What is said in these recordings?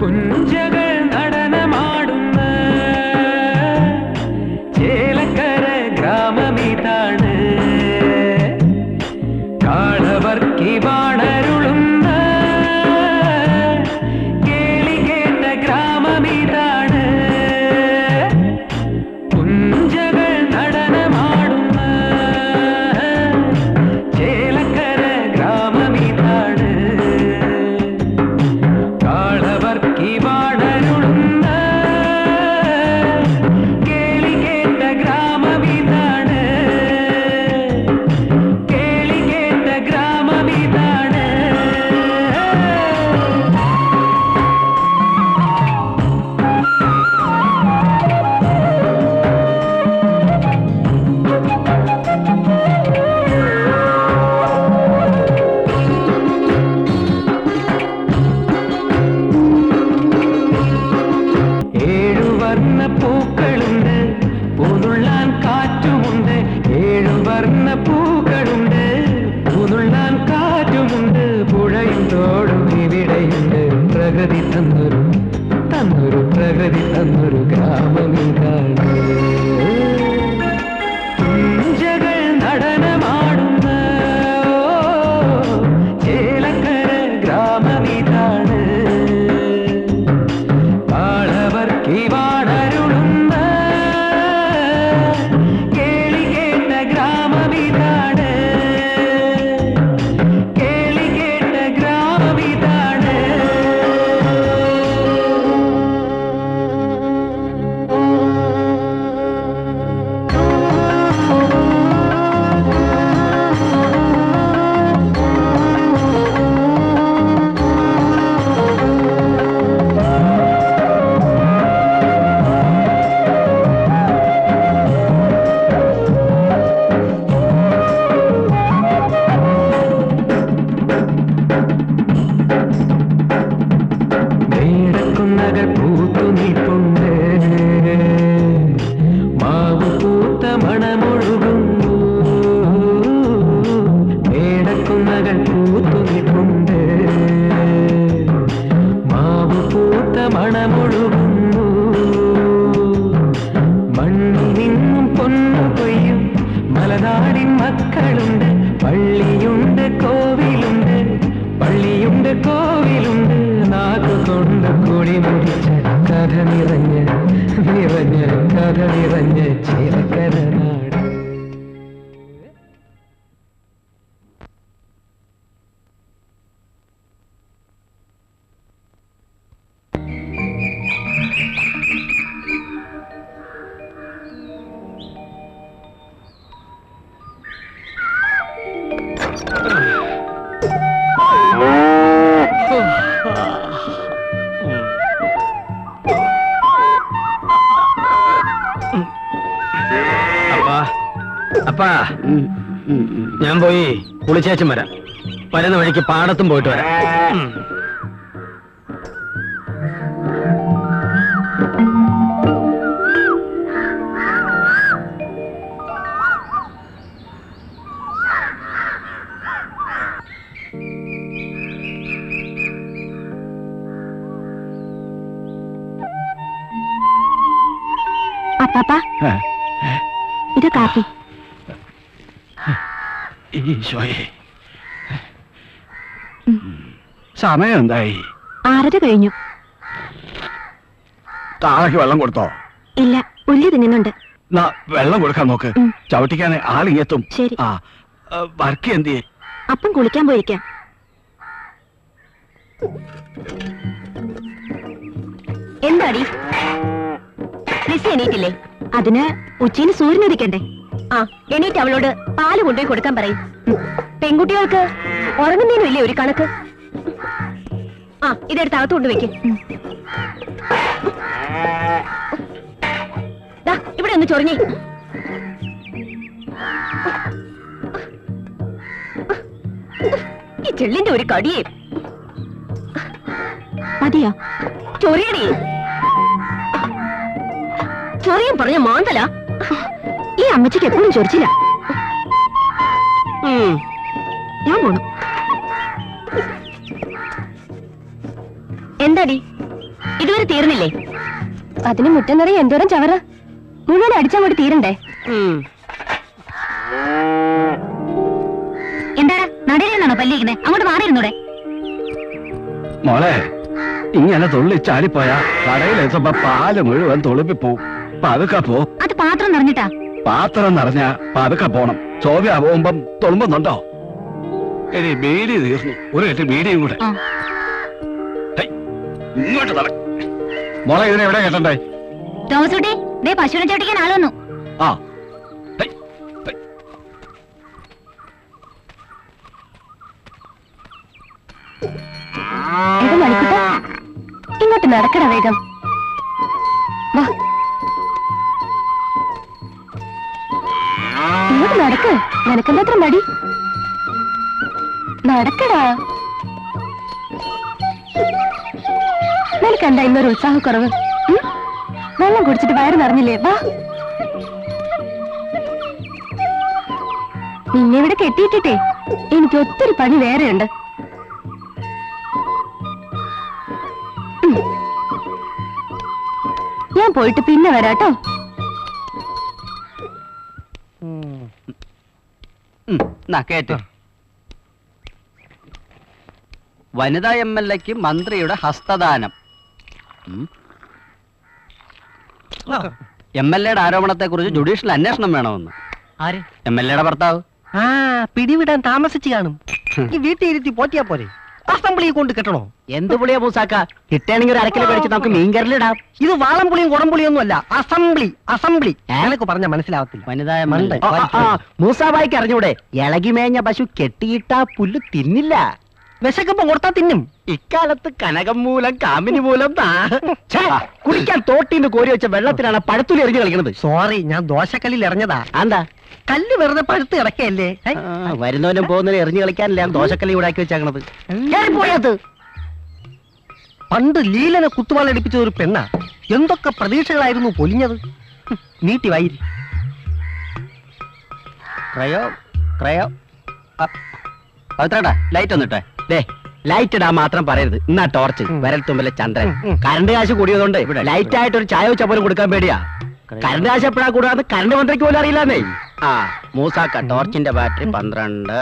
പുഞ്ചകൾ നടനമാടുന്ന ചേലക്കര ഗ്രാമമിതാണ്. കാളവർക്കി വാണരുളുന്ന കേളി കേട്ട ഗ്രാമമിതാണ്. പുഞ്ചകൾ നടനമാടുന്ന ചേലക്കര ഗ്രാമമിതാണ്. കാളവർക്കി വാണരുളുന്ന കേളി കേട്ട ഗ്രാമമിതാണ്. കേളി കേട്ട ഗ്രാമമിതാണ്. ഏഴുവർണ്ണ പൂക്കളുണ്ട്, പൂനുള്ളാൻ കാറ്റുമുണ്ട്. ഏഴുവർണ്ണ പൂക്കളുണ്ട്, പൂനുള്ളാൻ കാറ്റുമുണ്ട്. പുഴയും തോടും ഇവിടെയുണ്ട്. പ്രകൃതി തന്നൊരു പ്രകൃതി തന്നൊരു ഗ്രാമമിതാണ്. പുഞ്ചകൾ നടനമാടുന്ന ചേലക്കര ഗ്രാമമിതാണ്. കാളവർക്കി വാണരുളുന്ന കേളി കേട്ട ഗ്രാമമിതാണ്. കേളി കേട്ട ഗ്രാമമിതാണ്. മേടക്കുന്നകൾ പൂത്തു നിൽപ്പുണ്ട്. മാവ് പൂത്ത മണമൊഴുകുന്നു. മേടക്കുന്നകൾ പൂത്തു നിൽപ്പുണ്ട്. മാവ് പൂത്ത മണമൊഴുകുന്നു. മണ്ണിൽ നിന്നും പൊന്നു കൊയ്യും മലനാടിൻ മക്കളുണ്ട്. പള്ളിയുണ്ട് കോവിലുണ്ട്, പള്ളിയുണ്ട് കോവിലുണ്ട്. നാക്കുകൊണ്ട് കൂടി മുടിച്ച കഥ നിറഞ്ഞ് കഥ നിറഞ്ഞ് ചേലക്കര നാട്. അപ്പാ, ഞാൻ പോയി കുളിച്ചേച്ചും വരാം. വരുന്ന വഴിക്ക് പാടത്തും പോയിട്ട് വരാം. അപ്പാ, ഇത് കാപ്പി. ഈശോയെ, സമയം എന്തായി? 6:30 കഴിഞ്ഞു. താഴേക്ക് വെള്ളം കൊടുത്തോ? ഇല്ല, പുല്ല് തിന്നുന്നുണ്ട്. വെള്ളം കൊടുക്കാൻ നോക്ക്. ചവിട്ടിക്കാൻ ആളിങ്ങെത്തും. ശരി. ആ, വർക്കി എന്തിയെ? അപ്പം കുളിക്കാൻ പോയിരിക്കാം. എന്താടി ലിസി എണീറ്റില്ലേ? അതിന് ഉച്ചയിന് സൂര്യൻ ഉദിക്കണ്ടേ? ആ, എണീറ്റ് അവളോട് പാല് കൊണ്ടുപോയി കൊടുക്കാൻ പറയും. പെൺകുട്ടികൾക്ക് ഉറങ്ങുന്നതിനും ഇല്ലേ ഒരു കണക്ക്? ആ, ഇതെടുത്ത് അകത്ത് കൊണ്ടുവയ്ക്ക്. ഇവിടെ ഒന്ന് ചൊറിഞ്ഞേ. ചെള്ളിന്റെ ഒരു കടിയേ മതിയോ? ചൊറിയടി, ചൊറിയും പറഞ്ഞ മാന്തല. ഈ അമ്മച്ചിക്ക് എപ്പോഴും ചൊറിച്ചില്ല. ഞാൻ പോണു. എന്താടി ഇതുവരെ തീർന്നില്ലേ? അതിന് മുറ്റം നിറയെ എന്തോരം ചവറ്, മുഴുവൻ അടിച്ചങ്ങോട്ട് തീരണ്ടേ? എന്താടാ നടയിലെന്നാണോ പല്ലിരിക്കുന്നത്? അങ്ങോട്ട് മാറിയിരുന്നൂടെ? മോളെ, ഇങ്ങനെ തുള്ളി ചാടിപ്പോയാ കടയിലെത്തുമ്പോ പാല് മുഴുവൻ തുളുപ്പിപ്പോവും. പതുക്കെ പോ. അത് പാത്രം നിറഞ്ഞിട്ടാ. പാത്രം നിറഞ്ഞ പതുക്കെ പോണം. ചോവ്യ പോകുമ്പം തുളുമ്പുന്നുണ്ടോ? ഇനി ബീഡി തീർന്നു. ഒരു കെട്ടി ബീഡിയും കൂടെ. ഇങ്ങോട്ട് തറ. മോളെ, ഇതിനെ എവിടെ കേട്ടണ്ടേ? തോമസുട്ടി, ദേ പശുവിനെ ചോട്ടിക്കാൻ ആള് വന്നു. ആ, ഇങ്ങോട്ട് നടക്കട വേഗം. വാ, ഇങ്ങോട്ട് നടക്ക്. നിനക്കെന്താ മടി? നടക്കടാ. നിനക്കെന്താ ഇന്നൊരു ഉത്സാഹക്കുറവ്? വെള്ളം കുടിച്ചിട്ട് വയറ് നിറഞ്ഞില്ലേ? വാ. നിന്നെ ഇവിടെ കെട്ടിയിട്ടിട്ടേ എനിക്ക് ഒത്തിരി പണി വേറെയുണ്ട്. ഞാൻ പോയിട്ട് പിന്നെ വരാട്ടോ. കേട്ട്. വനിതാ MLA-ക്ക് മന്ത്രിയുടെ ഹസ്തദാനം. MLA-യുടെ ആരോപണത്തെ കുറിച്ച് ജുഡീഷ്യൽ അന്വേഷണം വേണമെന്ന്. ആര്? MLA-യുടെ ഭർത്താവ്. പിടിവിടാൻ താമസിച്ചു കാണും. ഈ വീട്ടിൽ ഇരുത്തി പോറ്റിയാ പോരെ? അസംബ്ലിയെ കൊണ്ട് കെട്ടണോ? എന്ത് പുളിയാ മൂസാക്ക? കിട്ടുകയാണെങ്കിൽ ഒരു അരക്കിലോ കഴിച്ച് നമുക്ക് മീൻകറിലിടാം. ഇത് വാളംപുളിയും കുടംപുളിയൊന്നും അല്ല. Assembly, assembly. എനിക്ക് പറഞ്ഞ മനസ്സിലാവത്തില്ല. വനിതാ MLA. മൂസാബായിക്ക് അറിഞ്ഞൂടെ? ഇളകി മേഞ്ഞ പശു കെട്ടിയിട്ടാ പുല്ല് തിന്നില്ല. വിശക്കുമ്പോ കൊടുത്താ തിന്നും. ഇക്കാലത്ത് കനകം മൂലം കാമിനി മൂലം കുടിക്കാൻ തോട്ടിന്ന് കോരി വെച്ച വെള്ളത്തിനാണ് പഴത്തുലി എറിഞ്ഞു കളിക്കുന്നത്. സോറി, ഞാൻ ദോശക്കല്ലിൽ എറിഞ്ഞതാ. എന്താ? കല്ല് വെറുതെ പഴുത്ത് കിടക്കല്ലേ? വരുന്നവനും പോകുന്നവനും എറിഞ്ഞു കളിക്കാനല്ലേ ദോശക്കല്ലി ഉണ്ടാക്കി വെച്ചേക്കണത്. പോയത് പണ്ട് ലീലനെ കുത്തുവാളടിപ്പിച്ച ഒരു പെണ്ണ. എന്തൊക്കെ പ്രതീക്ഷകളായിരുന്നു പൊലിഞ്ഞത്. നീട്ടി വായിരി. ക്രയോ ക്രയോ പവിത്രേട്ടാ, ലൈറ്റ് ഒന്നിട്ടെ. ലൈറ്റ് ഇടാൻ മാത്രം പറയരുത്. എന്നാ ടോർച്ച്, വിരൽ തുമ്പലെ ചന്ദ്രൻ. കറണ്ട് കാശ് കൂടിയതുകൊണ്ട് ലൈറ്റ് ആയിട്ട് ഒരു ചായ വെച്ച പോലും കൊടുക്കാൻ പേടിയാ. കറണ്ട് കാശ് എപ്പോഴാ കൂടാതെ കറണ്ട് മന്ത്രിക്ക് പോലും അറിയില്ലെന്നേ. ആ മൂസാക്ക, ടോർച്ചിന്റെ ബാറ്ററി 12.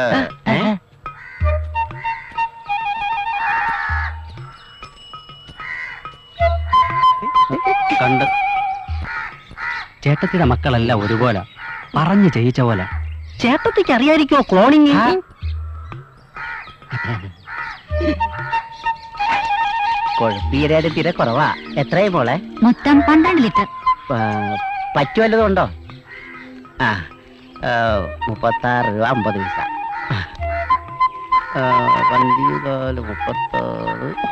കണ്ട് ചേട്ടത്തിയുടെ മക്കളെല്ലാം ഒരുപോലെ പറഞ്ഞു ചെയ്യിച്ച പോലെ. ചേട്ടത്തിക്ക് അറിയാതിരിക്കോ ക്ലോണിങ്? കൊഴുപ്പീരയുടെ തീരെ കുറവാ. എത്രയും മോളെ? മൊത്തം 12 ലിറ്റർ. പറ്റുവല്ലതും ഉണ്ടോ? 36 രൂപ 50 പൈസ. 12, 36,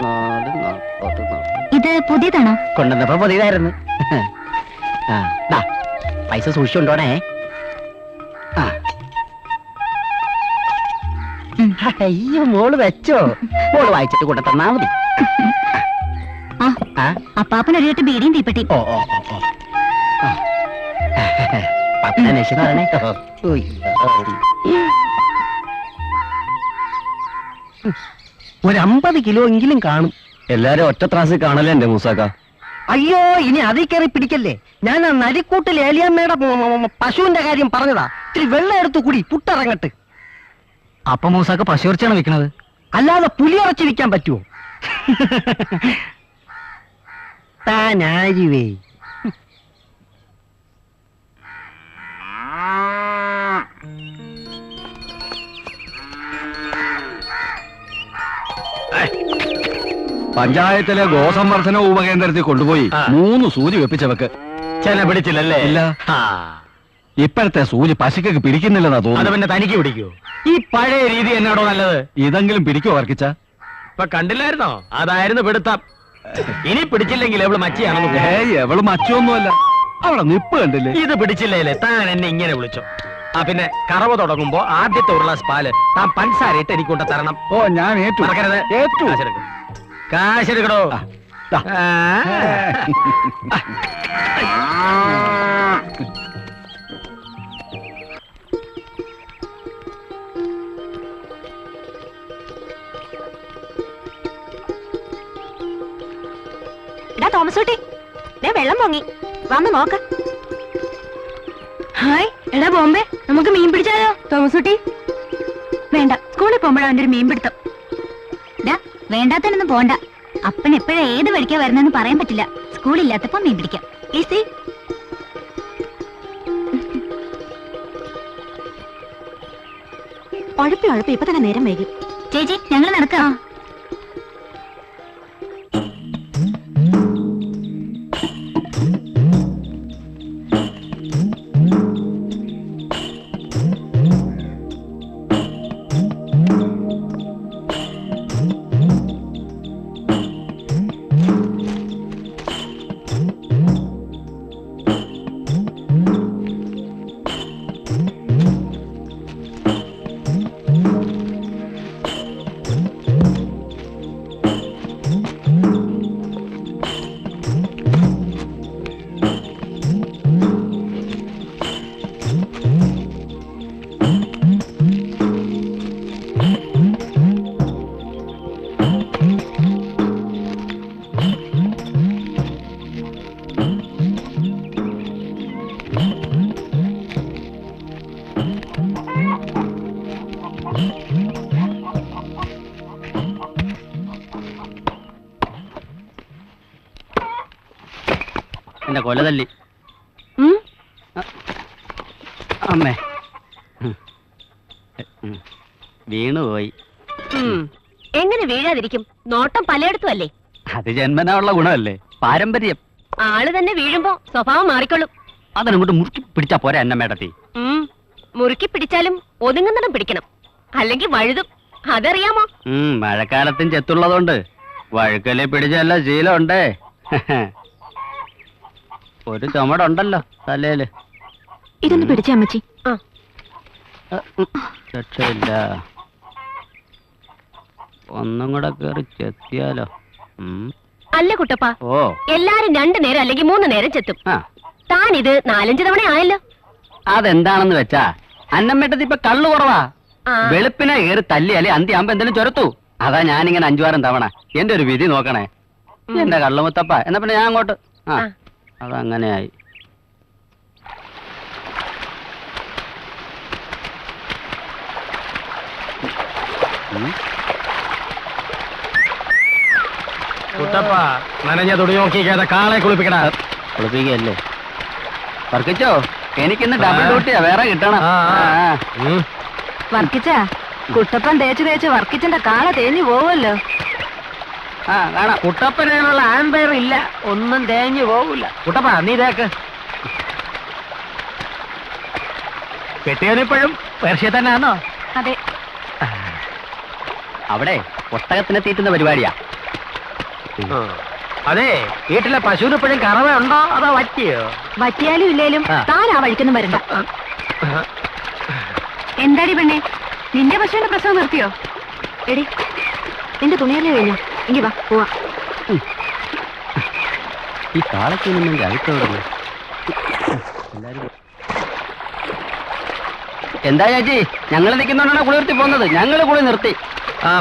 4, 40. ഇത് പുതിയതാണോ? കൊണ്ടുവന്നപ്പോ പുതിയതായിരുന്നു. പൈസ സൂക്ഷിച്ചുണ്ടോണേ. അയ്യോ, മോള് വെച്ചോ? മോള് വായിച്ചിട്ട് കൊണ്ടു തന്നാ മതി. അപ്പാപ്പനൊരു കെട്ട് ബീഡിയും തീപ്പെട്ടി. ഒരു 50 കിലോ എങ്കിലും കാണും. എല്ലാരും ഒറ്റ ത്രാസിൽ കാണല്ലേ എന്റെ മൂസാക്ക? അയ്യോ, ഇനി അതിൽ കയറി പിടിക്കല്ലേ. ഞാൻ ആ നരിക്കൂട്ടിൽ ഏലിയമ്മയുടെ പശുവിന്റെ കാര്യം പറഞ്ഞതാ. ഇത്തിരി വെള്ളം എടുത്തു കുടി, പുട്ടിറങ്ങട്ട്. അപ്പൊ മൂസാക്ക പശുർച്ചാണ് വിൽക്കണത്? അല്ലാതെ പുലിയിറച്ചി വിൽക്കാൻ പറ്റുമോ? താനാരിവേ. പഞ്ചായത്തിലെ ഗോസംവർദ്ധന ഉപകേന്ദ്രത്തിൽ കൊണ്ടുപോയി 3 സൂചി വെപ്പിച്ചവക്ക് ചെന പിടിച്ചില്ലല്ലേ? ഇല്ല. ഇപ്പോഴത്തെ സൂചി പശുക്കൊക്കെ പിടിക്കുന്നില്ലെന്നാ തോന്നുന്നു. അത് പിന്നെ തനിക്ക് പിടിക്കൂ? ഈ പഴയ രീതി എന്നാടോ നല്ലത്? ഇതെങ്കിലും പിടിക്കോ വർക്കിച്ച? ഇപ്പൊ കണ്ടില്ലായിരുന്നോ? അതായിരുന്നു പിടുത്തം. ഇനി പിടിച്ചില്ലെങ്കിൽ എവള് മച്ചിയാണെന്ന്. എവള് മച്ചൊന്നുമല്ല, അവളെ നിപ്പ് കണ്ടില്ലേ? ഇത് പിടിച്ചില്ലേ താൻ എന്നെ ഇങ്ങനെ വിളിച്ചോ? ആ പിന്നെ കറവ തുടങ്ങുമ്പോ ആദ്യത്തെ ഒരു ഗ്ലാസ് പാല് താൻ പഞ്ചസാര ഇട്ട് എനിക്ക് കൊണ്ട് തരണം. ഓ ഞാൻ ഏറ്റു. മറക്കരുത്. ഏറ്റു. കാശെടുക്കണോ? ദാ. തോമസ് കുട്ടി വെള്ളം പൊങ്ങി വന്ന് നോക്ക. ഹായ് എടാ ബോംബെ, നമുക്ക് മീൻ പിടിച്ചാലോ? തോമസ് കുട്ടി വേണ്ട, സ്കൂളിൽ പോകുമ്പോഴാ അവന്റെ ഒരു മീൻ പിടുത്തം. വേണ്ടാത്തനൊന്നും പോണ്ട. അപ്പൻ എപ്പോഴാ ഏത് വഴിക്കാ വരുന്നെന്ന് പറയാൻ പറ്റില്ല. സ്കൂളില്ലാത്തപ്പോ മീൻ പിടിക്കാം. ഈസി. ഉഴപ്പി ഇപ്പൊ തന്നെ നേരം വൈകി. ചേച്ചി ഞങ്ങൾ നടക്കാം. എന്റെ കൊലതല്ലി അമ്മേ വീണുപോയി. എങ്ങനെ വീഴാതിരിക്കും? നോട്ടം പലയിടത്തും അല്ലേ? അത് ജന്മനാ ഉള്ള ഗുണമല്ലേ, പാരമ്പര്യം. ആള് തന്നെ വീഴുമ്പോ സ്വഭാവം മാറിക്കൊള്ളും. അതങ്ങോട്ട് മുറുക്കി പിടിച്ചാ പോരാ അന്നമ്മേടത്തി. മുറുക്കി പിടിച്ചാലും ഒതുങ്ങുന്നിടം പിടിക്കണം, അല്ലെങ്കിൽ വഴുതും. അതറിയാമോ? മഴക്കാലത്തും ചെത്തുള്ളതുകൊണ്ട് വഴുക്കലെ പിടിച്ചല്ല ശീലമുണ്ടേ. ഒരു ചുമടുണ്ടല്ലോ തലയില്. ഇതൊന്ന് പിടിച്ച അമ്മച്ചി. രക്ഷയില്ല, ഒന്നും കൂടെ കേറി ചെത്തിയാലോ. അല്ല കുട്ടപ്പ, ഓ എല്ലാരും 2 നേരം അല്ലെങ്കിൽ 3 നേരം ചെത്തും. താൻ ഇത് 4-5 തവണ ആയല്ലോ. അതെന്താണെന്ന് വെച്ചാ അന്നമ്മേട്ടത്തി ഇപ്പൊ കള്ളു കുറവാ. വെളുപ്പിനെ കയറി തല്ലിയാലേ അന്ത്യാകുമ്പോ എന്തെങ്കിലും ചൊരത്തു. അതാ ഞാനിങ്ങനെ 5-6 തവണ. എന്റെ ഒരു വിധി നോക്കണേ. എന്റെ കള്ളുമുത്തപ്പ. എന്നാ പിന്നെ ഞാൻ അങ്ങോട്ട്. അതങ്ങനെയായി. കുട്ടപ്പ നനഞ്ഞ തുണി നോക്കിക്കാതെ കാളെ കുളിപ്പിക്കണ. കുളിപ്പിക്കല്ലേ വർക്കിച്ചോ? എനിക്കിന്ന് ഡബിൾ ഡ്യൂട്ടിയാ, വേറെ കിട്ടണം. വർക്കിച്ച കുട്ടപ്പൻ തേച്ച് വർക്കിച്ചന്റെ കാള തേഞ്ഞു പോവല്ലോ. കാണാം. കുട്ടപ്പനുള്ള ആമ്പയർ ഇല്ല, ഒന്നും തേഞ്ഞു പോകില്ല. കുട്ടപ്പ നീ തേക്ക്. കെട്ടിയവനിപ്പോഴും പേർഷ്യ തന്നെ ആണോ? അതെ. അവിടെ ഒട്ടകത്തിനെ തീറ്റുന്ന പരിപാടിയാ. അതെ, വീട്ടിലെ പശുവിനിപ്പോഴും കറവ ഉണ്ടോ അതോ വറ്റിയോ? വറ്റിയാലും ഇല്ലേലും താൻ ആ വഴിക്കൊന്നും വരണ്ട. എന്താടി പെണ്ണെ, നിന്റെ പശുവിന്റെ പ്രസവം നിർത്തിയോ? എടി നിന്റെ തുണിയല്ലേ കഴിഞ്ഞു, എങ്കി വാ പോവാ. ഈ കാളയ്ക്കൊന്നും അഴുത്തോടുന്നു. എന്താ ചേച്ചി, ഞങ്ങൾ നിൽക്കുന്നോണ്ടാണ് കുളി നിർത്തി പോകുന്നത്. ഞങ്ങൾ കുളി നിർത്തി.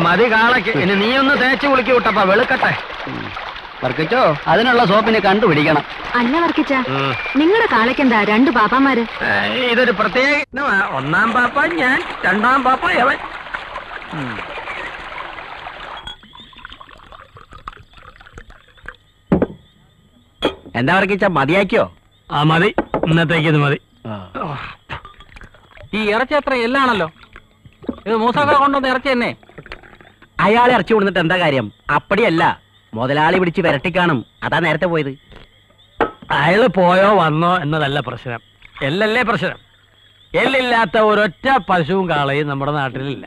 മതി കാളയ്ക്ക്. ഇനി നീ ഒന്ന് തേച്ച് കുളിക്ക് കുട്ടപ്പ, വെളുക്കട്ടെ. വർക്കിച്ചോ അതിനുള്ള സോപ്പിനെ കണ്ടുപിടിക്കണം. അല്ല വർക്കിച്ച, നിങ്ങളുടെ കാളയ്ക്കെന്താ 2 പാപ്പാമാര്? ഇതൊരു പ്രത്യേക. 1-ാം പാപ്പ ഞാൻ, 2-ാം പാപ്പ അവൻ. എന്താ വർക്കിച്ച, മതിയാക്കിയോ? മതി, ഇന്നത്തേക്ക് ഇത് മതി. ഈ ഇറച്ചി അത്ര എല്ലാണല്ലോ. ഇത് മൂസാക്ക കൊണ്ടുവന്ന ഇറച്ചി തന്നെ. അയാളെ ഇറച്ചി കൊടുത്തിട്ട് എന്താ കാര്യം? അപ്പടിയല്ല, മുതലാളി പിടിച്ച് വിരട്ടിക്കാണും. അതാ നേരത്തെ പോയത്. അയാള് പോയോ വന്നോ എന്നതല്ല പ്രശ്നം, എല്ലല്ലേ പ്രശ്നം. എല്ലില്ലാത്ത ഒരൊറ്റ പശുവും കാളയും നമ്മുടെ നാട്ടിലില്ല.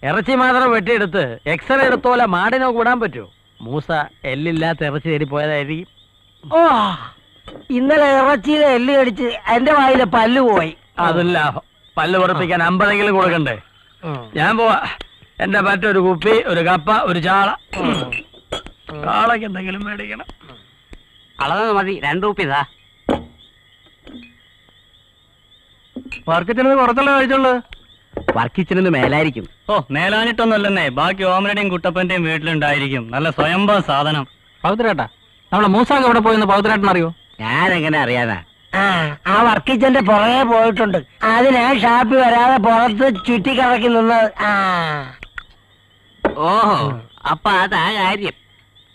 ഇറച്ചി മാത്രം വെട്ടിയെടുത്ത് എക്സ്റേ എടുത്തോലെ മാടിനോ കൂടാൻ പറ്റുമോ? മൂസ എല്ലില്ലാത്ത ഇറച്ചി തേടി പോയതായിരിക്കും. ഓ, ഇന്നലെ ഇറച്ചിയിലെ എല്ല് കടിച്ച് എന്റെ വായിലെ പല്ല് പോയി. അതും ലാഭം. പല്ല് പുറപ്പിക്കാൻ 50 കൊടുക്കണ്ടേ? ഞാൻ പോവാ. എന്റെ മറ്റൊരു കുപ്പി, ഒരു കപ്പ, ഒരു ചാള. ചാളക്ക് എന്തെങ്കിലും മേടിക്കണം. അളന്നത് മതി. 2 രൂപ ഇതാ. വർക്കിച്ചിന് കുറച്ചല്ലേ കഴിച്ചുള്ളൂ. വർക്കിച്ചിന് മേലായിരിക്കും. ഓ, മേലാനിട്ടൊന്നുമല്ലെന്നേ. ബാക്കി ഓമനയുടെയും കുട്ടപ്പന്റെയും വീട്ടിലുണ്ടായിരിക്കും. നല്ല സ്വയംഭവ സാധനം. പൗത്രേട്ടാ, നമ്മളെ മൂസാക്ക് എവിടെ പോയെന്ന് പൗത്രേട്ടൻ അറിയോ? ഞാനെങ്ങനെ അറിയാനാ? ആ വർക്കിച്ചന്റെ പുറകെ പോയിട്ടുണ്ട്. അതിനാ ഷാപ്പി വരാതെ പുറത്ത് ചുറ്റിക്കറക്കി നിന്നത്. ഓഹോ, അപ്പൊ അതാ കാര്യം.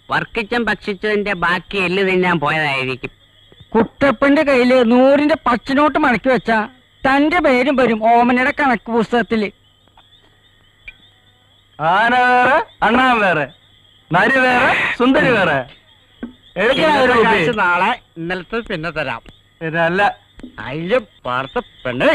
വർക്കിച്ചൻ ഭക്ഷിച്ചതിന്റെ ബാക്കി എല്ല് തിന്നാൻ പോയതായിരിക്കും. കുട്ടപ്പന്റെ കയ്യില് 100 പച്ചനോട്ട് മടക്കി വെച്ച തന്റെ പേരും വരും ഓമനയുടെ കണക്ക് പുസ്തകത്തില്. ആന വേറെ, അണ്ണാൻ വേറെ, നരി വേറെ, സുന്ദരി വേറെ. കാശ് നാളെ, ഇന്നലത്തെ പിന്നെ തരാം. ഇതല്ല അതില് പാർത്ത പെണ്ണേ.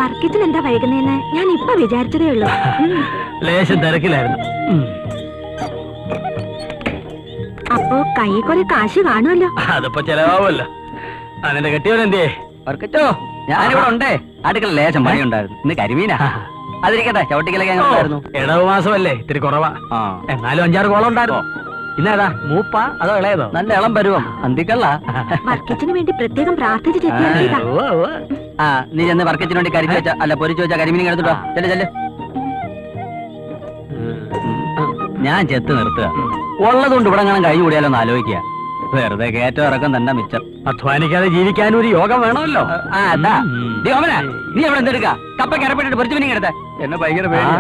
വർക്കിച്ചിന് എന്താ വൈകുന്നേന്ന് ഞാൻ ഇപ്പൊ വിചാരിച്ചതേ ഉള്ളൂ. ലേശം തിരക്കിലായിരുന്നു. അപ്പോ കൈ കുറെ കാശ് കാണുമല്ലോ. അതിപ്പോ ചെലവാകുമല്ലോ. അതിന്റെ കെട്ടിയവനെന്തേ? വർക്കിച്ചോ, ഞാനിവിടെ ഉണ്ടേ. അടുക്കള ലേശം പണിയുണ്ടായിരുന്നു. ഇന്ന് കരിമീനാ. അതിരിക്കട്ടെ, ചവിട്ടിക്കലൊക്കെ എങ്ങനെ ഉണ്ടായിരുന്നു? ഇടവ് മാസമല്ലേ, ഇത്തിരി കുറവാ. എന്നാലും 5-6 കോളം ഉണ്ടായിരുന്നു. ഇന്നേതാ, മൂപ്പ അതോ ഇളയതോ? നല്ല ഇളം പരുവം. അന്തിക്കള്ള. വർക്കിച്ചിന് വേണ്ടി പ്രത്യേകം പ്രാർത്ഥിച്ച് ചെത്തിയാ. ആ, നീ ചെന്ന് വർക്കിച്ചിന് വേണ്ടി കരിച്ചു വെച്ച അല്ല പൊരിച്ചു വെച്ച കരിമീൻ എടുത്തിട്ടോ. ചെല്ല് ചെല്ല്. ഞാൻ ചെത്ത് നിർത്തുക. ഉള്ളതുകൊണ്ട് ഇവിടെ കാണാൻ കഴിഞ്ഞു കൂടിയാലോ എന്ന് ആലോചിക്കുക. വെറുതെ കയറ്റം ഇറക്കം തന്നെ മിച്ചം. അധ്വാനിക്കാതെ ജീവിക്കാനും ഒരു യോഗം വേണമല്ലോ. അതാ നീ എവിടെ എന്തെടുക്ക? കപ്പ കരപ്പെട്ടിട്ട് പൊരിച്ചു മീൻ എടുത്തേ. എന്നെ ഭയങ്കര പേടി.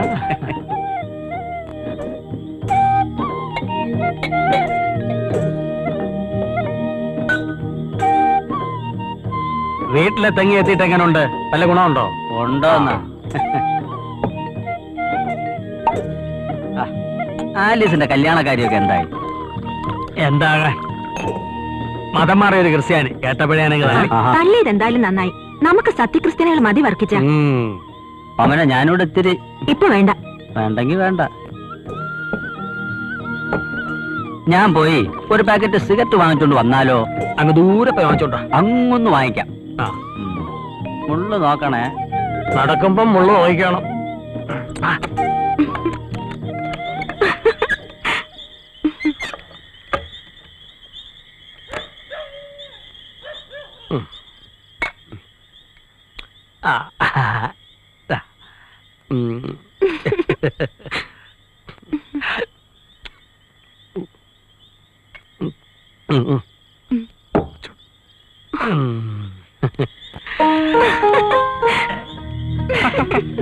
വീട്ടിലെ തെങ്ങി എത്തിയിട്ട് എങ്ങനെയുണ്ട്? വല്ല ഗുണമുണ്ടോ? ഉണ്ടോന്നാ? ആലീസിന്റെ കല്യാണക്കാരിയൊക്കെ എന്തായി? എന്താകാൻ, മതം മാറിയ ഒരു ക്രിസ്ത്യാനി കേട്ടപ്പോഴാണെങ്കിൽ തള്ളിയത് എന്തായാലും നന്നായി. നമുക്ക് സത്യക്രിസ്ത്യാനികൾ മതി വർക്കിച്ച. അവനെ ഞാനിവിടെ ഇത്തിരി. ഇപ്പൊ വേണ്ട. വേണ്ടെങ്കി വേണ്ട. ഞാൻ പോയി ഒരു പാക്കറ്റ് സിഗരറ്റ് വാങ്ങിച്ചോണ്ട് വന്നാലോ? അങ്ങ് ദൂരെ പോയി വാങ്ങിച്ചോണ്ടോ? അങ്ങൊന്ന് വാങ്ങിക്കാം. മുള്ളു നോക്കണേ. നടക്കുമ്പം മുള്ളു നോക്കണം.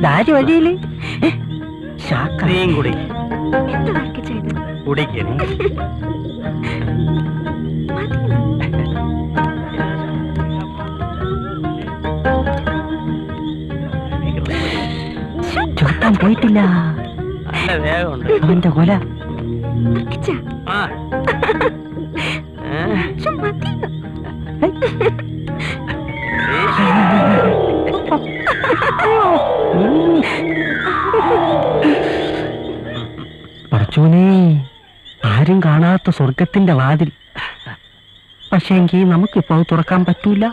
ദാരി വഴിയില് നീയും കുടി. എന്താ വർക്കിച്ച ഇത്? കുടിക്കണേ. ചോട്ടാൻ പോയിട്ടില്ല. നല്ല വേഗമുണ്ട് അവന്റെ കൊല. വർക്കിച്ച ആ. മതി. പറച്ചോനെ, ആരും കാണാത്ത സ്വർഗത്തിന്റെ വാതിൽ. പക്ഷെ എങ്കിൽ നമുക്കിപ്പോ അത് തുറക്കാൻ പറ്റൂല.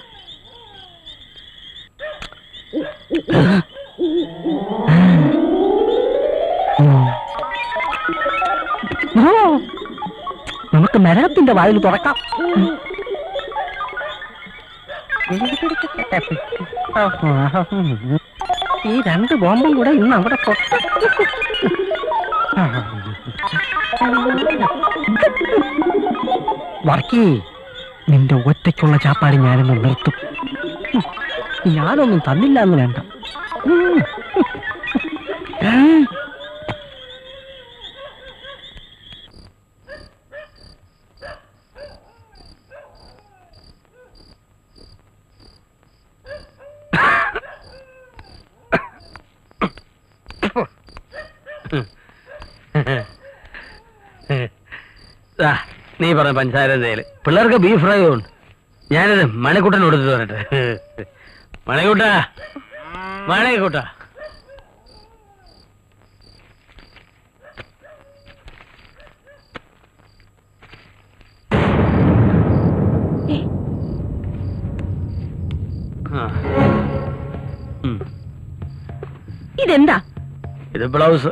നമുക്ക് നരകത്തിന്റെ വാതിൽ തുറക്കാം. ഈ 2 ബോംബും കൂടെ ഇന്ന് അവിടെ വർക്കി, നിന്റെ ഒറ്റയ്ക്കുള്ള ചാപ്പാട് ഞാനിന്ന് നിർത്തും. ഞാനൊന്നും തന്നില്ല എന്ന് വേണ്ട. നീ പറഞ്ഞ പഞ്ചസാര തേയില് പിള്ളേർക്ക് ബീഫ് ഫ്രൈ ഉണ്ട്. ഞാനിത് മണിക്കുട്ടൻ കൊടുത്തിട്ട് വരട്ടെ. മണിക്കുട്ടാ, മണിക്കുട്ടാ. ഇതെന്താ? ഇത് ബ്ലൗസ്.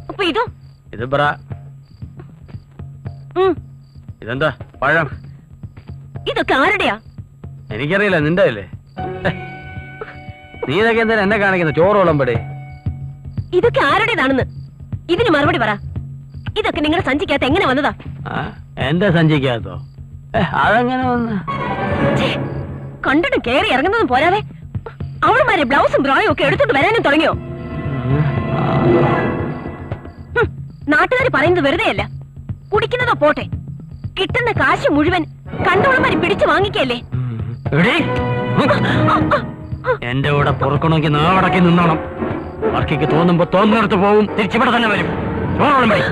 അപ്പൊ ഇതോ? ഇത് ബ്ര. ഇതെന്താ? പഴം. ഇതൊക്കെ ആരുടെയാ? എനിക്കറിയില്ല, നിന്റെ അല്ലേ? നീ ഇതൊക്കെ എന്തായാലും എന്നെ കാണിക്കുന്ന ചോറോളം പടേ. ഇതൊക്കെ ആരുടേതാണെന്ന് ഇതിന് മറുപടി പറ. ഇതൊക്കെ നിങ്ങളുടെ സഞ്ചിക്കകത്ത് എങ്ങനെ വന്നതാ? എന്റെ സഞ്ചിക്കകത്തോ? അതെങ്ങനെ വന്ന്? കണ്ടിട്ടും കേറി ഇറങ്ങുന്നതും പോരാതെ അവളുമാരെ ബ്ലൗസും ബ്രായും ഒക്കെ എടുത്തോണ്ട് വരാനും തുടങ്ങിയോ? നാട്ടുകാർ പറയുന്നത് വെറുതെയല്ല. കുടിക്കുന്നതോ പോട്ടെ, കിട്ടുന്ന കാശ് മുഴുവൻ കണ്ടോളമാരി പിടിച്ചു വാങ്ങിക്കല്ലേ? എന്റെ കൂടെ പൊറുക്കണമെങ്കിൽ നാടക്കി നിന്നോണം. വർക്കിക്ക് തോന്നുമ്പോ തോന്നുന്നിടത്ത് പോവും, തിരിച്ചിവിടെ തന്നെ വരും. ചോറോളം മതി.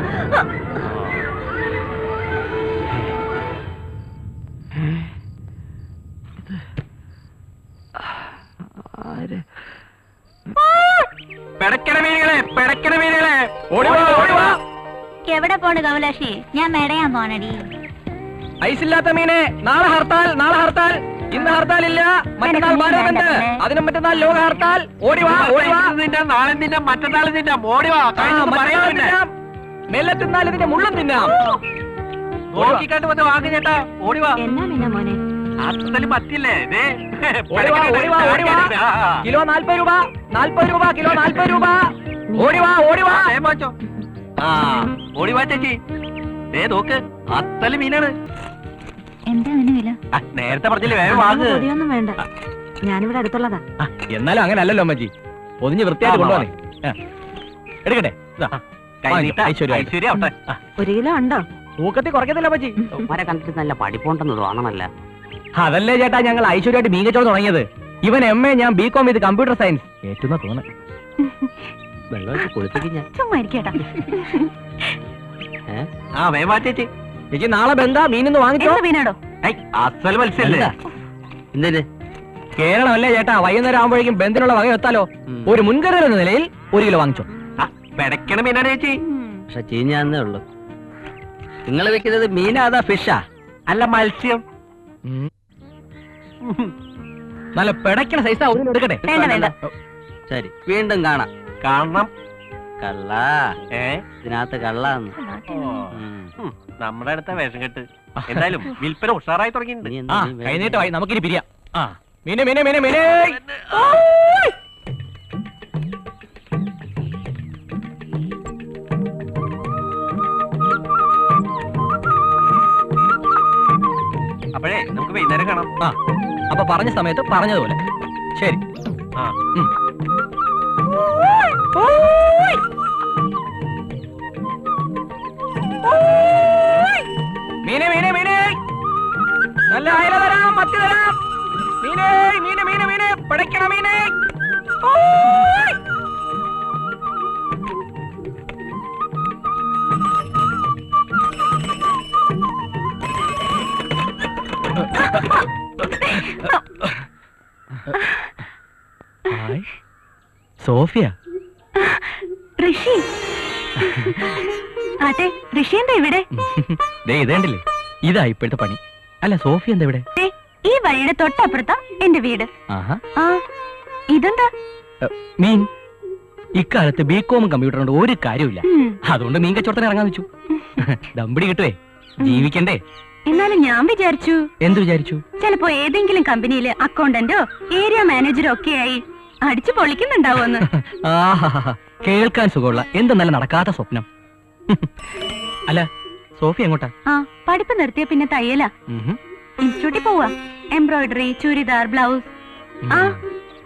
എവിടെ പോണ് കമലാക്ഷി? ഞാൻ മെടയാൻ പോണടി. ഐസില്ലാത്ത മീനെ, നാളെ ഹർത്താൽ, നാളെ ഹർത്താൽ. ഇന്ന് ഹർത്താൽ ഇല്ല, മറ്റന്നാൾ ഭാരതമുണ്ട്, അതിനും മറ്റന്നാൾ ലോക ഹർത്താൽ. ഓടിവാ, ഓടിവാ. നാളെ തിന്നാം, മറ്റന്നാൾ തിന്നാം. ഓടിവാ. മെല്ലെ തിന്നാൽ ഇതിന്റെ മുള്ളും തിന്നാം. നോക്കിക്കാട്ട് വന്ന് വാങ്ങി ചേട്ടാ. ഓടിവാ. എന്നാ മീനാ മോനെ? പറ്റില്ലേ? കിലോ 40 രൂപ, 40 രൂപ കിലോ, 40 രൂപ. ഓടിവാ, ഓടിവാ. ഓടിവാ ചേച്ചി. നോക്ക്, അത്തല് മീനാണ്. എന്താ അതിന് വില? നേരത്തെ പറഞ്ഞില്ലേ, വേഗം വാങ്ങ്. പൊടിയൊന്നും വേണ്ട, ഞാനിവിടെ അടുത്തുള്ളതാ. എന്നാലും അങ്ങനെ അല്ലല്ലോ അമ്മച്ചി, പൊതിഞ്ഞ് വൃത്തിയായിട്ട് കൊണ്ടുപോകണേ. എടുക്കട്ടെ. ഐശ്വര്യ ആവട്ടെ. 1 കിലോ ഉണ്ടോ? തൂക്കത്തിൽ കുറയ്ക്കത്തില്ല അമ്മച്ചി. കണ്ടിട്ട് നല്ല പഠിപ്പുണ്ടെന്ന് തോന്നണല്ല. അതല്ലേ ചേട്ടാ ഞങ്ങൾ ഐശ്വര്യമായിട്ട് മീൻ കച്ചവടം തുടങ്ങിയത്. ഇവൻ MA, ഞാൻ BCom ഇത് കമ്പ്യൂട്ടർ സയൻസ്. ഏറ്റുന്ന തോന്നുന്നു. ചുമ്മാ ഇരിക്കട്ടാ. ചേച്ചി, ചേച്ചി നാളെ ബംഗാ മീനൊന്ന് വാങ്ങിച്ചോ. മീനാടോ? അസൽ മത്സ്യല്ലേ? എന്തിന്? കേരളം അല്ലേ ചേട്ടാ, വൈകുന്നേരം ആകുമ്പോഴേക്കും ബന്ധിനുള്ള വക എത്താലോ. ഒരു മുൻകരുതൽ എന്ന നിലയിൽ 1 കിലോ വാങ്ങിച്ചോ. പിടയ്ക്കണ മീനാണ് ചേച്ചി. പക്ഷെ ചീഞ്ഞാന്നേ ഉള്ളു. നിങ്ങൾ വെക്കുന്നത് മീനാ അതാ ഫിഷാ? അല്ല, മത്സ്യം. നല്ല പിടയ്ക്കണ സൈസാ. 1 കിലോ എടുക്കട്ടെ. ശരി, വീണ്ടും കാണാം. കാണണം. കള്ള ഇതിനകത്ത് കള്ളാന്ന് നമ്മുടെ അടുത്ത വേഷം കെട്ട്. എന്തായാലും വിൽപ്പന ഉഷാറായി തുടങ്ങിയിട്ടുണ്ട്. കൈനീട്ടമായി, നമുക്കിനി പിരിയാം. മീനെ മീനെ മീനെ മീനെ. അപ്പോഴേ നമുക്ക് വൈകുന്നേരം കാണാം. അപ്പൊ പറഞ്ഞ സമയത്ത് പറഞ്ഞതുപോലെ. ശരി. മീനെ മീനെ മീനെ, നല്ല അയല തരാം, മത്തി തരാം. മീനെ മീനെ മീനെ മീനെ, പിടയ്ക്കണ മീനെ. സോഫിയ. ഋഷി. ആട്ടെ, ഋഷി എന്താ ഇവിടെ? ഇതേണ്ടില്ലേ, ഇതാ ഇപ്പോഴത്തെ പണി. അല്ല, സോഫിയ എന്താ ഇവിടെ? ഈ വഴിയുടെ തൊട്ടപ്പുറത്താ എന്റെ വീട്. ഇതെന്താ? മീൻ. ഇക്കാലത്ത് BCom കമ്പ്യൂട്ടർ കൊണ്ട് ഒരു കാര്യമില്ല. അതുകൊണ്ട് മീൻ കച്ചവടത്തിന് ഇറങ്ങാൻ വെച്ചു. ദമ്പടി കിട്ടുവേ, ജീവിക്കണ്ടേ. എന്നാലും ഞാൻ വിചാരിച്ചു. എന്ത് വിചാരിച്ചു? ചിലപ്പോ ഏതെങ്കിലും കമ്പനിയിലെ അക്കൗണ്ടന്റോ ഏരിയ മാനേജറോ ഒക്കെ ആയി അടിച്ചു പൊളിക്കുന്നുണ്ടാവുമെന്ന്. കേൾക്കാൻ സുഖമുള്ള എന്ത് നല്ല നടക്കാത്ത സ്വപ്നം. അല്ല, സോഫി എങ്ങോട്ടാ? പഠിപ്പ് നിർത്തിയ പിന്നെ തയ്യലാ. ഇൻസ്റ്റിറ്റ്യൂട്ടിൽ പോവാ. Embroidery, churidar, blouse. ആ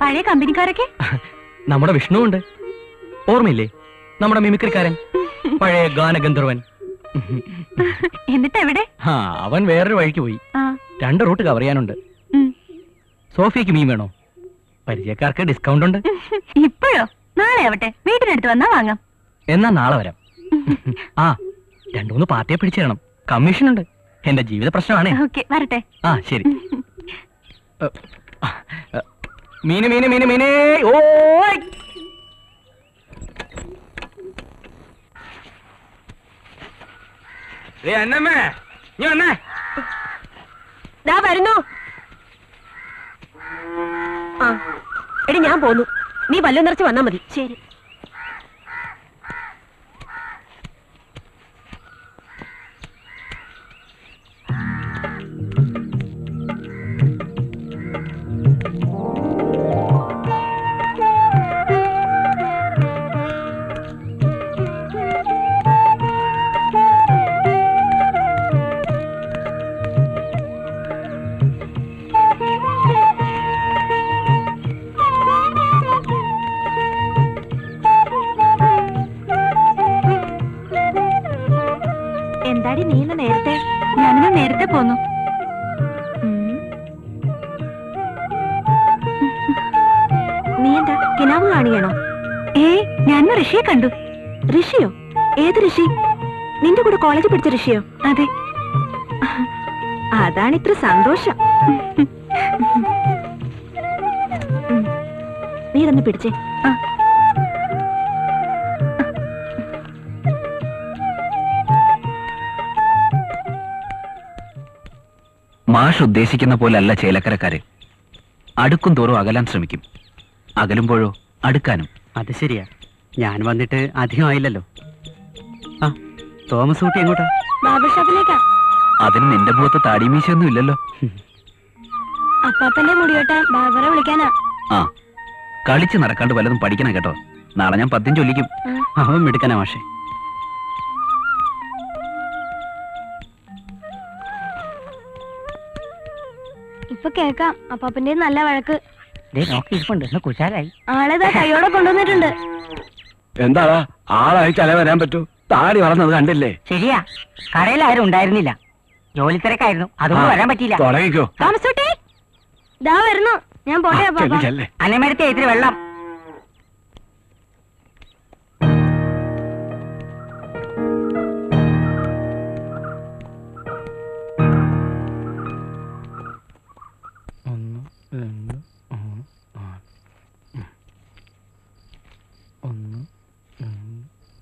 പഴയ കമ്പനിക്കാരൊക്കെ നമ്മുടെ വിഷ്ണു ഉണ്ട്, ഓർമ്മയില്ലേ? നമ്മുടെ മിമിക്രിക്കാരൻ, പഴയ ഗാനഗന്ധർവൻ. എന്നിട്ട് എവിടെ? അവൻ വേറൊരു വഴിക്ക് പോയി. 2 റൂട്ട് കവർ ചെയ്യാനുണ്ട്. സോഫിയക്ക് മീൻ വേണോ? പരിചയക്കാർക്ക് ഡിസ്കൗണ്ട് ഉണ്ട്. ഇപ്പോഴോ? നാളെ ആവട്ടെ, വീട്ടിനടുത്ത് വന്നാ വാങ്ങാം. എന്നാ നാളെ വരാം. 2-3 പാർട്ടിയെ പിടിച്ചു തരണം, കമ്മീഷൻ ഉണ്ട്. എന്റെ ജീവിത പ്രശ്നമാണേ. ഓക്കെ, വരട്ടെ. ശരി. മീന് മീന് മീന് മീനേ. ഓ അന്നമ്മേ, നീ വന്നേ. ദാ വരുന്നു. എടി ഞാൻ പോന്നു, നീ വല്ലം നിറച്ച് വന്നാ മതി. ശരി. എന്താടി നീ ഇന്ന് നേരത്തെ? ഞാനിന്ന് നേരത്തെ പോന്നു. നീ എന്താ കിനാവ് കാണുകയാണോ? ഞാൻ ഋഷിയെ കണ്ടു. ഋഷിയോ? ഏത് ഋഷി? നിന്റെ കൂടെ കോളേജിൽ പഠിച്ച ഋഷിയോ? അതെ. അതാണ് ഇത്ര സന്തോഷം. നീ ഇതൊന്ന് പിടിച്ചേ. മാഷ് ഉദ്ദേശിക്കുന്ന പോലെ അല്ല ചേലക്കരക്കാര്. അടുക്കും തോറും അകലാൻ ശ്രമിക്കും, അകലുമ്പോഴോ അടുക്കാനും. അത് ശരിയാ. ഞാൻ വന്നിട്ട് അധികമായില്ലല്ലോ. തോമസ് കുട്ടി എങ്ങോട്ടാ? ബാർബർ ഷോപ്പിലേക്കാ. അതിന് നിന്റെ മുഖത്ത് താടിമീശയൊന്നും ഇല്ലല്ലോ. അപ്പാപ്പന്റെ മുടിയോട്ടാൻ ബാർബറെ വിളിക്കാനാ. കളിച്ച് നടക്കാണ്ട് വല്ലതും പഠിക്കണം കേട്ടോ. നാളെ ഞാൻ 10 ചൊല്ലിക്കും. അവൻ മിടുക്കനാ മാഷെ. ഇപ്പൊ കേക്കാം അപ്പാപ്പന്റെ നല്ല വഴക്ക്. കുശാലായി. ആളേതാ കൈയോടെ കൊണ്ടുവന്നിട്ടുണ്ട്. എന്താടാ, ആളായി തല വരാൻ പറ്റൂ? താടി വളർന്നത് കണ്ടില്ലേ? ശരിയാ, കടയിൽ ആരും ഉണ്ടായിരുന്നില്ല, ജോലി തിരക്കായിരുന്നു, അതുകൊണ്ട് വരാൻ പറ്റിയില്ല. തുടങ്ങിക്കോ. താമസൂട്ടി ദാ വരുന്നു. ഞാൻ പോട്ടെ അപ്പാപ്പ. അന്നമരത്തെ ഇത്തിരി വെള്ളം.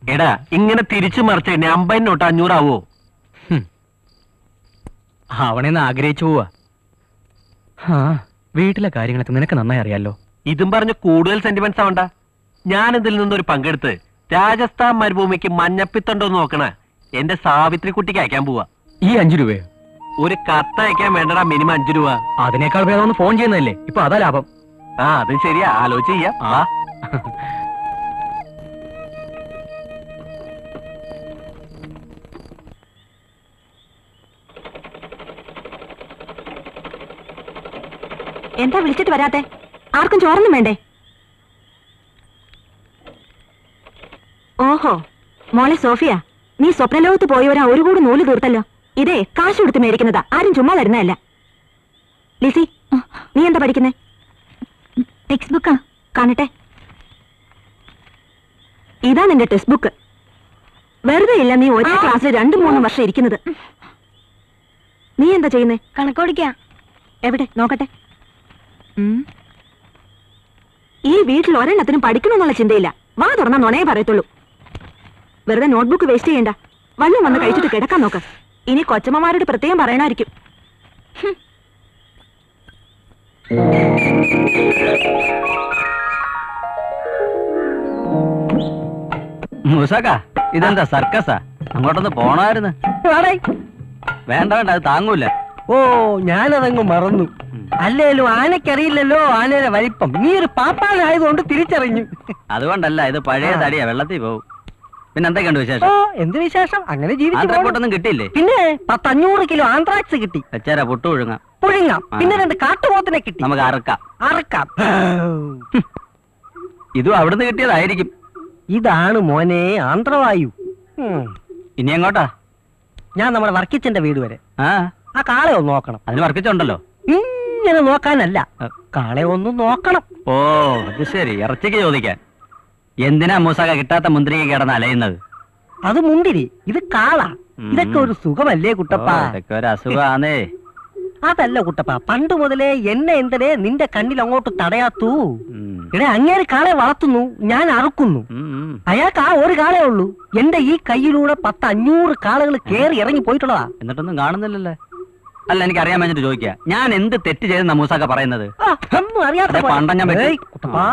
എടാ, ഇങ്ങനെ തിരിച്ചു മറിച്ച് 50 നോട്ട് 500 ആവോ? അവനെന്ന് ആഗ്രഹിച്ചു പോവാ. വീട്ടിലെ കാര്യങ്ങളൊക്കെ നിനക്ക് നന്നായി അറിയാലോ. ഇതും പറഞ്ഞ് കൂടുതൽ സെന്റിമെന്റ്സ് ആവണ്ട. ഞാൻ ഇതിൽ നിന്നൊരു പങ്കെടുത്ത് രാജസ്ഥാൻ മരുഭൂമിക്ക് മഞ്ഞപ്പിത്തുണ്ടോ നോക്കണ എന്റെ സാവിത്രി കുട്ടിക്ക് അയക്കാൻ പോവാ. ഈ 5 രൂപയോ? ഒരു കത്ത് അയക്കാൻ വേണ്ടടാ, മിനിമം 5 രൂപ. അതിനേക്കാൾ ഭേദം ഒന്ന് ഫോൺ ചെയ്യുന്നതല്ലേ, ഇപ്പൊ അതാ ലാഭം. അതും ശരിയാ, ആലോചിച്ച് ചെയ്യാം. എന്താ വിളിച്ചിട്ട് വരാത്തെ? ആർക്കും ചോറൊന്നും വേണ്ടേ? ഓഹോ, മോളെ സോഫിയ, നീ സ്വപ്നലോകത്ത് പോയവരാ ഒരു കൂടി നൂല് തീർത്തല്ലോ. ഇതേ കാശ് കൊടുത്ത് മേടിക്കുന്നതാ, ആരും ചുമ്മാ തരുന്നതല്ല. ലിസി, നീ എന്താ പഠിക്കുന്നേ? ടെക്സ്റ്റ് ബുക്കാ. കാണട്ടെ. ഇതാ നിന്റെ ടെക്സ്റ്റ് ബുക്ക്. വെറുതെ ഇല്ല നീ ഒരേ ക്ലാസ്സിൽ 2-3 വർഷം ഇരിക്കുന്നത്. നീ എന്താ ചെയ്യുന്നേ? കണക്കോടിക്കാ. എവിടെ നോക്കട്ടെ. ഈ വീട്ടിൽ ഒരെണ്ണത്തിനും പഠിക്കണമെന്നുള്ള ചിന്തയില്ല. വാ തുറന്നാ നുണയെ പറയത്തുള്ളൂ. വെറുതെ നോട്ട്ബുക്ക് വേസ്റ്റ് ചെയ്യണ്ട. വല്ലതും വന്ന് കഴിച്ചിട്ട് കിടക്കാൻ നോക്ക്. ഇനി കൊച്ചമ്മമാരോട് പ്രത്യേകം പറയണായിരിക്കും. മൂസാക്ക, ഇതെന്താ സർക്കസാ? അങ്ങോട്ടൊന്ന് പോണായിരുന്നു. വേണ്ട വേണ്ട, അത് താങ്ങൂല. ഓ, ഞാനതങ്ങ് മറന്നു. അല്ലേലും ആനക്കറിയില്ലല്ലോ ആനയുടെ വലിപ്പം. നീ ഒരു പാപ്പാനായതുകൊണ്ട് തിരിച്ചറിഞ്ഞു. അതുകൊണ്ടല്ല, ഇത് പഴയ തടിയാ, വെള്ളത്തിൽ പോവും. പിന്നെ എന്തൊക്കെയുണ്ട് ഓ വിശേഷം? എന്ത് വിശേഷം, അങ്ങനെ ജീവിച്ചു പോണു. ആന്ത്രപ്പൊട്ടൊന്നും കിട്ടിയില്ലേ? പിന്നെ 500 കിലോ ആന്ത്രാക്സ് കിട്ടി. വെച്ചാരാ പൊട്ടു ഒഴുങ്ങാം. പുഴുങ്ങാം. പിന്നെ 2 കാട്ടുപോത്തിനെ കിട്ടി. നമുക്ക് അറക്കാം. അറക്കാം. ഇതും അവിടുന്ന് കിട്ടിയതായിരിക്കും. ഇതാണ് മോനെ ആന്ധ്രവായു. ഇനി എങ്ങോട്ടാ? ഞാൻ നമ്മുടെ വർക്കിച്ചന്റെ വീട് വരെ. ആ കാളെ ഒന്ന് നോക്കണം. അതിന് വർക്കിച്ചുണ്ടല്ലോ. ഇങ്ങനെ നോക്കാനല്ല, കാളെ ഒന്ന് നോക്കണം. ഓ അത് ശരി, ഇറച്ചിക്ക് ചോദിക്കാൻ. എന്തിനാ മൂസാക്ക കിട്ടാത്ത മുന്തിരിക്ക് കിടന്ന് അലയുന്നത്? അത് മുന്തിരി, ഇത് കാള. ഇതൊക്കെ ഒരു സുഖമല്ലേ കുട്ടപ്പ? ഇതൊക്കെ ഒരു അസുഖാന്നേ. അതല്ല കുട്ടപ്പ, പണ്ട് മുതലേ എന്നെ എന്തിനെ നിന്റെ കണ്ണിൽ അങ്ങോട്ട് തടയാത്തു? ഇവിടെ അങ്ങേര് കാളെ വളർത്തുന്നു, ഞാൻ അറുക്കുന്നു. അയാൾക്ക് ആ ഒരു കാളേ ഉള്ളൂ. എന്റെ ഈ കയ്യിലൂടെ 500 കാളകൾ കേറി ഇറങ്ങി പോയിട്ടുള്ളതാ. എന്നിട്ടൊന്നും കാണുന്നില്ലല്ലേ? അല്ല, എനിക്ക് അറിയാൻ വേണ്ടിട്ട് ചോദിക്കുക, ഞാൻ എന്ത് തെറ്റ് ചെയ്തെന്നാ മൂസാക്ക പറയുന്നത്? ഒന്നും അറിയാത്ത അതെ, പണ്ടം ഞാൻ വെട്ടി. കുട്ടപ്പാ,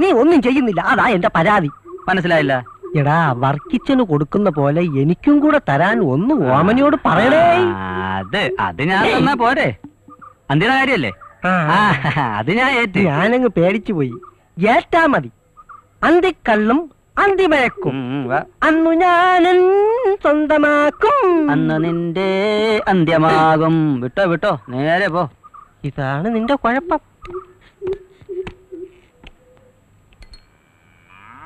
നീ ഒന്നും ചെയ്യുന്നില്ല, അതാ എന്റെ പരാതി. മനസ്സിലായില്ല? എടാ, വർക്കിച്ചന് കൊടുക്കുന്ന പോലെ എനിക്കും കൂടെ തരാൻ ഒന്ന് ഓമനയോട് പറയണേ. അത് ഞാൻ തന്നാ പോരെ? അന്തിന കാര്യല്ലേ? അത് ഞാൻ ഏറ്റ്. ഞാനങ്ങ് പേടിച്ചു പോയി. ഏറ്റാ മതി. അന്തിക്കള്ളും അന്തിമയക്കും അന്നു ഞാനൻ സ്വന്തമാക്കും. അന്ന് നിന്റെ അന്ത്യമാകും. വിട്ടോ വിട്ടോ, നേരെ പോ. ഇതാണ് നിന്റെ കുഴപ്പം.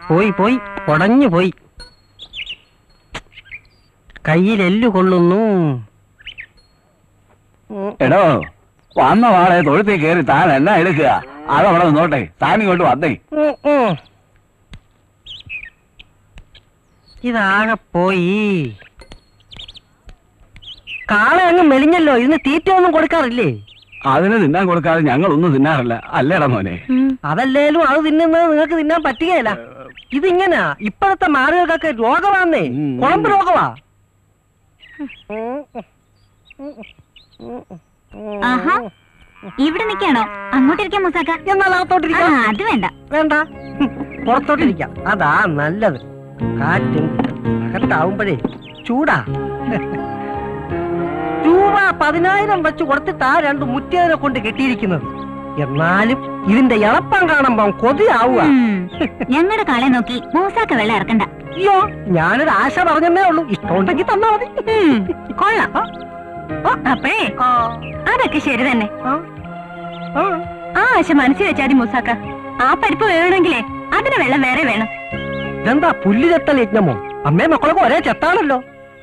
പോയി പോയി ഉടഞ്ഞു പോയി. കയ്യിലെല്ലു കൊള്ളുന്നു. എടോ, വന്ന വാളെ തൊഴുത്തിൽ കയറി താൻ എന്നാ എടുക്കുക? അതവിടെ നിന്നോട്ടെ, താൻ ഇങ്ങോട്ട് വന്നേ. ഇതാകെ പോയി. കാളെ അങ്ങ് മെലിഞ്ഞല്ലോ, ഇതിന് തീറ്റ ഒന്നും കൊടുക്കാറില്ലേ? അതിന് തിന്നാൻ കൊടുക്കാതെ ഞങ്ങളൊന്നും തിന്നാറില്ല, അല്ലേടാ മോനെ? അതല്ലേലും അത് തിന്നുന്നത് നിങ്ങൾക്ക് തിന്നാൻ പറ്റുകയില്ല. ഇതിങ്ങനാ ഇപ്പോഴത്തെ മാറുകൾക്കൊക്കെ രോഗമാന്നേ, കുളമ്പ് രോഗമാ. ഇവിടെ നിൽക്കാണോ? അങ്ങോട്ടിരിക്കാം മൂസാക്ക. എന്നാൽ അകത്തോട്ടിരിക്കാം. അത് വേണ്ട. വേണ്ട, പുറത്തോട്ടിരിക്കാം. അതാ നല്ലത്. കാറ്റും അകത്താവുമ്പോഴേ ചൂടാ. രൂപ 10,000 വെച്ച് കൊടുത്തിട്ടാ 2 മുറ്റേരെ കൊണ്ട് കെട്ടിയിരിക്കുന്നത്. എന്നാലും ഇതിന്റെ ഇളപ്പം കാണുമ്പോ കൊതിയാവുക. ഞങ്ങളുടെ കാളെ നോക്കി മൂസാക്ക വെള്ളം ഇറക്കണ്ട. അയ്യോ, ഞാനൊരു ആശ പറഞ്ഞേ ഉള്ളൂ. ഇഷ്ടമുണ്ടെങ്കിൽ തന്നാ മതി. കൊള്ളാം. അപ്പേ അതൊക്കെ ശരി തന്നെ. ആ ആശ മനസ്സിൽ വെച്ചാതി മൂസാക്ക. ആ പരിപ്പ് വേണമെങ്കിലേ അതിന് വെള്ളം വേറെ വേണം. ഇതെന്താ പുല്ല് ചെത്തൽ യജ്ഞമോ? അമ്മയും മക്കളൊക്കെ ഒരേ ചെത്താണല്ലോ.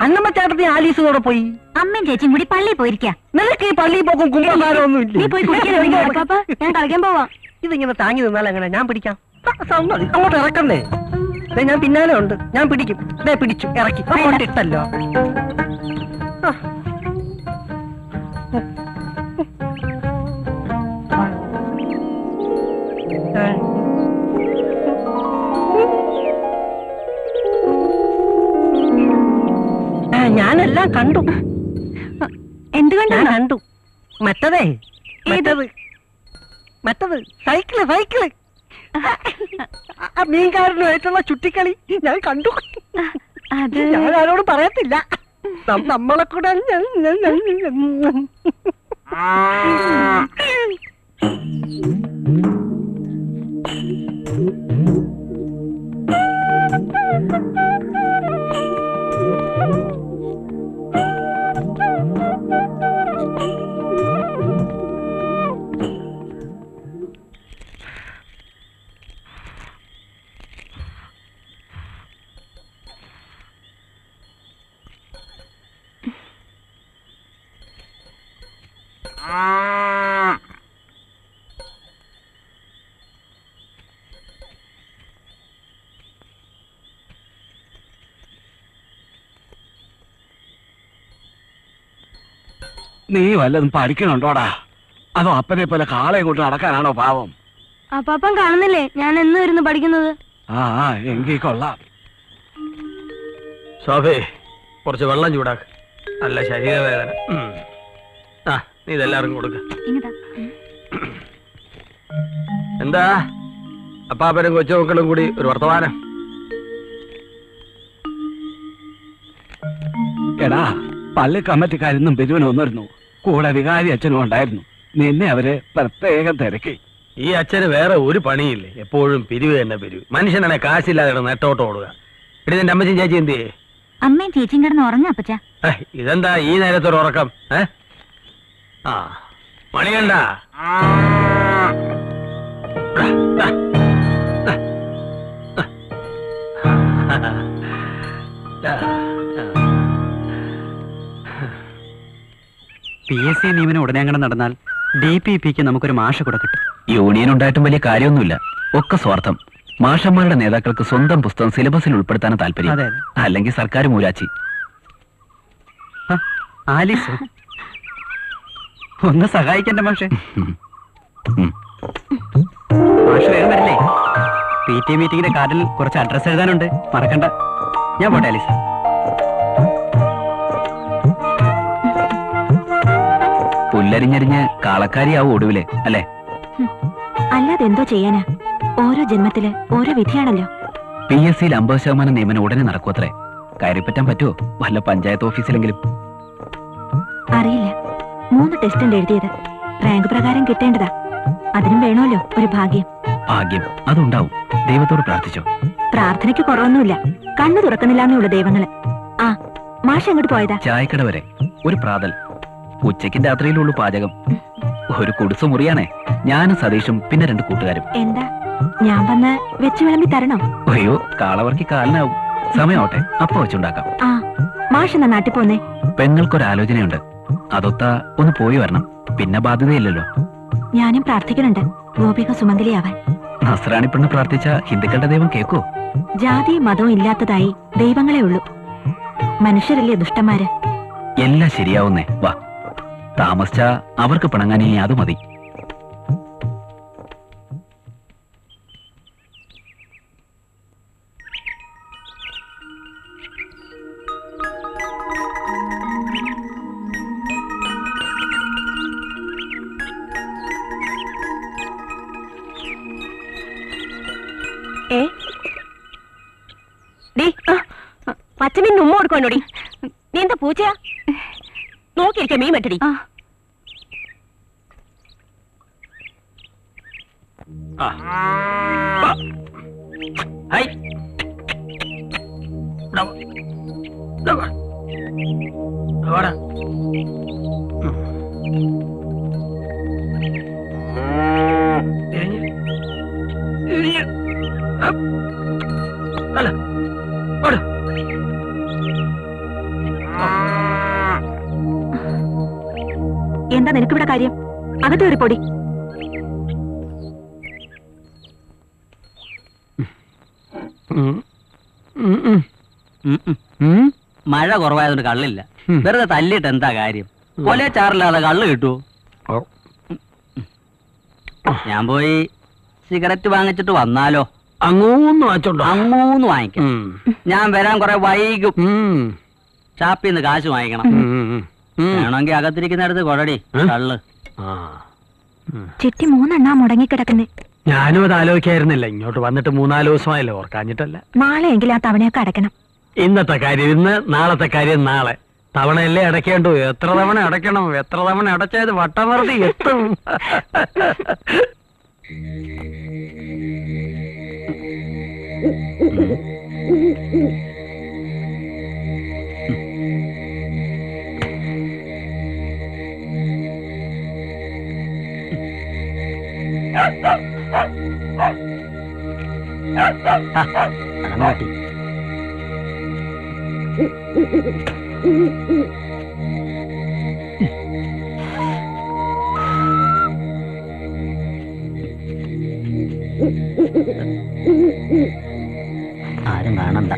അന്നമ്മ ചേട്ടത്തി ആലീസോടെ പോയി. അമ്മയും ചേച്ചിയും കൂടി പള്ളിയിൽ പോയിരിക്കാം. നിനക്ക് ഈ പള്ളിയിൽ പോക്കും കുമ്പകാരമൊന്നും ഇല്ല. നീ പോയി കുടിക്കാൻ. ഞാൻ കളിക്കാൻ പോവാം. ഇതിങ്ങനെ താങ്ങി നിന്നാൽ എങ്ങനെ? ഞാൻ പിടിക്കാം. അങ്ങോട്ട് ഇറക്കണ്ടേ? ഞാൻ പിന്നാലെ ഉണ്ട്, ഞാൻ പിടിക്കും. പിടിച്ചു ഇറക്കി ഇട്ടല്ലോ. ഞാനെല്ലാം കണ്ടു. എന്ത് കണ്ടു? കണ്ടു. മറ്റത് സൈക്കിള് മീൻകാരനുമായിട്ടുള്ള ചുറ്റിക്കളി ഞാൻ കണ്ടു. ഞാൻ ആരോട് പറയത്തില്ല. നമ്മളെ കൂടെ നീ വല്ലതും പഠിക്കണുണ്ടോടാ? അതോ അപ്പനെ പോലെ കാളെ കൊണ്ട് നടക്കാനാണോ പാവം? അപ്പാപ്പൻ കാണുന്നില്ലേ ഞാൻ എന്ന് വരുന്നു പഠിക്കുന്നത്? എങ്കിൽ കൊള്ളാം. ശോഭേ, കുറച്ച് വെള്ളം ചൂടാക്ക്. നല്ല ശരീരവേദന. നീ ഇതെല്ലാവർക്കും കൊടുക്ക. എന്താ അപ്പാപ്പനും കൊച്ചുമക്കളും കൂടി ഒരു വർത്തമാനം? എടാ, പള്ളി കമ്മിറ്റിക്കാരിന്നും പിരിവിന് വന്നിരുന്നു. കൂടെ വികാരി അച്ഛനും ഉണ്ടായിരുന്നു. നിന്നെ അവര് പ്രത്യേകം തിരക്കി. ഈ അച്ഛന് വേറെ ഒരു പണിയില്ലേ, എപ്പോഴും പിരിവ് തന്നെ പിരിവ്. മനുഷ്യനാണെ കാശില്ലാതെ നെട്ടോട്ട് ഓടുക. എടി നിന്റെ അമ്മച്ചും ചേച്ചി എന്ത് ചെയ്യേ? അമ്മയും ചേച്ചിയും കിടന്ന് ഉറങ്ങാ അപ്പച്ച. ഇതെന്താ ഈ നേരത്തൊരു ഉറക്കം? ആ മണികണ്ട PSC നിയമനം ഉടനെ അങ്ങനെ നടന്നാൽ DPPക്ക് നമുക്കൊരു മാഷ കൂടെ കിട്ടും. യൂണിയൻ ഉണ്ടായിട്ടും വലിയ കാര്യമൊന്നുമില്ല. ഒക്കെ സ്വാർത്ഥം. മാഷന്മാരുടെ നേതാക്കൾക്ക് സ്വന്തം പുസ്തകം സിലബസിൽ ഉൾപ്പെടുത്താൻ താല്പര്യം. അതെ. അല്ലെങ്കിൽ സർക്കാർ മൂരാച്ചി. ആലിസ് ഒന്ന് സഹായിക്കണ്ട മാഷെ. മാഷ് വേഗം വരില്ലേ? PT മീറ്റിംഗിന്റെ കാർഡിൽ കുറച്ച് അഡ്രസ് എഴുതാനുണ്ട്, മറക്കണ്ട. ഞാൻ പോട്ടെ ആലിസ്. പുല്ലരിഞ്ഞരിഞ്ഞ് കാളക്കാരിയാവും ഒടുവിലെ അല്ലേ? അല്ലാതെ എന്തോ ചെയ്യാനാ? ഓരോ ജന്മത്തില് ഓരോ വിധിയാണല്ലോ. PSCയിൽ 50% നിയമനം ഉടനെ നടക്കുമത്രേ. കയറിപ്പറ്റാൻ പറ്റുമോ വല്ല പഞ്ചായത്ത് ഓഫീസിലെങ്കിലും? അറിയില്ല. 3 ടെസ്റ്റ് ഉണ്ട് എഴുതിയത്. റാങ്ക് പ്രകാരം കിട്ടേണ്ടതാ. അതിനും വേണമല്ലോ ഒരു ഭാഗ്യം. ഭാഗ്യം അതുണ്ടാവും. ദൈവത്തോട് പ്രാർത്ഥിച്ചോ? പ്രാർത്ഥനയ്ക്ക് കുറവൊന്നുമില്ല. കണ്ണു തുറക്കുന്നില്ലാന്നുള്ള ദൈവങ്ങള്. ആ മാഷ് എങ്ങോട്ട് പോയതാ? ചായക്കട വരെ. ഒരു പ്രാതൽ. ഉച്ചയ്ക്കും രാത്രിയിലുള്ളൂ പാചകം. ഒരു കുടിസ് മുറിയാണേ. ഞാനും സതീഷും പിന്നെ 2 കൂട്ടുകാരും. എന്താ ഞാൻ വന്ന് വെച്ച് വിളമ്പി തരണോ? അയ്യോ കാളവർക്കി കാലിനാവും. സമയമാവട്ടെ, അപ്പൊ വെച്ചുണ്ടാക്കാം. ആ മാഷ് എന്നാ നാട്ടിൽ പോന്നേ? പെങ്ങൾക്കൊരാലോചനയുണ്ട്. അതൊത്താ ഒന്ന് പോയി വരണം. പിന്നെ ബാധ്യതയില്ലല്ലോ. ഞാനും പ്രാർത്ഥിക്കുന്നുണ്ട് ഗോപിക സുമംഗലിയാവാൻ. നസ്രാണി പെണ്ണ് പ്രാർത്ഥിച്ച ഹിന്ദുക്കളുടെ ദൈവം കേക്കോ? ജാതിയും മതവും ഇല്ലാത്തതായി ദൈവങ്ങളെ ഉള്ളൂ. മനുഷ്യരല്ലേ ദുഷ്ടന്മാര്. എല്ലാം ശരിയാവുന്നേ. വാ, താമസിച്ച അവർക്ക് പിണങ്ങാൻ ഇനി അത് മതി. പച്ചമീൻ ഉമ്മ കൊടുക്കണോടി. നീ എന്താ പൂച്ചയാ? നോക്കിയിരിക്കാം മീൻ വെട്ടടി. എന്താ നിനക്കിവിടെ കാര്യം? അകത്ത് കയറി പൊടി. മഴ കുറവായതുകൊണ്ട് കള്ളില്ല. വെറുതെ തല്ലിട്ട് എന്താ കാര്യം? കൊലേ ചാറില്ലാതെ കള്ള് കിട്ടുമോ? ഞാൻ പോയി സിഗരറ്റ് വാങ്ങിച്ചിട്ട് വന്നാലോ? അങ്ങൂന്ന് വാങ്ങിച്ചോണ്ടോ? അങ്ങൂന്ന് വാങ്ങിക്കാം. ഞാൻ വരാൻ കുറെ വൈകും. ഷാപ്പിന്ന് കാശ് വാങ്ങിക്കണം. വേണമെങ്കിൽ അകത്തിരിക്കുന്നിടത്ത് കൊടടി കള്ള്. ചിട്ടി 3 എണ്ണാ മുടങ്ങിക്കിടക്കുന്നേ. ഞാനും അത് ആലോചിക്കായിരുന്നില്ല. ഇങ്ങോട്ട് വന്നിട്ട് 3-4 ദിവസമായല്ലോ. ഓർക്കാഞ്ഞിട്ടല്ല. നാളെയെങ്കിലും ആ തവണയൊക്കെ അടയ്ക്കണം. ഇന്നത്തെ കാര്യം ഇന്ന്, നാളത്തെ കാര്യം നാളെ. തവണയല്ലേ അടയ്ക്കേണ്ടു. എത്ര തവണ അടയ്ക്കണം? എത്ര തവണ അടച്ചത് വട്ടമറുതി എത്തും. പട്ടി ആരും കാണണ്ട.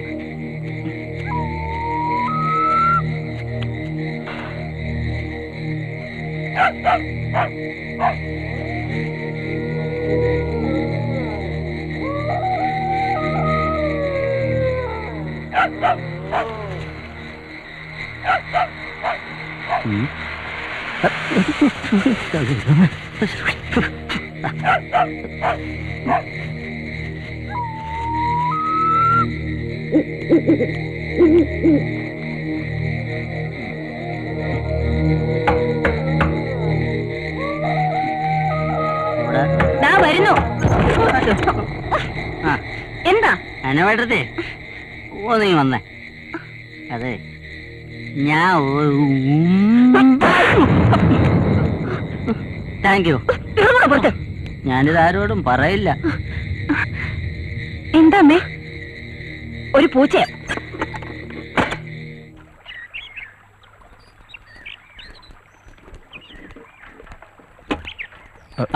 വരുന്നു. എന്താ അനവേട്ടത്തെ നീ വന്നേ. അതെ, ഞാൻ താങ്ക് യു. ഞാനിത് ആരോടും പറയില്ല. എന്താ അമ്മേ? ഒരു പൂച്ചയാ.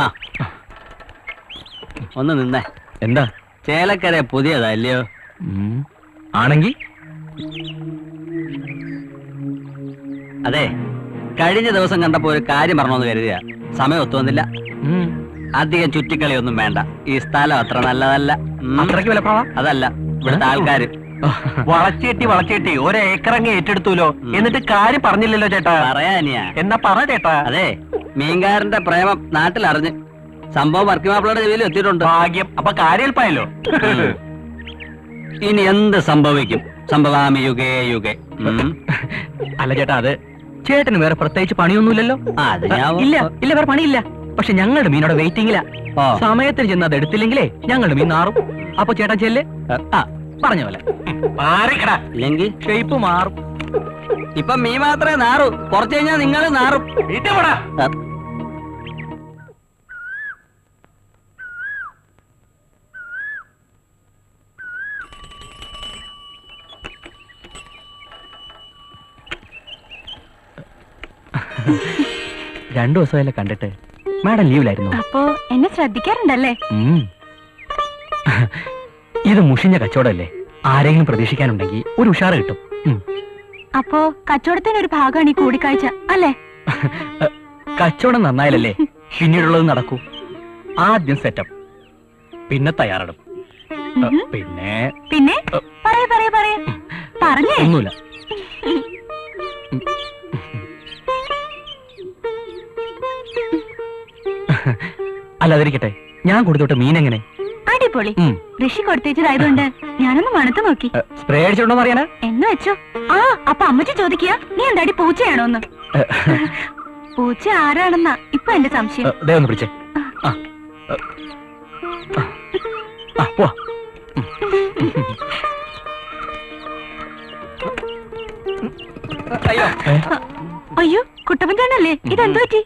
ആ, ഒന്ന് നിന്നേ. എന്താ? ചേലക്കര പുതിയതല്ലയോ? ആണെങ്കി അതെ, കഴിഞ്ഞ ദിവസം കണ്ടപ്പോ ഒരു കാര്യം പറഞ്ഞോന്ന് കരുതിയ സമയം ഒത്തുവന്നില്ല. അധികം ചുറ്റിക്കളിയൊന്നും വേണ്ട. ഈ സ്ഥലം അത്ര നല്ലതല്ല. അത്രയ്ക്ക് വിലപ്രവാ? അതല്ല, ഇവിടുത്തെ ആൾക്കാര് വളച്ചേട്ടി ഒരേക്കറങ്ങ് ഏറ്റെടുത്തൂലോ. എന്നിട്ട് കാര്യം പറഞ്ഞില്ലല്ലോ ചേട്ടാ. പറയാനിയാ. എന്നാ പറ ചേട്ടാ. അതെ, മീൻകാരന്റെ പ്രേമം നാട്ടിലറിഞ്ഞ് സംഭവം വർക്കിമാപ്പിളയുടെ ചെവിയിൽ എത്തിയിട്ടുണ്ട്. ഭാഗ്യം. അപ്പൊ കാര്യൽപ്പായല്ലോ. ഇനി എന്ത് സംഭവിക്കും? സംഭവാമി യുഗേ യുഗേ. അല്ല ചേട്ടാ, അത് ചേട്ടന് വേറെ പ്രത്യേകിച്ച് പണിയൊന്നുമില്ലല്ലോ. അത് ഞാൻ ഇല്ല ഇല്ല, വേറെ പണിയില്ല. പക്ഷെ ഞങ്ങളുടെ മീനോടെ വെയിറ്റിംഗില്ല. സമയത്തിന് ചെന്ന് അത് എടുത്തില്ലെങ്കിലേ ഞങ്ങളുടെ മീൻ നാറും. അപ്പൊ ചേട്ടൻ ചെല്ല്. പറഞ്ഞ പോലെ ഇല്ലെങ്കിൽ ഷേപ്പ് മാറും. ഇപ്പൊ മീൻ മാത്രമേ നാറൂ, കുറച്ചു കഴിഞ്ഞാൽ നിങ്ങൾ നാറും. രണ്ടു ദിവസമല്ലേ കണ്ടിട്ട്. മാഡം ലീവിലായിരുന്നു. അപ്പോ എന്നെ ശ്രദ്ധിക്കാറുണ്ടല്ലേ? ഇത് മുഷിഞ്ഞ കച്ചവടമല്ലേ. ആരെങ്കിലും പ്രതീക്ഷിക്കാനുണ്ടെങ്കിൽ ഒരു ഉഷാറ് കിട്ടും. അപ്പോ കച്ചവടത്തിന് ഒരു ഭാഗമാണ് ഈ കൂടിക്കാഴ്ച അല്ലേ? കച്ചവടം നന്നായാലല്ലേ പിന്നീടുള്ളത് നടക്കൂ. ആദ്യം സെറ്റപ്പ്, പിന്നെ തയ്യാറെടുപ്പ്, പിന്നെ പിന്നെ പറയേ പറഞ്ഞേ. ഒന്നുമില്ല. അല്ലാതിരിക്കട്ടെ, ഞാൻ കൊടുത്തോട്ടെ മീൻ എങ്ങനെ? അടിപൊളി. ഋഷി കൊടുത്തേച്ചതായതുകൊണ്ട് ഞാനൊന്ന് മണത്ത് നോക്കി. സ്പ്രേ അടിച്ചോണ്ടോന്ന് അറിയാനാ? എന്ന് വെച്ചോ. ആ, അപ്പൊ അമ്മച്ചി ചോദിക്കുക നീ എന്താടി പൂച്ചയാണോന്ന്. പൂച്ച ആരാണെന്നാ ഇപ്പൊ എന്റെ സംശയം. ദേ ഒന്ന് പിടിച്ചേ. പോവാ. അയ്യോ, കുട്ടപ്പൻ ചേട്ടനല്ലേ? ഇതെന്തു പറ്റി?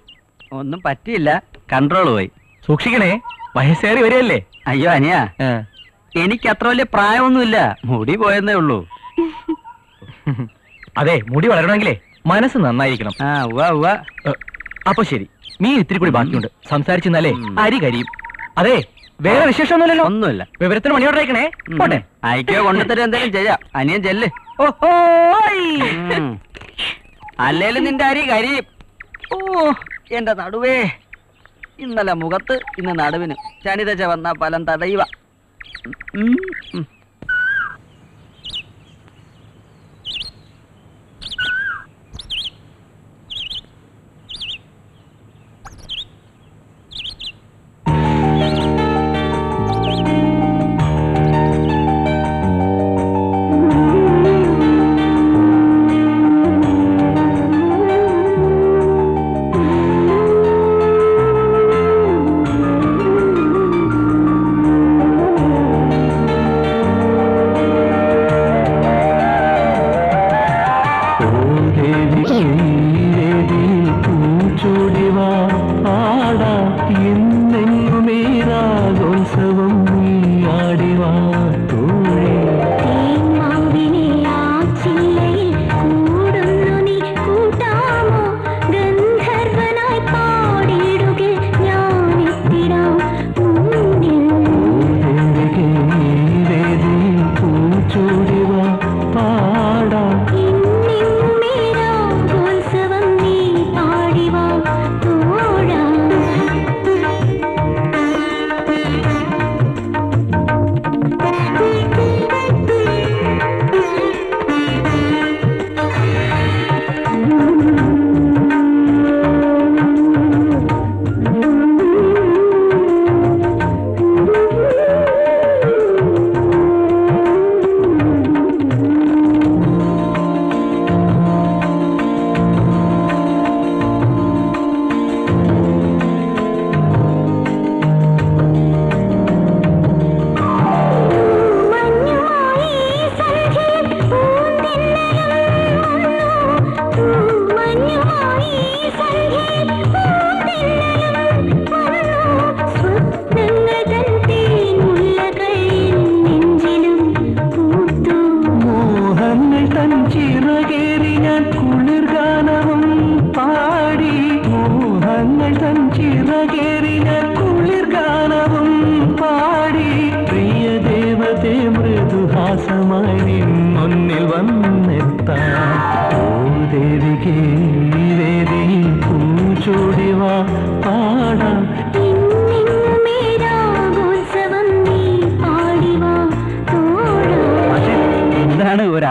ഒന്നും പറ്റിയില്ല, കൺട്രോൾ പോയി. സൂക്ഷിക്കണേ, വയസ്സേറി വരികയല്ലേ. അയ്യോ അനിയാ, എനിക്ക് അത്ര വലിയ പ്രായമൊന്നുമില്ല, മുടി പോയെന്നേ ഉള്ളൂ. അതെ, മുടി വളരണമെങ്കിലേ മനസ്സ് നന്നായിരിക്കണം. അപ്പൊ ശരി, മീൻ ഇത്തിരി കൂടി ബാക്കിയുണ്ട്. സംസാരിച്ചെന്നാലേ അരി കരിയും. അതെ, വേറെ വിശേഷമൊന്നുമില്ലല്ലോ? ഒന്നുമില്ല. വിവരത്തിന് മണിയോടെ അയക്കണേ. പോട്ടെ. അയക്കോ കൊണ്ടുതരും, എന്തെങ്കിലും ചെയ്യാം. അനിയൻ ചെല്ല്. അല്ലേലും നിന്റെ അരി കരിയും. ഓ എന്റെ നടുവേ, ഇന്നലെ മുഖത്ത്, ഇന്ന് നടുവിന്. ശനിദശ വന്ന ഫലം തടയുക.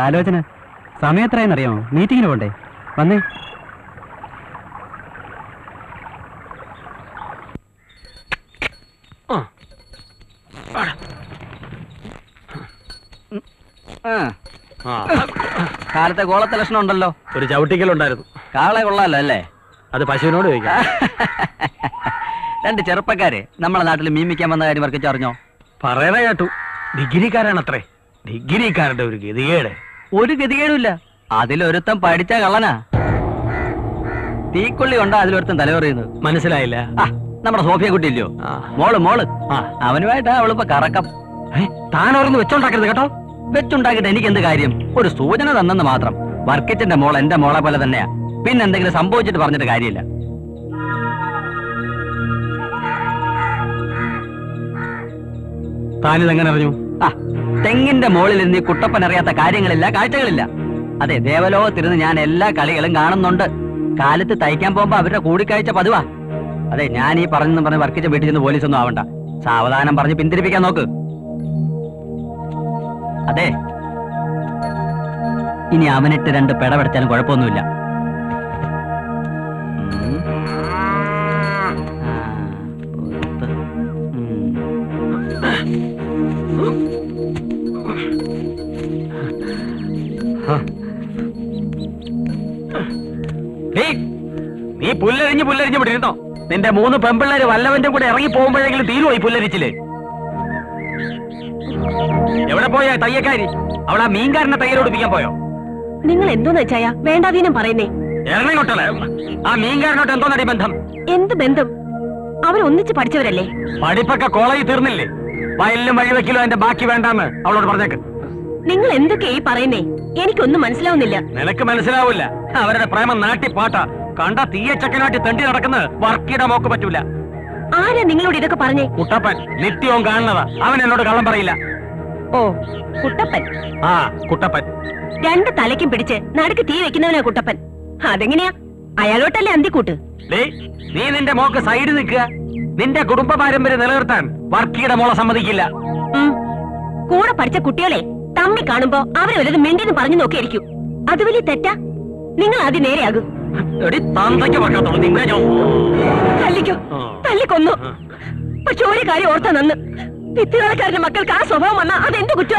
ആലോചന? സമയം എത്രയെന്നറിയാമോ? മീറ്റിങ്ങിന് പോണ്ടേ? വന്നേ. കാലത്തെ കോളത്തെ ലക്ഷണം ഉണ്ടല്ലോ. ഒരു ചവിട്ടിക്കലുണ്ടായിരുന്നു. കാളെ കൊള്ളാലോ അല്ലേ? അത് പശുവിനോട് ചോദിക്കാം. രണ്ട് ചെറുപ്പക്കാര് നമ്മളെ നാട്ടിൽ മീമിക്കാൻ വന്ന കാര്യം വർക്കിച്ച് അറിഞ്ഞോ? പറയണ കേട്ടു. ഡിഗ്രിക്കാരാണത്രേ. ഡിഗ്രിക്കാരുടെ ഒരു ഗതികേട്. ഒരു ഗതികേടുമില്ല. അതിലൊരുത്തം പഠിച്ച കള്ളനാ. തീക്കൊള്ളി കൊണ്ടാ അതിലൊരുത്തം തലവറിയുന്നത്. മനസ്സിലായില്ല. നമ്മുടെ സോഫിയ കുട്ടി ഇല്ലയോ? മോള് അവനുമായിട്ടാ അവളിപ്പോ കറക്കം. താൻ ഓരോന്ന് വെച്ചോണ്ടാക്കരുത് കേട്ടോ. വെച്ചുണ്ടാക്കിയിട്ട് എനിക്ക് എന്ത് കാര്യം? ഒരു സൂചന തന്നെന്ന് മാത്രം. വർക്കിച്ചന്റെ മോൾ എന്റെ മോളെ പോലെ തന്നെയാ. പിന്നെ എന്തെങ്കിലും സംഭവിച്ചിട്ട് പറഞ്ഞിട്ട് കാര്യമില്ല. താനിതെങ്ങനെ അറിഞ്ഞു? തെങ്ങിന്റെ മുകളിൽ നിന്ന് ഈ കുട്ടപ്പൻ അറിയാത്ത കാര്യങ്ങളില്ല, കാഴ്ചകളില്ല. അതെ, ദേവലോകത്തിരുന്ന് ഞാൻ എല്ലാ കളികളും കാണുന്നുണ്ട്. കാലത്ത് തയ്ക്കാൻ പോകുമ്പോ അവരുടെ കൂടിക്കാഴ്ച പതിവാ. അതെ, ഞാൻ ഈ പറഞ്ഞെന്ന് വർക്കിച്ച വീട്ടിൽ നിന്ന് പോലീസൊന്നും ആവണ്ട. സാവധാനം പറഞ്ഞ് പിന്തിരിപ്പിക്കാൻ നോക്ക്. അതെ, ഇനി അവനിട്ട് രണ്ട് പെടപെടുത്താലും കുഴപ്പമൊന്നുമില്ല. നീ പുല്ലരിഞ്ഞ് വിട്ടിരുന്നോ? നിന്റെ 3 പെമ്പിള്ളേര് വല്ലവന്റെ കൂടെ ഇറങ്ങി പോകുമ്പോഴെങ്കിലും തീരുവോയി പുല്ലരിച്ചില്? എവിടെ പോയാ തയ്യക്കാരി? അവളാ മീൻകാരനെ തയ്യലോടിപ്പിക്കാൻ പോയോ? നിങ്ങൾ എന്തോന്ന് വെച്ചായ വേണ്ടാതീനം പറയുന്നേ? എറണാകുളത്തല്ല, ആ മീൻകാരനോട്ട് എന്തോന്നടി ബന്ധം? എന്ത് ബന്ധം? അവരൊന്നിച്ച് പഠിച്ചവരല്ലേ? പഠിപ്പൊക്കെ കോളേജിൽ തീർന്നില്ലേ? വയലിലും വഴിവെക്കിലും അതിന്റെ ബാക്കി വേണ്ടാന്ന് അവളോട് പറഞ്ഞേക്ക്. നിങ്ങൾ എന്തൊക്കെ ഈ പറയുന്നേ? എനിക്കൊന്നും മനസ്സിലാവുന്നില്ല. നിനക്ക് മനസ്സിലാവില്ല. അവരുടെ പ്രേമം നാട്ടിപ്പാട്ടാ. കണ്ട തീയച്ചക്കനാട്ടി തെണ്ടി നടക്കുന്നത് വർക്കിയുടെ മോക്ക് പറ്റൂല. ആരാ നിങ്ങളോട് ഇതൊക്കെ പറഞ്ഞേ? കുട്ടപ്പൻ നിത്യവും കാണുന്നതാ. അവൻ എന്നോട് കള്ളം പറയില്ല. ഓ, കുട്ടപ്പൻ. കുട്ടപ്പൻ 2 തലയ്ക്കും പിടിച്ച് നടുക്ക് തീ വെക്കുന്നവനാ കുട്ടപ്പൻ. അതെങ്ങനെയാ? അയാളോട്ടല്ലേ അന്തിക്കൂട്ട്? നീ നിന്റെ മോക്ക് സൈഡ് നിൽക്കുക. നിന്റെ കുടുംബ പാരമ്പര്യം നിലനിർത്താൻ വർക്കിയുടെ മോളെ സമ്മതിക്കില്ല. കൂടെ പഠിച്ച കുട്ടികളെ തമ്മി കാണുമ്പോ അവരെ വല്ലതും മിണ്ടിന്ന് പറഞ്ഞു നോക്കിയിരിക്കും. അത് വലിയ തെറ്റാ. നിങ്ങൾ ആദ്യം നേരെയാകും. തല്ലിക്കോ, തല്ലിക്കൊന്നു. പക്ഷെ ഒരു കാര്യം ഓർത്താ നന്ന്. വിത്തുകളക്കാരുടെ മക്കൾക്ക് ആ സ്വഭാവം വന്നാ അതെന്ത് കുറ്റ?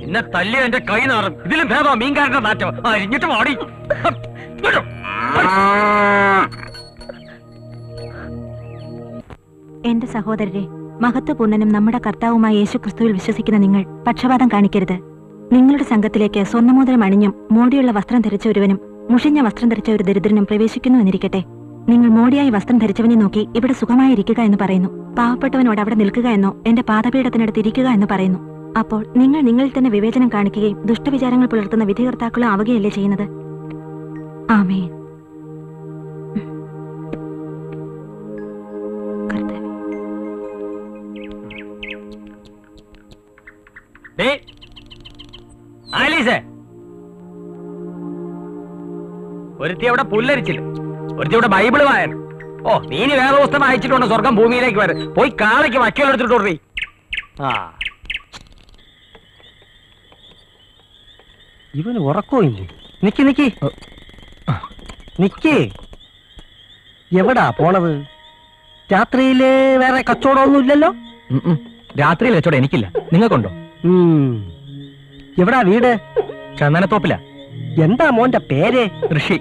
എന്നെ തല്ലിയ എന്റെ കൈ നാറും. ഇതിലും ഭേദം മീൻകാരന്റെ നാറ്റം. അരിഞ്ഞിട്ട് വാടി. എന്റെ സഹോദരരെ, മഹത്വപൂർണ്ണനും നമ്മുടെ കർത്താവുമായ യേശു ക്രിസ്തുവിൽ വിശ്വസിക്കുന്ന നിങ്ങൾ പക്ഷപാതം കാണിക്കരുത്. നിങ്ങളുടെ സംഘത്തിലേക്ക് സ്വർണ്ണമോതിരം അണിഞ്ഞും മോടിയുള്ള വസ്ത്രം ധരിച്ച ഒരുവനും മുഷിഞ്ഞ വസ്ത്രം ധരിച്ച ഒരു ദരിദ്രനും പ്രവേശിക്കുന്നു എന്നിരിക്കട്ടെ. നിങ്ങൾ മോടിയായി വസ്ത്രം ധരിച്ചവനെ നോക്കി ഇവിടെ സുഖമായിരിക്കുക എന്ന് പറയുന്നു. പാവപ്പെട്ടവനോട് അവിടെ നിൽക്കുക എന്നോ എന്റെ പാദപീഠത്തിനടുത്ത് ഇരിക്കുക എന്ന് പറയുന്നു. അപ്പോൾ നിങ്ങൾ നിങ്ങളിൽ തന്നെ വിവേചനം കാണിക്കുകയും ദുഷ്ടവിചാരങ്ങൾ പുലർത്തുന്ന വിധികർത്താക്കളും ആവുകയല്ലേ ചെയ്യുന്നത്? ആമേൻ. ഒരുത്തി അവിടെ പുല്ലരിച്ചില്ല, ഒരുത്തി അവിടെ ബൈബിള് വായന. ഓ, നീ വേദപുസ്തകം അയച്ചിട്ടുണ്ട് സ്വർഗം ഭൂമിയിലേക്ക് വരെ. പോയി കാളയ്ക്ക് വക്കലെടുത്തിട്ടോടീ. ഇവന് ഉറക്കമില്ലേ? നിക്ക് നിക്ക് നിക്ക്. എവിടാ പോണത്? രാത്രിയില് വേറെ കച്ചവടമൊന്നും ഇല്ലല്ലോ? രാത്രിയിൽ കച്ചവടം എനിക്കില്ല, നിങ്ങൾക്കുണ്ടോ? എവിടാ വീട്? ചന്ദനത്തോപ്പില. എന്താ മോന്റെ പേര്? ഋഷി.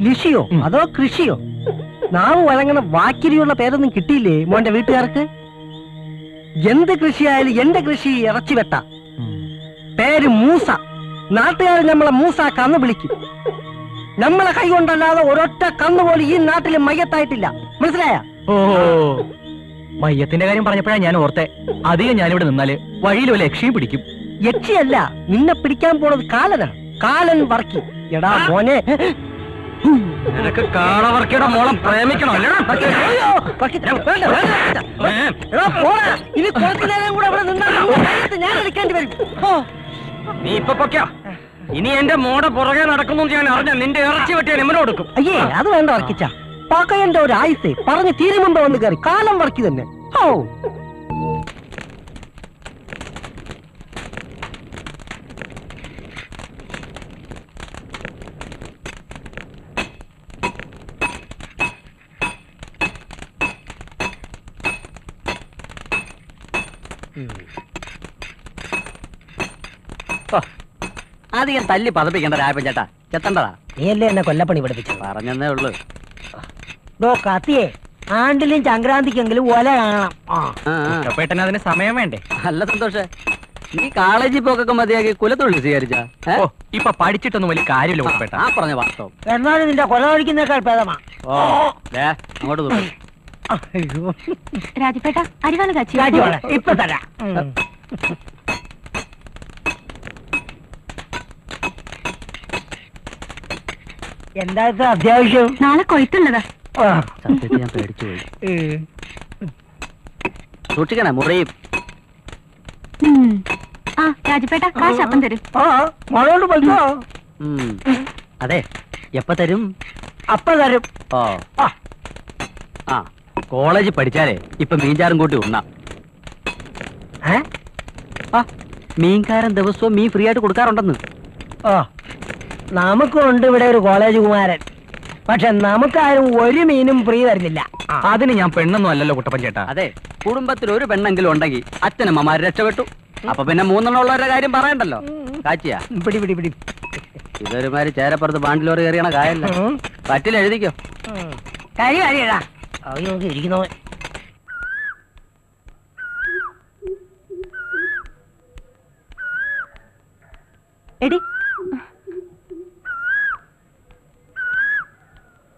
ലിഷിയോ അതോ കൃഷിയോ? നാവ് വഴങ്ങണ വാക്കിരിയുള്ള പേരൊന്നും കിട്ടിയില്ലേ മോന്റെ വീട്ടുകാർക്ക്? എന്ത് കൃഷിയായാലും എന്റെ കൃഷി ഇറച്ചി വെട്ട. പേര് മൂസ. നാട്ടുകാർ നമ്മളെ മൂസ കന്ന് വിളിക്കും. നമ്മളെ കൈ കൊണ്ടല്ലാതെ ഒരൊറ്റ കന്ന് പോലും ഈ നാട്ടിൽ മയ്യത്തായിട്ടില്ല. മനസ്സിലായ? ഓ, മയ്യത്തിന്റെ കാര്യം പറഞ്ഞപ്പോഴാ ഞാൻ ഓർത്തെ. അധികം ഞാനിവിടെ നിന്നാല് വഴിയിൽ വല്ല യക്ഷിയും പിടിക്കും. യക്ഷിയല്ല, നിന്നെ പിടിക്കാൻ പോണത് കാലനാ. കാലൻ വർക്കി. എടാ മോനെ, നിനക്ക് കാളവർക്കിയുടെ മോളെ പ്രേമിക്കണോ? ഇനി കുറച്ചു നേരം കൂടെ ഇവിടെ നിന്നാൽ ഞാൻ എടുക്കേണ്ടി വരും. നീ ഇപ്പൊ പൊക്കോ. ഇനി എന്റെ മോടെ പുറകെ നടക്കുന്നു ഞാൻ അറിഞ്ഞ നിന്റെ ഇറച്ചി വെട്ടിയാൽ എമ്മനെ കൊടുക്കും. അയ്യേ, അത് വേണ്ട വർക്കിച്ച. പകയന്റെ ഒരു ആയുസേ പറഞ്ഞ് തീരെ മുമ്പ് വന്ന് കയറി കാലം വർക്കി തന്നെ. ഓ, അധികം തല്ലി പതപ്പിക്കണ്ട രായപ്പൻ ചേട്ടാ, ചെത്തണ്ടതാ. നീയല്ലേ എന്നെ കൊല്ലപ്പണി പഠിപ്പിച്ചത്? പറഞ്ഞെന്നേ ഉള്ളു. കത്തിയേ, ആണ്ടിലും സംക്രാന്തിക്കെങ്കിലും ഒല കാണണം. കുട്ടപ്പേട്ടന് അതിന് സമയം വേണ്ടേ? നല്ല സന്തോഷേ. നീ കോളേജിൽ പോക്കൊക്കെ മതിയാക്കി കുലത്തൊഴിൽ സ്വീകരിച്ചാ? ഇപ്പൊ പഠിച്ചിട്ടൊന്നും വലിയ കാര്യമില്ല കുട്ടപ്പേട്ട. ആ പറഞ്ഞ വാസ്തവം. എന്നാലും നിന്റെ കൊല കഴിക്കുന്നേക്കാൾ ഭേദമാ. ഓ ദേ, അങ്ങോട്ട് നോക്ക്. രാജപ്പേട്ട അരിവാള് കാച്ചി. ഇപ്പൊ തരാം. എന്താ അത്യാവശ്യം? നാളെ കൊയ്ത്തുള്ളതാ. സത്യത്തിൽ ഞാൻ പേടിച്ചു പോയി. സൂക്ഷിക്കണേ, മുറിയും. ആ രാജപ്പേട്ട കാശ് അപ്പം തരും. മോളോട് പറ്റോ? അതെ, എപ്പ തരും? അപ്പ തരും. ഓ ആ, കോളേജിൽ പഠിച്ചാലേ ഇപ്പൊ മീൻചാറും കൂട്ടി ഉണ്ണാം. മീൻകാരൻ ദിവസവും മീൻ ഫ്രീ ആയിട്ട് കൊടുക്കാറുണ്ടെന്ന്. ഓ, നമുക്കുണ്ട് ഇവിടെ ഒരു കോളേജ് കുമാരൻ. പക്ഷെ നമുക്കാരും ഒരു മീനും ഫ്രീ തരുന്നില്ല. അതിന് ഞാൻ പെണ്ണൊന്നും അല്ലല്ലോ കുട്ടപ്പൻ ചേട്ടാ. അതെ, കുടുംബത്തിൽ ഒരു പെണ്ണെങ്കിലും ഉണ്ടെങ്കിൽ അച്ഛനമ്മമാര് രക്ഷപ്പെട്ടു. അപ്പൊ പിന്നെ 3 ഉള്ളവരുടെ കാര്യം പറയണ്ടല്ലോ. കാച്ചിയാ പിടി പിടി പിടി. ഇതൊരുമാതിരി ചേരപ്പുറത്ത് ബാണ്ടിലോറി കയറിയണ കായല്ല. പറ്റില്ല, എഴുതിക്കോ. കാര്യടാ ഇരിക്കുന്നോ. എടി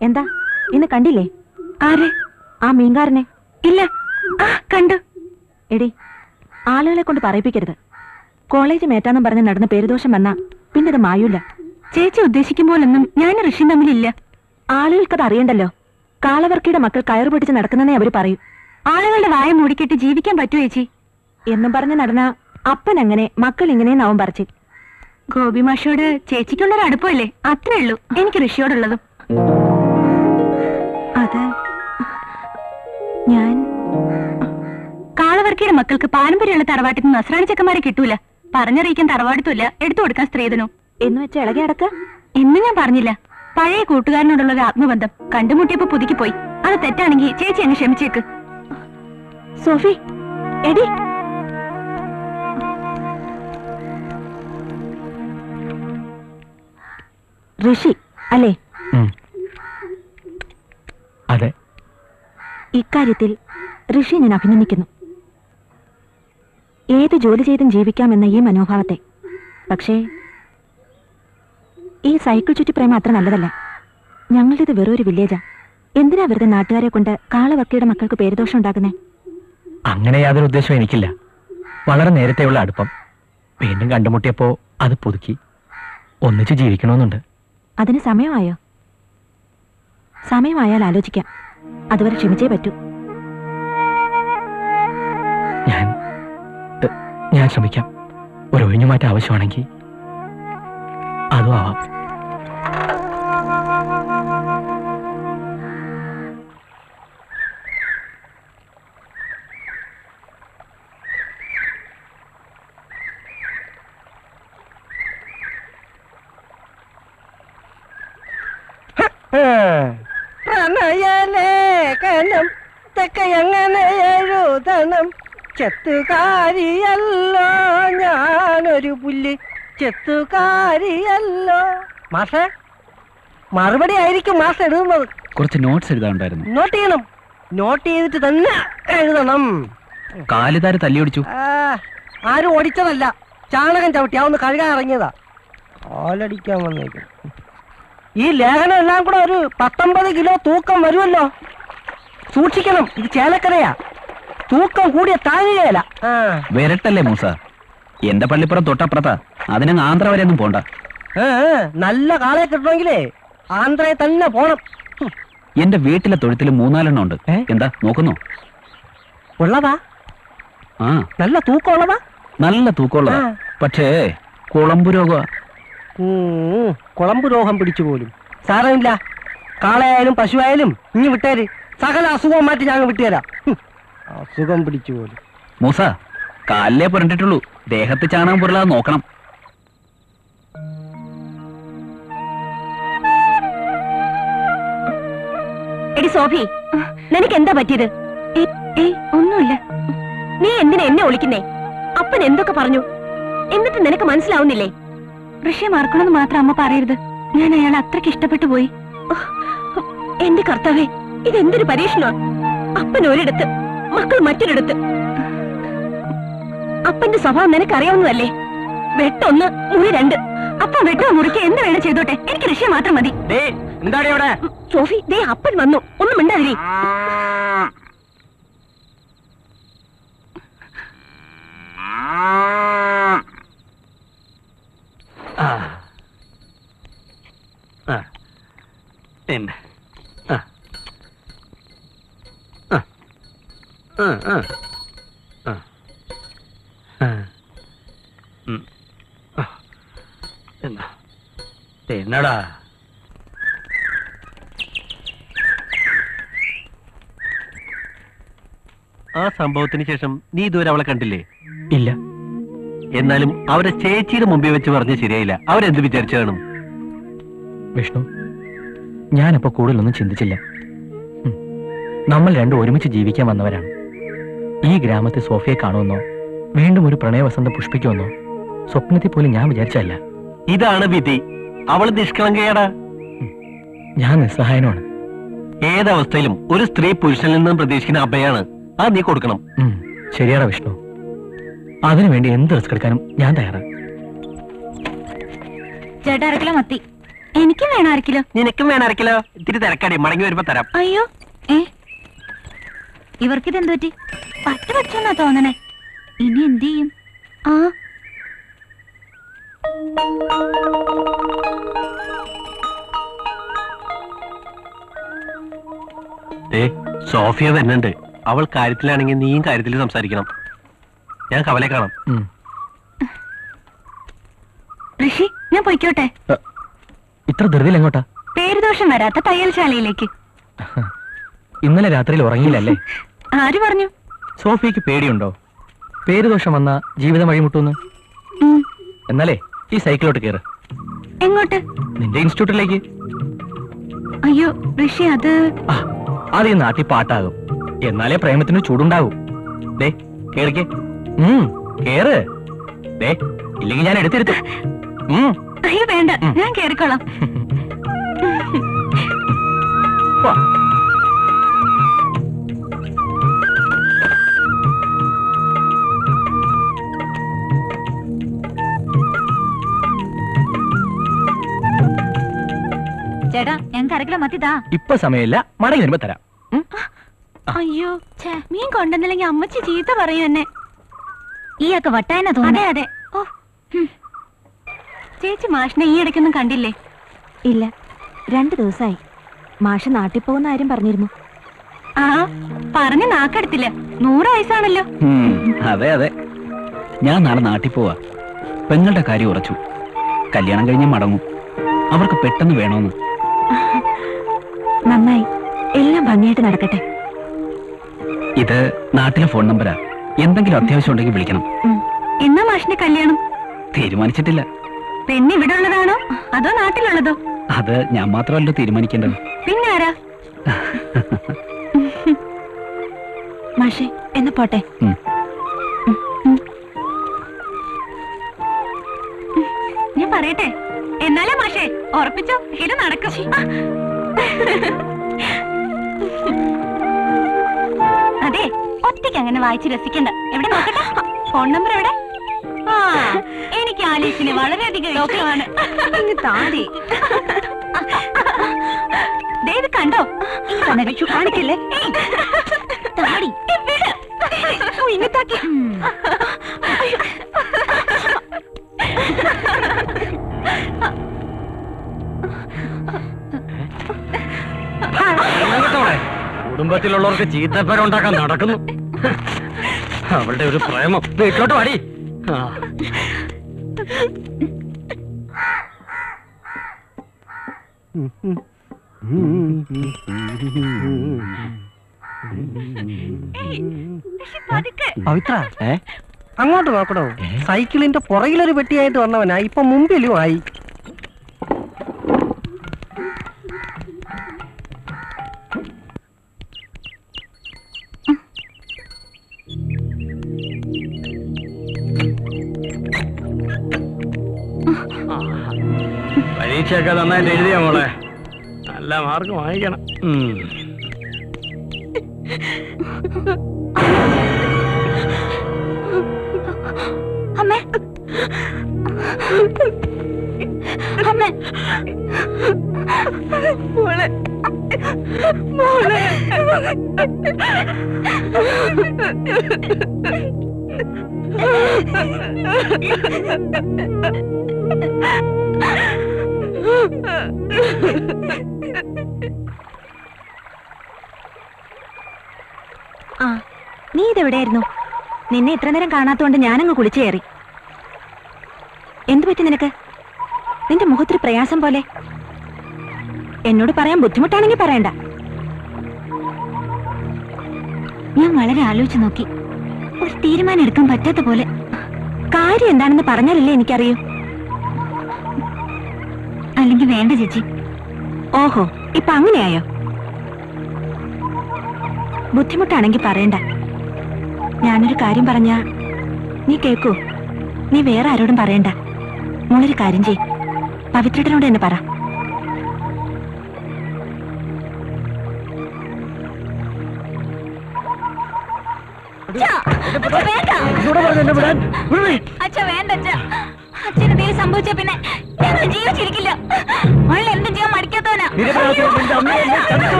എന്താ ഇന്ന് കണ്ടില്ലേ? ആരെ? ആ മീൻകാരനെ. ഇല്ല. കണ്ടു. എടി, ആളുകളെ കൊണ്ട് പറയിപ്പിക്കരുത്. കോളേജ് മേറ്റാന്നും പറഞ്ഞ് നടന്ന പേരുദോഷം വന്നാ പിന്നെ ഇത് മായൂല. ചേച്ചി ഉദ്ദേശിക്കുമ്പോഴൊന്നും ഞാൻ ഋഷി തമ്മിലില്ല. ആളുകൾക്കത് അറിയണ്ടല്ലോ. കാളവർക്കിയുടെ മക്കൾ കയറു പിടിച്ച് നടക്കുന്നതേ അവര് പറയും. ആളുകളുടെ വായ മൂടിക്കെട്ടി ജീവിക്കാൻ പറ്റുമോ ചേച്ചി എന്നും പറഞ്ഞ് നടന്ന അപ്പൻ അങ്ങനെ മക്കൾ ഇങ്ങനെയെന്നാവും പറിച്ച്. ഗോപി മാഷോട് ചേച്ചിക്കുള്ളൊരു അടുപ്പമല്ലേ, അത്രേ ഉള്ളൂ എനിക്ക് ഋഷിയോടുള്ളതും. അത് ഞാൻ കാളവർക്കിയുടെ മക്കൾക്ക് പാരമ്പര്യമുള്ള തറവാട്ടിൽ നിന്ന് നസ്രാണി ചെക്കന്മാരെ കിട്ടൂല. പറഞ്ഞറിയിക്കാൻ തറവാടുത്തില്ല, എടുത്തു കൊടുക്കാൻ സ്ത്രീധനവും എന്ന് വെച്ച് ഇളകി അടക്ക എന്ന് ഞാൻ പറഞ്ഞില്ല. പഴയ കൂട്ടുകാരനോടുള്ള ഒരു ആത്മബന്ധം കണ്ടുമുട്ടിയപ്പോ പുതുക്കി പോയി. അത് തെറ്റാണെങ്കിൽ ചേച്ചി അങ്ങ് ക്ഷമിച്ചേക്ക്. സോഫി എടി, ഋഷി അല്ലേ? അതെ. ഇക്കാര്യത്തിൽ ഋഷി ഞാൻ അഭിനന്ദിക്കുന്നു. ഏത് ജോലി ചെയ്തും ജീവിക്കാമെന്ന ഈ മനോഭാവത്തെ. പക്ഷേ ഈ സൈക്കിൾ ചുറ്റി പ്രേമം അത്ര നല്ലതല്ല. ഞങ്ങളുടേത് വെറൊരു വില്ലേജാ. എന്തിനാ വെറുതെ നാട്ടുകാരെ കൊണ്ട് കാളവർക്കിയുടെ മക്കൾക്ക് പേരുദോഷം ഉണ്ടാക്കുന്നേ? അങ്ങനെ യാതൊരു ഉദ്ദേശവും എനിക്കില്ല. വളരെ നേരത്തെയുള്ള അടുപ്പം വീണ്ടും കണ്ടുമുട്ടിയപ്പോ അത് പുതുക്കി ഒന്നിച്ച് ജീവിക്കണമെന്നുണ്ട്. അതിന് സമയമായോ? സമയമായാൽ ആലോചിക്കാം. അതുവരെ ക്ഷമിച്ചേ പറ്റൂ. ഞാൻ ശ്രമിക്കാം. ഒരു ഒഴിഞ്ഞുമാറ്റം ആവശ്യമാണെങ്കിൽ അതും ആവാം. പ്രണയലേഖനം തെക്ക എങ്ങനെ എഴുതണം? ചെത്തുകാരിയല്ലോ ഞാനൊരു പുല്ല്, ചെത്തുകാരിയല്ലോ. മാഷേ, മറുപടി ആയിരിക്കും മാഷ് എഴുതുന്നത്. കുറച്ച് നോട്ട്സ് എഴുതാനുണ്ടായിരുന്നു. നോട്ട് ചെയ്യണം. നോട്ട് ചെയ്തിട്ട് തന്നെ എഴുതണം. കാലുതാര് തല്ലി ഓടിച്ചു. ആരും ഓടിച്ചതല്ല, ചാണകം ചവിട്ടി ഒന്ന് കഴുകാൻ ഇറങ്ങിയതാ. കാലടിക്കാൻ വന്നേക്കും. ഈ ലേഖനം എല്ലാം കൂടെ ഒരു 19 കിലോ തൂക്കം വരുമല്ലോ. സൂക്ഷിക്കണം, ഇത് ചേലക്കരയാ. തൂക്കം കൂടിയ താങ്ങുകയല്ല. വരട്ടല്ലേ മൂസ, എന്റെ പള്ളിപ്പുറം തൊട്ടപ്പുറത്താ. അതിനങ്ങ് ആന്ധ്ര വരെ ഒന്നും പോണ്ട. നല്ല കാളയെ കിട്ടണമെങ്കിലേ ആന്ധ്രയെ തന്നെ പോണം. എന്റെ വീട്ടിലെ തൊഴുത്തിൽ 3-4 ഉണ്ട്. എന്താ നോക്കുന്നു? ഉള്ളതാ? ആ, നല്ല തൂക്കമുള്ളതാ? നല്ല തൂക്കമുള്ളതാ. പക്ഷേ കുളമ്പു രോഗ. കുളമ്പ് രോഗം പിടിച്ചു പോലും. സാരമില്ല, കാളയായാലും പശുവായാലും ഇനി വിട്ടേര്. സകല അസുഖം മാറ്റി ഞാൻ വിട്ടുതരാം. അസുഖം പിടിച്ചു പോലും. മൂസ, കാലിലേ പുരണ്ടിട്ടുള്ളൂ, ദേഹത്ത് ചാണകം പുരളാതെ നോക്കണം. എടി സോഫി, നിനക്ക് എന്താ പറ്റിയത്? ഒന്നുമില്ല. നീ എന്തിനാ എന്നെ ഒളിക്കുന്നേ? അപ്പൻ എന്തൊക്കെ പറഞ്ഞു എന്നിട്ട് നിനക്ക് മനസ്സിലാവുന്നില്ലേ? ഋഷിയെ മറക്കണമെന്ന് മാത്രം അമ്മ പറയരുത്. ഞാൻ അയാളെ അത്രയ്ക്ക് ഇഷ്ടപ്പെട്ടു പോയി. എന്റെ കർത്താവേ, ഇതെന്തൊരു പരീക്ഷണ! അപ്പൻ ഒരിടത്ത്, മക്കൾ മറ്റൊരിടത്ത്. അപ്പന്റെ സ്വഭാവം നിനക്കറിയാവുന്നതല്ലേ? വെട്ടൊന്ന്, മുറി രണ്ട്. അപ്പം വെട്ടോ മുറിക്ക് എന്ത് വേണം ചെയ്തോട്ടെ, എനിക്ക് ഋഷിയെ മാത്രം മതി. എന്താടി അവിടെ? സോഫി, ദേ അപ്പൻ വന്നു, ഒന്നും മിണ്ടാതിരി. പിന്നെ എന്നടാ ആ സംഭവത്തിന് ശേഷം നീ ഇതുവരെ അവളെ കണ്ടില്ലേ? ഇല്ല. എന്നാലും അവരെ ചേച്ചിയുടെ മുമ്പിൽ വെച്ച് പറഞ്ഞ ശരിയായില്ല. അവരെന്ത് വിചാരിച്ചു കാണും? വിഷ്ണു, ഞാനപ്പോ കൂടുതലൊന്നും ചിന്തിച്ചില്ല. നമ്മൾ രണ്ടും ഒരുമിച്ച് ജീവിക്കാൻ വന്നവരാണ്. ഈ ഗ്രാമത്തിൽ സോഫിയെ കാണുമെന്നോ വീണ്ടും ഒരു പ്രണയവസന്തം പുഷ്പിക്കുമെന്നോ സ്വപ്നത്തിൽ പോലും ഞാൻ വിചാരിച്ചല്ല. ഇതാണ് വിധി. അവൾ നിഷ്കളങ്കയാടാ. ഞാൻ നിസ്സഹായനമാണ്. ഏതവസ്ഥയിലും ഒരു സ്ത്രീ പുരുഷനിൽ നിന്നും പ്രതീക്ഷിക്കുന്ന അഭയാണ്. അത് നീ കൊടുക്കണം. ശരിയാടാ വിഷ്ണു. അതിനുവേണ്ടി എന്ത് റിസ്ക് എടുക്കാനും ഞാൻ തയ്യാറാണ്. ചേട്ടാ, അരക്കിലോ മത്തി. എനിക്കും വേണം അരക്കിലോ. നിനക്കും വേണം അരക്കിലോ. ഇത്തിരി തിരക്കാടി, മടങ്ങി വരുമ്പോ തരാം. അയ്യോ, ഇവർക്കിതെന്തു പറ്റി? പറ്റ പറ്റെന്നാ തോന്നണേ. ഇനി എന്ത് ചെയ്യും? ആ, സോഫിയ വരുന്നുണ്ട്. അവൾ കാര്യത്തിലാണെങ്കിൽ നീയും കാര്യത്തിൽ സംസാരിക്കണം. ഞാൻ കവലെ കാണാം. ഋഷി, ഞാൻ പൊയ്ക്കോട്ടെ. ഇത്ര ധൃതിയിൽ എങ്ങോട്ടാ? പേരുദോഷം വരാത്ത തയ്യൽശാലയിലേക്ക്. ഇന്നലെ രാത്രിയിൽ ഉറങ്ങിയില്ലല്ലേ? ആര് പറഞ്ഞു? സോഫിയക്ക് പേടിയുണ്ടോ പേരുദോഷം വന്ന ജീവിതം വഴിമുട്ടൂന്ന്? എന്നാലേ ഈ സൈക്കിളോട്ട് കയറ്. എങ്ങോട്ട്? നിന്റെ ഇൻസ്റ്റിറ്റ്യൂട്ടിലേക്ക്. അയ്യോ ഋഷി, അത് അത് ഈ നാട്ടിൽ പാട്ടാകും. എന്നാലേ പ്രേമത്തിന് ചൂടുണ്ടാകും. ദേ കേറിക്കേ. കേറ്. ദേ ഇല്ലെങ്കിൽ ഞാൻ എടുത്തിരുത്തും. അയ്യോ വേണ്ട, ഞാൻ കേറിക്കോളാം. ചേട്ടാ, ഞങ്ങൾക്ക് അരക്കിലോ മത്തിതാ. ഇപ്പൊ സമയമില്ല, മടങ്ങി വരുമ്പോ തരാം. അയ്യോ, മീൻ കൊണ്ടുവന്നില്ലെങ്കിൽ അമ്മച്ചി ചീത്ത പറയൂ എന്നെ. ഈയൊക്കെ വട്ടായന തോന്നുന്നു. അതെ അതെ. ഓ, ചേച്ചി മാഷിനെ ഈ ഇടയ്ക്കൊന്നും കണ്ടില്ലേ? ഇല്ല, 2 ദിവസമായി. മാഷ് നാട്ടിൽ പോകുന്ന കാര്യം പറഞ്ഞിരുന്നു. ആ, പറഞ്ഞ നാക്കെടുത്തില്ല. 100 വയസ്സാണല്ലോ. അതെ അതെ, ഞാൻ നാളെ നാട്ടിൽ പോവാ. പെങ്ങളുടെ കാര്യം ഉറച്ചു. കല്യാണം കഴിഞ്ഞ് മടങ്ങും. അവർക്ക് പെട്ടെന്ന് വേണോന്ന്. നന്നായി, എല്ലാം ഭംഗിയായിട്ട് നടക്കട്ടെ. ഇത് നാട്ടിലെ ഫോൺ നമ്പരാ. എന്തെങ്കിലും അത്യാവശ്യം ഉണ്ടെങ്കിൽ വിളിക്കണം. എന്നാ മാഷിന്റെ കല്യാണം? തീരുമാനിച്ചിട്ടില്ല. പെണ്ണ് ഇവിടെ ഉള്ളതാണോ അതോ നാട്ടിലുള്ളതോ? അത് ഞാൻ മാത്രമല്ലോ തീരുമാനിക്കേണ്ടത്. പിന്നെ ആരാ? മാഷേ, എന്ന് പോട്ടെ. ഞാൻ പറയട്ടെ? എന്നാലേ മാഷേ, ഉറപ്പിച്ചോ, ഇത് നടക്കും. അതെ, ഒറ്റയ്ക്ക് അങ്ങനെ വായിച്ച് രസിക്കണ്ട. എവിടെ നോക്കട്ടെ, ഫോൺ നമ്പർ എവിടെ? ആ, എനിക്ക് ആലീസിനെ വളരെയധികം ഇഷ്ടമാണ്. താടി ഇത് കണ്ടോ? കാണിക്കല്ലേ? താടി ഇങ്ങത്താക്കി. കുടുംബത്തിലുള്ളവർക്ക് ചീത്തപ്പേരുണ്ടാക്കാൻ നടക്കുന്നു. അവളുടെ ഒരു പ്രേമം. വീട്ടിലോട്ട് പാടി. പവിത്ര, അങ്ങോട്ട് നോക്കണോ? സൈക്കിളിന്റെ പുറകിലൊരു പെട്ടിയായിട്ട് വന്നവനാ, ഇപ്പൊ മുമ്പിലും ആയി. പരീക്ഷയൊക്കെ നന്നായിട്ട് എഴുതിയ മോളെ, നല്ല മാർക്ക് വാങ്ങിക്കണം. അമ്മേ അമ്മേ മോളെ മോളെ ആ, നീ ഇതെവിടെയായിരുന്നു? നിന്നെ ഇത്ര നേരം കാണാത്തോണ്ട് ഞാനങ്ങ് കുളിച്ചു കയറി. എന്തു പറ്റി നിനക്ക്? നിന്റെ മുഖത്തൊരു പ്രയാസം പോലെ. എന്നോട് പറയാൻ ബുദ്ധിമുട്ടാണെങ്കിൽ പറയണ്ട. ഞാൻ വളരെ ആലോചിച്ചു നോക്കി, ഒരു തീരുമാനം എടുക്കാൻ പറ്റാത്ത പോലെ. കാര്യം എന്താണെന്ന് പറഞ്ഞാലല്ലേ എനിക്കറിയൂ. അല്ലെങ്കിൽ വേണ്ട ചേച്ചി. ഓഹോ, ഇപ്പൊ അങ്ങനെയായോ? ബുദ്ധിമുട്ടാണെങ്കിൽ പറയണ്ട. ഞാനൊരു കാര്യം പറഞ്ഞാ നീ കേൾക്കൂ. നീ വേറെ ആരോടും പറയണ്ട. മോളൊരു കാര്യം ചെയ്, പവിത്രനോട് തന്നെ പറ. അച്ഛനെന്തെങ്കിലും സംഭവിച്ച പിന്നെ ഞങ്ങൾ ജീവിച്ചിരിക്കില്ല. അവൾ എന്തും ചെയ്യാൻ മടിക്കാത്തവനാ.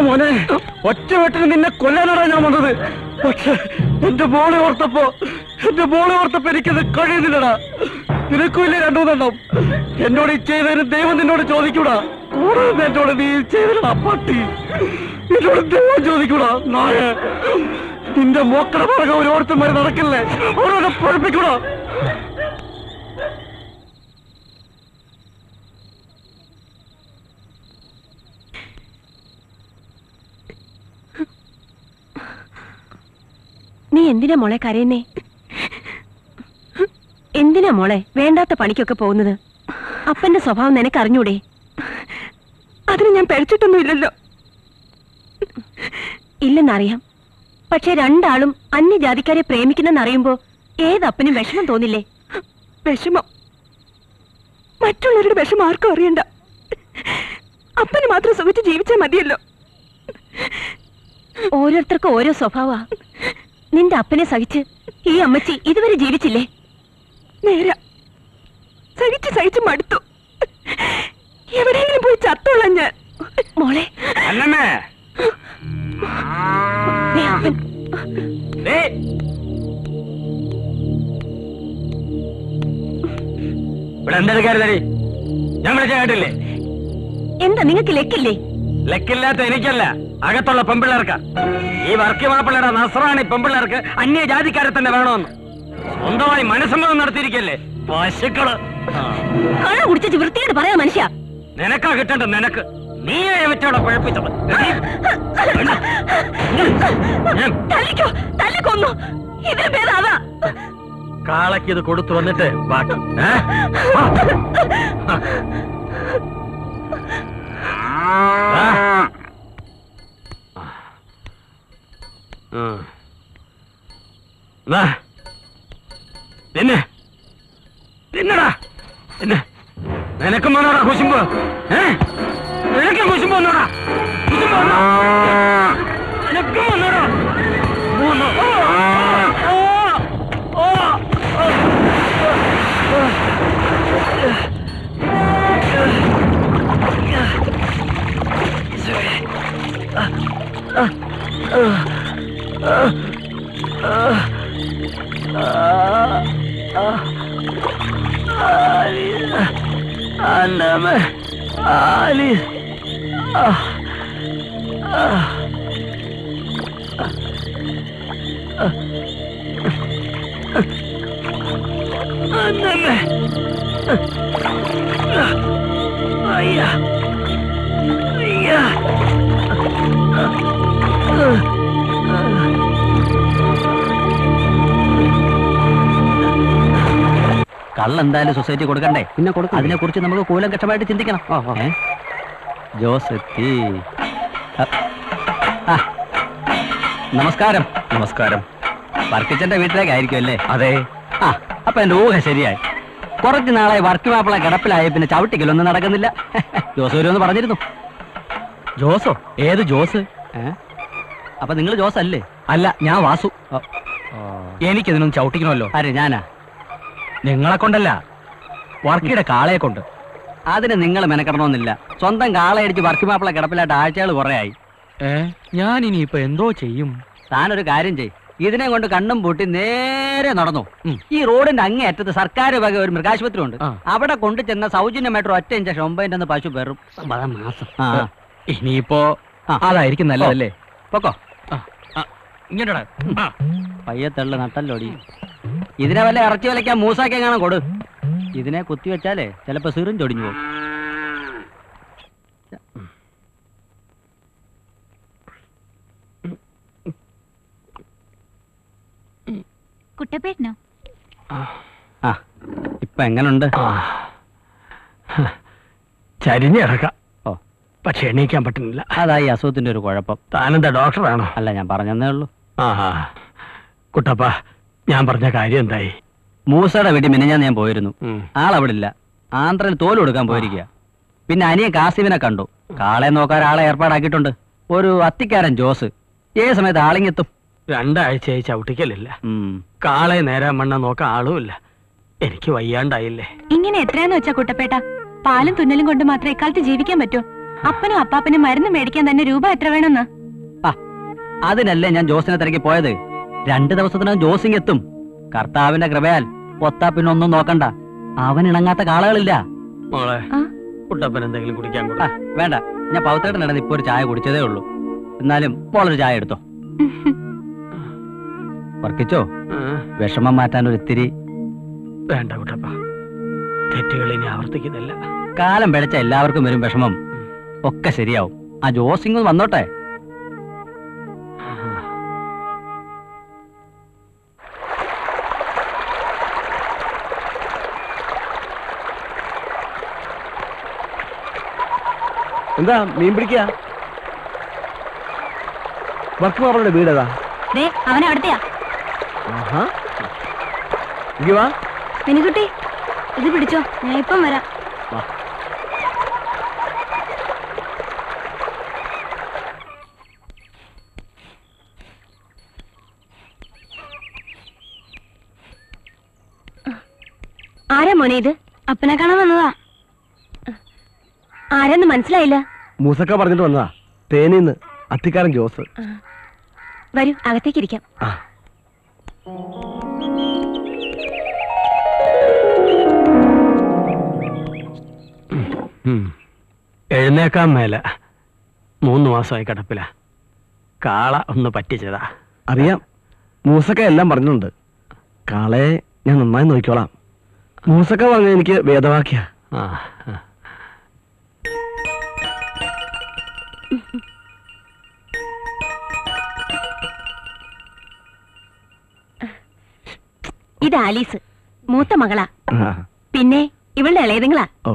മോനെ, ഒറ്റവെട്ടിന് നിന്നെ കൊല്ലാനാണ് ഞാൻ വന്നത്. പക്ഷെ എന്റെ മോളെ ഓർത്തപ്പോ എനിക്കത് കഴിയുന്നില്ലടാ. നിനക്കുമില്ലേ രണ്ടുമൂന്നെണ്ണം. എന്നോട് ഈ ചെയ്തതിന് ദൈവം നിന്നോട് ചോദിക്കൂടാ. കൂടുതൽ എന്നോട് നീ ചെയ്തിടാ പട്ടി. എന്നോട് ദൈവം ചോദിക്കൂടാ നായ. നിന്റെ മോക്കട പറക ഓരോരുത്തന്മാരെ നടക്കില്ലേ, ഓരോരെ പഠിപ്പിക്കൂടാ. നീ എന്തിനാ മോളെ കരയുന്നേ? എന്തിനാ മോളെ വേണ്ടാത്ത പണിക്കൊക്കെ പോകുന്നത്? അപ്പന്റെ സ്വഭാവം നിനക്ക് അറിഞ്ഞൂടെ? അതിന് ഞാൻ പഴിച്ചിട്ടൊന്നുമില്ലല്ലോ. ഇല്ലെന്നറിയാം. പക്ഷെ രണ്ടാളും അന്യജാതിക്കാരെ പ്രേമിക്കുന്നെന്നറിയുമ്പോ ഏതപ്പനും വിഷമം തോന്നില്ലേ? വിഷമം? മറ്റുള്ളവരുടെ വിഷമം ആർക്കും അറിയണ്ട. അപ്പന് മാത്രം സുഖിച്ച് ജീവിച്ചാൽ മതിയല്ലോ. ഓരോരുത്തർക്കും ഓരോ സ്വഭാവ. നിന്റെ അപ്പനെ സഹിച്ച് ഈ അമ്മച്ചി ഇതുവരെ ജീവിച്ചില്ലേ? നേരാ, സഹിച്ച് മടുത്തു. എവിടെയെങ്കിലും പോയി ചത്തോളാം ഞാൻ. മോളെ ഞാൻ വിളിച്ച കേട്ടില്ലേ? എന്താ നിങ്ങൾക്ക് ലെക്കില്ലേ? ലക്കില്ലാത്ത എനിക്കല്ല, അകത്തുള്ള പെമ്പിള്ളേർക്ക്. ഈ വർക്കി മാപ്പിള്ളയുടെ നസ്രാണി പെമ്പിള്ളേർക്ക് അന്യജാതിക്കാരെ തന്നെ വേണമെന്ന് സ്വന്തമായി മനസ്സമ്മതം നടത്തിയിരിക്കല്ലേ പശുക്കള്. കള്ള കുടിച്ചു വൃത്തിയോട് പറയാ മനുഷ്യ. നിനക്കാ കിട്ടണ്ട, നിനക്ക്. നീ മറ്റോടെ കുഴപ്പിച്ചത്. തല്ലിക്കൊന്നു. ഇതിന് പേരാതാ. കാളയ്ക്ക് ഇത് കൊടുത്തു വന്നിട്ട് ബാക്കി. തിന്നടാ. നിനക്കും വന്നോടാ കുശുമ്പ്? നിനക്കും കുശുമ്പ് വന്നോടാ? നിനക്കും വന്നോടാ? Andame, Alice. Andame. Ayya. Ayya. കള്ളെന്തായാലും സൊസൈറ്റി കൊടുക്കണ്ടേ? പിന്നെ അതിനെ കുറിച്ച് നമുക്ക് കൂലങ്കഷമായിട്ട് ചിന്തിക്കണം. ജോസ് എത്തി. ആ, നമസ്കാരം. നമസ്കാരം. വർക്കിച്ചന്റെ വീട്ടിലേക്കായിരിക്കും അല്ലേ? അതെ. ആ, അപ്പൊ എന്റെ ഊഹ ശരിയായി. കുറച്ച് നാളായി വർക്ക് മാപ്പിള കിടപ്പിലായ പിന്നെ ചവിട്ടിക്കലൊന്നും നടക്കുന്നില്ല. ജോസ് വരുമെന്ന് പറഞ്ഞിരുന്നു. ജോസോ? ഏത് ജോസ്? അപ്പൊ നിങ്ങൾ ജോസ് അല്ലേ? അല്ല, ഞാൻ വാസു. എനിക്കിതിനൊന്നും ചവിട്ടിക്കണമല്ലോ. ആരെ? ഞാനാ? നിങ്ങളെ കൊണ്ടല്ല, വർക്കിയുടെ കാളയെ കൊണ്ട്. അതിന് നിങ്ങൾ മെനക്കെടണമെന്നില്ല. സ്വന്തം കാളയടിച്ച് വർക്ക് മാപ്പിള കിടപ്പിലായിട്ട് ആഴ്ചകൾ കുറേ ആയി. ഞാൻ ഇനിയിപ്പോ എന്തോ ചെയ്യും? താനൊരു കാര്യം ചെയ്. ഇതിനെ കൊണ്ട് കണ്ണും പൂട്ടി നേരെ നടന്നു. ഈ റോഡിന്റെ അങ്ങേയറ്റത്ത് സർക്കാർ വക ഒരു മൃഗാശുപത്രി ഉണ്ട്. അവിടെ കൊണ്ടു ചെന്ന സൗജന്യമായിട്ട് ഒറ്റ ഇഞ്ചക്ഷൻ 9 പശു പെറും മാസം. ഇനിയിപ്പോ അതായിരിക്കും നല്ലതല്ലേ? പൊക്കോ. ഇങ്ങനെ പയ്യത്തള്ള നട്ടല്ലോടി. ഇതിനെ വല്ല ഇറച്ചി വലയ്ക്കാൻ മൂസാക്കി കാണാൻ കൊടു. ഇതിനെ കുത്തിവെച്ചാലേ ചിലപ്പോ സിറും ചൊടിഞ്ഞു പോകും. കുട്ടപ്പേട്ടനോ? ആ, ഇപ്പൊ എങ്ങനുണ്ട്? ചരിഞ്ഞിറക്കാം. ഓ, പക്ഷെ എണീക്കാൻ പറ്റുന്നില്ല. അതായി അസുഖത്തിന്റെ ഒരു കുഴപ്പം. താനെന്താ ഡോക്ടറാണോ? അല്ല, ഞാൻ പറഞ്ഞതേ ഉള്ളൂ. ആഹാ, കുട്ടപ്പ, ഞാൻ പറഞ്ഞ കാര്യം എന്തായി? മൂസയുടെ വീട്ടിൽ മിനിഞ്ഞാന്ന് ഞാൻ പോയിരുന്നു. ആളവിടെ ഇല്ല. ആന്ധ്രയിൽ തോല് കൊടുക്കാൻ പോയിരിക്കുക. പിന്നെ അനിയൻ കാസിമിനെ കണ്ടു. കാളെ നോക്കാൻ ആളെ ഏർപ്പാടാക്കിയിട്ടുണ്ട്. ഒരു അത്തിക്കാരൻ ജോസ്. ഏത് സമയത്ത് ആളിങ്ങെത്തും. 2 ആഴ്ചയായി ചവിട്ടിക്കലില്ല. കാളെ നേരാൻ മണ്ണ നോക്കാൻ ആളുമില്ല. എനിക്ക് വയ്യാണ്ടായില്ലേ. ഇങ്ങനെ എത്രയാന്ന് വെച്ചാ കുട്ടപ്പേട്ട? പാലും തുന്നലും കൊണ്ട് മാത്രമേ ഇക്കാലത്ത് ജീവിക്കാൻ പറ്റൂ. അപ്പനും അപ്പാപ്പനും മരുന്ന് മേടിക്കാൻ തന്നെ രൂപ എത്ര വേണമെന്ന്? അതിനല്ലേ ഞാൻ ജോസിനെ തിരക്കി പോയത്. 2 ദിവസത്തിനകം ജോസിങ് എത്തും. കർത്താവിന്റെ കൃപയാൽ ഒത്താ പിന്നെ ഒന്നും നോക്കണ്ട. അവൻ ഇണങ്ങാത്ത കാളകളില്ല. മോളെ, കുട്ടപ്പൻ എന്തെങ്കിലും കുടിക്കാൻ കൂടാ? വേണ്ട, ഞാൻ പവിത്രേട്ടൻ നടന്ന് ഇപ്പൊ ഒരു ചായ കുടിച്ചതേ ഉള്ളൂ. എന്നാലും മോളൊരു ചായ എടുത്തോ. വർക്കിച്ചോ, വിഷമം മാറ്റാൻ ഒരു ഇത്തിരി. വേണ്ട കുട്ടപ്പ, തെറ്റുകൾ ഇനി ആവർത്തിക്കുന്നില്ല. കാലം പിഴച്ച എല്ലാവർക്കും വരും വിഷമം. ഒക്കെ ശരിയാവും. ആ ജോസിങ് വന്നോട്ടെ. എന്താ മീൻ പിടിക്കുക? വർക്ക് മാപ്പിളുടെ വീടേതാ? അവൻ അവിടത്തെയാ. മിനിക്കുട്ടി, ഇത് പിടിച്ചോ, ഞാൻ ഇപ്പം വരാം. ആരാ മോനെ ഇത്? അപ്പനെ കാണാൻ വന്നതാ. ആരാന്ന് മനസ്സിലായില്ല. മൂസക്ക പറഞ്ഞിട്ട് വന്നതാ. തേനീന്ന് അത്തിക്കാരൻ ജോസ്. വരൂ, അകത്തേക്ക് ഇരിക്കാം. എഴുന്നേക്കാൻ മേല. 3 മാസമായി കിടപ്പില. കാള ഒന്ന് പറ്റിച്ചതാ. അറിയാം, മൂസക്ക എല്ലാം പറഞ്ഞിട്ടുണ്ട്. കാളയെ ഞാൻ നന്നായി നോക്കിക്കോളാം. മൂസക്ക പറഞ്ഞ എനിക്ക് വേദവാക്യ. ഇത് ആലീസ്, മൂത്ത മകളാ. പിന്നെ ഇവളുടെ ഇളയതുങ്ങളാ. ഓ,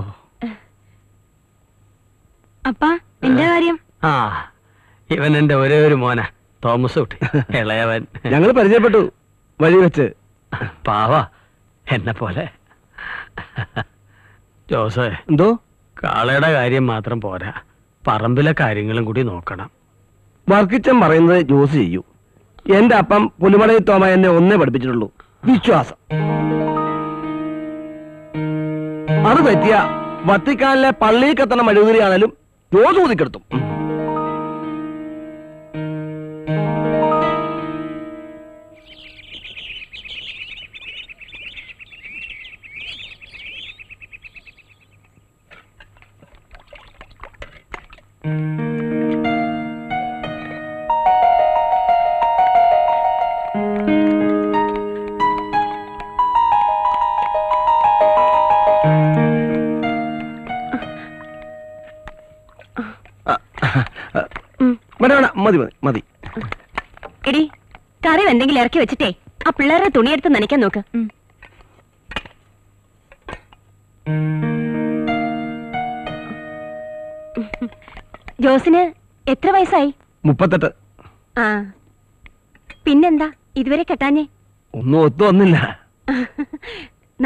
അപ്പാ, എന്റെ കാര്യം? ഇവൻ എന്റെ ഒരേ ഒരു മോന, തോമസ് കുട്ടി, ഇളയവൻ. ഞങ്ങൾ പരിചയപ്പെട്ടു വഴി വെച്ച്. പാവ, എന്നെ പോലെ. ജോസേ, എന്തോ? കാളയുടെ കാര്യം മാത്രം പോരാ, പറമ്പിലെ കാര്യങ്ങളും കൂടി നോക്കണം. വർക്കിച്ചൻ പറയുന്നത് ജോസ് ചെയ്യൂ. എന്റെ അപ്പം പുലിമടയിൽ തോമ എന്നെ ഒന്നേ പഠിപ്പിച്ചിട്ടുള്ളൂ, വിശ്വാസം. അത് പറ്റിയ വത്തിക്കാനിലെ പള്ളിയിൽ കത്തണ മെഴുകുതിരിയാണേലും ജോസ് ഊതിക്കെടുത്തും. മതി മതി മതി. എടി, കറി എന്തെങ്കിലും ഇറക്കി വെച്ചിട്ടേ ആ പിള്ളേരുടെ തുണിയെടുത്ത് നനയ്ക്കാൻ നോക്ക്. ജോസിന് എത്ര വയസ്സായി? 38. ആ പിന്നെന്താ ഇതുവരെ കെട്ടാഞ്ഞേ? ഒന്നും ഒത്തു വന്നില്ല.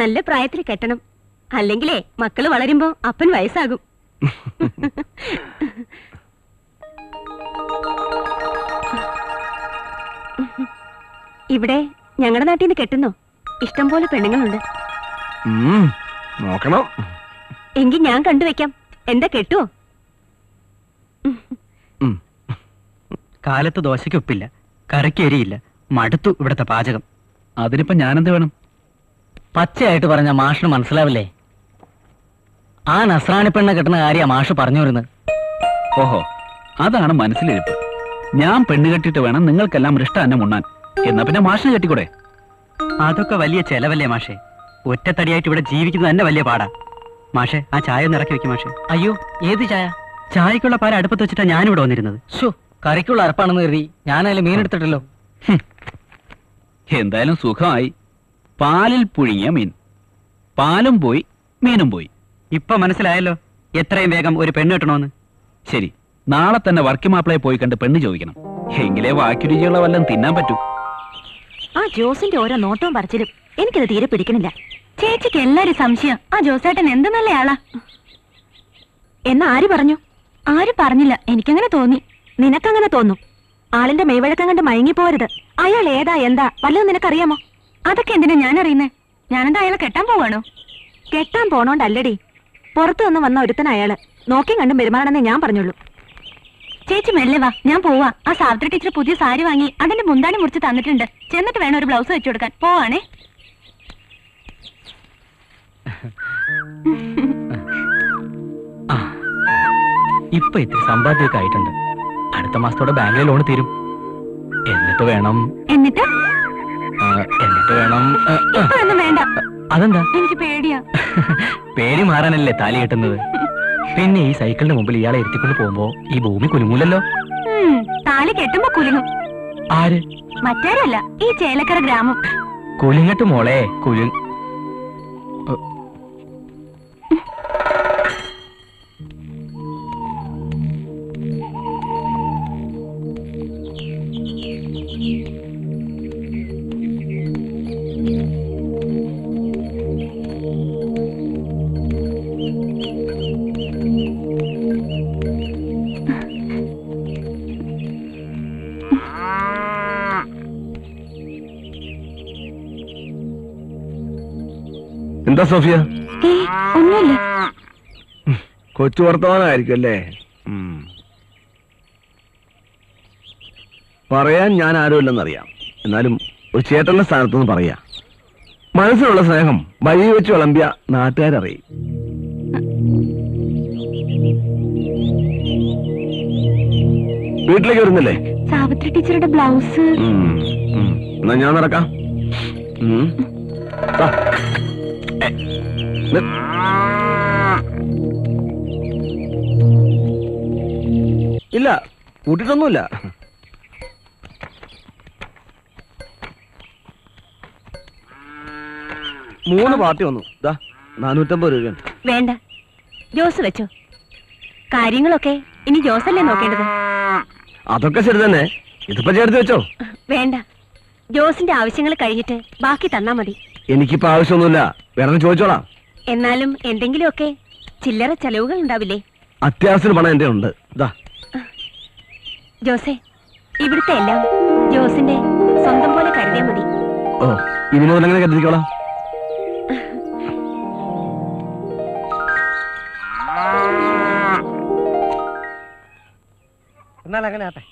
നല്ല പ്രായത്തിൽ കെട്ടണം, അല്ലെങ്കിലേ മക്കള് വളരുമ്പോ അപ്പൻ വയസ്സാകും. ഇവിടെ ഞങ്ങളുടെ നാട്ടിൽ നിന്ന് കെട്ടുന്നോ? ഇഷ്ടം പോലെ പെണ്ണുങ്ങളുണ്ട്. നോക്കണം. എങ്കിൽ ഞാൻ കണ്ടുവെക്കാം. എന്താ കെട്ടുവോ? കാലത്ത് ദോശയ്ക്ക് ഉപ്പില്ല, കറിക്ക് എരിയില്ല, മടുത്തു ഇവിടുത്തെ പാചകം. അതിനിപ്പോ ഞാനെന്ത് വേണം? പച്ചയായിട്ട് പറഞ്ഞ മാഷിന് മനസ്സിലാവില്ലേ? ആ നസ്രാണി പെണ്ണ കിട്ടുന്ന കാര്യ മാഷ് പറഞ്ഞു വരുന്നത്. ഓഹോ, അതാണ് മനസ്സിലിരിപ്പ്. ഞാൻ പെണ്ണ് കെട്ടിട്ട് വേണം നിങ്ങൾക്കെല്ലാം ഇഷ്ടം ഉണ്ണാൻ. എന്നാ പിന്നെ മാഷിന് കെട്ടിക്കൂടെ? അതൊക്കെ വലിയ ചെലവല്ലേ മാഷെ? ഒറ്റത്തടിയായിട്ട് ഇവിടെ ജീവിക്കുന്നത് തന്നെ വലിയ പാടാ. മാഷെ, ആ ചായ ഒന്ന് ഇറക്കി വെക്കും മാഷെ. അയ്യോ, ഏത് ചായ? ചായക്കുള്ള പാൽ അടുപ്പത്ത് വെച്ചിട്ടാ ഞാനിവിടെ വന്നിരുന്നത്. ഷോ, കറിക്കുള്ള അരപ്പാണെന്ന് കരുതി ഞാനതിൽ മീൻ എടുത്തിട്ടല്ലോ. എന്തായാലും സുഖമായി. പാലിൽ പുഴുങ്ങിയ മീൻ. പാലും പോയി, മീനും പോയി. ഇപ്പൊ മനസ്സിലായല്ലോ എത്രയും വേഗം ഒരു പെണ്ണ് കിട്ടണമെന്ന്. ശരി, നാളെ തന്നെ വർക്കിംഗ് മാപ്പിളയെ പോയി കണ്ട് പെണ്ണ് ചോദിക്കണം. എങ്കിലേ വാക്കി രുചിയുള്ള വല്ലതും തിന്നാൻ പറ്റൂ. ആ ജോസിന്റെ ഓരോ നോട്ടവും പറച്ചിലും എനിക്കത് തീരെ പിടിക്കണില്ല. ചേച്ചിക്ക് എല്ലാരും സംശയം ആ ജോസേട്ടൻ എന്ത് നല്ലയാളാ. എന്നാ ആര് പറഞ്ഞു? ആരും പറഞ്ഞില്ല, എനിക്കങ്ങനെ തോന്നി. നിനക്കങ്ങനെ തോന്നും. ആളിന്റെ മെയ്വഴക്കം കണ്ട് മയങ്ങിപ്പോരുത്. അയാൾ ഏതാ എന്താ വല്ലതും നിനക്കറിയാമോ? അതൊക്കെ എന്തിനാ ഞാൻ അറിയുന്നേ? ഞാനെന്താ അയാളെ കെട്ടാൻ പോവാണോ? കെട്ടാൻ പോണോണ്ടല്ലടി, പുറത്തു നിന്ന് വന്ന ഒരുത്തന അയാള്. നോക്കിയും കണ്ടും പെരുമാറണമെന്നേ ഞാൻ പറഞ്ഞുള്ളൂ. ചേച്ചി മെല്ലെ വാ, ഞാൻ പോവാ. ആ സാവിത്രി ടീച്ചർ പുതിയ സാരി വാങ്ങി അതിന്റെ മുന്താണി മുറിച്ച് തന്നിട്ടുണ്ട്. ചെന്നിട്ട് വേണം ഒരു ബ്ലൗസ് വെച്ചു കൊടുക്കാൻ. പോവാണേ. ഇപ്പൊ ഇത്തിരി സമ്പാദ്യമൊക്കെ ആയിട്ടുണ്ട്. അടുത്ത മാസത്തോടെ ബാങ്കിലെ ലോൺ തീരും. എന്നിട്ട് വേണം എന്നിട്ട് വേണം. ഇപ്പൊന്നും വേണ്ട. അതെന്താ? എനിക്ക് പേടിയാ. പേടി മാറാനല്ലേ താലി കെട്ടുന്നത്. പിന്നെ ഈ സൈക്കിളിന് മുമ്പിൽ ഇയാളെ ഇരുത്തിക്കൊണ്ട് പോകുമ്പോ ഈ ഭൂമി കുലുങ്ങൂലല്ലോ. താലി കെട്ടുമ്പോ കുലുങ്ങും. ആര്? മറ്റാരല്ല, ഈ ചേലക്കര ഗ്രാമം. കുലുങ്ങട്ട് മോളെ, കുലുങ്. എന്താ സോഫിയ? ഒന്നുമില്ല. കൊച്ചു വർത്തമാനമായിരിക്കും അല്ലേ? പറയാൻ ഞാൻ ആരുമില്ലെന്നറിയാം. എന്നാലും ഒരു ചേട്ടന്റെ സ്ഥാനത്തുനിന്ന് പറയാ. മനസ്സിലുള്ള സ്നേഹം വഴി വെച്ച് വിളമ്പിയ നാട്ടുകാരറിയും. വീട്ടിലേക്ക് വരുന്നില്ലേ? സാവിത്രി ടീച്ചറുടെ ബ്ലൗസ്. എന്നാ ഞാൻ നടക്കാം. ഇല്ല, കൂട്ടിട്ടൊന്നുമില്ല. മൂന്ന് പാർട്ടി വന്നു. 450 രൂപ. വേണ്ട, ജോസ് വെച്ചോ. കാര്യങ്ങളൊക്കെ ഇനി ജോസല്ലേ നോക്കേണ്ടത്. അതൊക്കെ ശരി തന്നെ. ഇതിപ്പോ ചേർത്ത് വെച്ചോ. വേണ്ട, ജോസിന്റെ ആവശ്യങ്ങൾ കഴിഞ്ഞിട്ട് ബാക്കി തന്നാ മതി. എനിക്കിപ്പോ ആവശ്യമൊന്നുമില്ല, വേറെ ചോദിച്ചോളാം. എന്നാലും എന്തെങ്കിലുമൊക്കെ ചില്ലറ ചെലവുകൾ ഉണ്ടാവില്ലേ? അത്യാവശ്യത്തിന് പണം എന്റെ ഉണ്ട്. ജോസേ, ഇവിടുത്തെ എല്ലാം ജോസിന്റെ സ്വന്തം പോലെ കരുതിയാ മതി. ഓ, ഇനി മുതൽ എങ്ങനെ കരുതിക്കോളാം. എന്നാൽ അങ്ങനെ ആട്ടെ.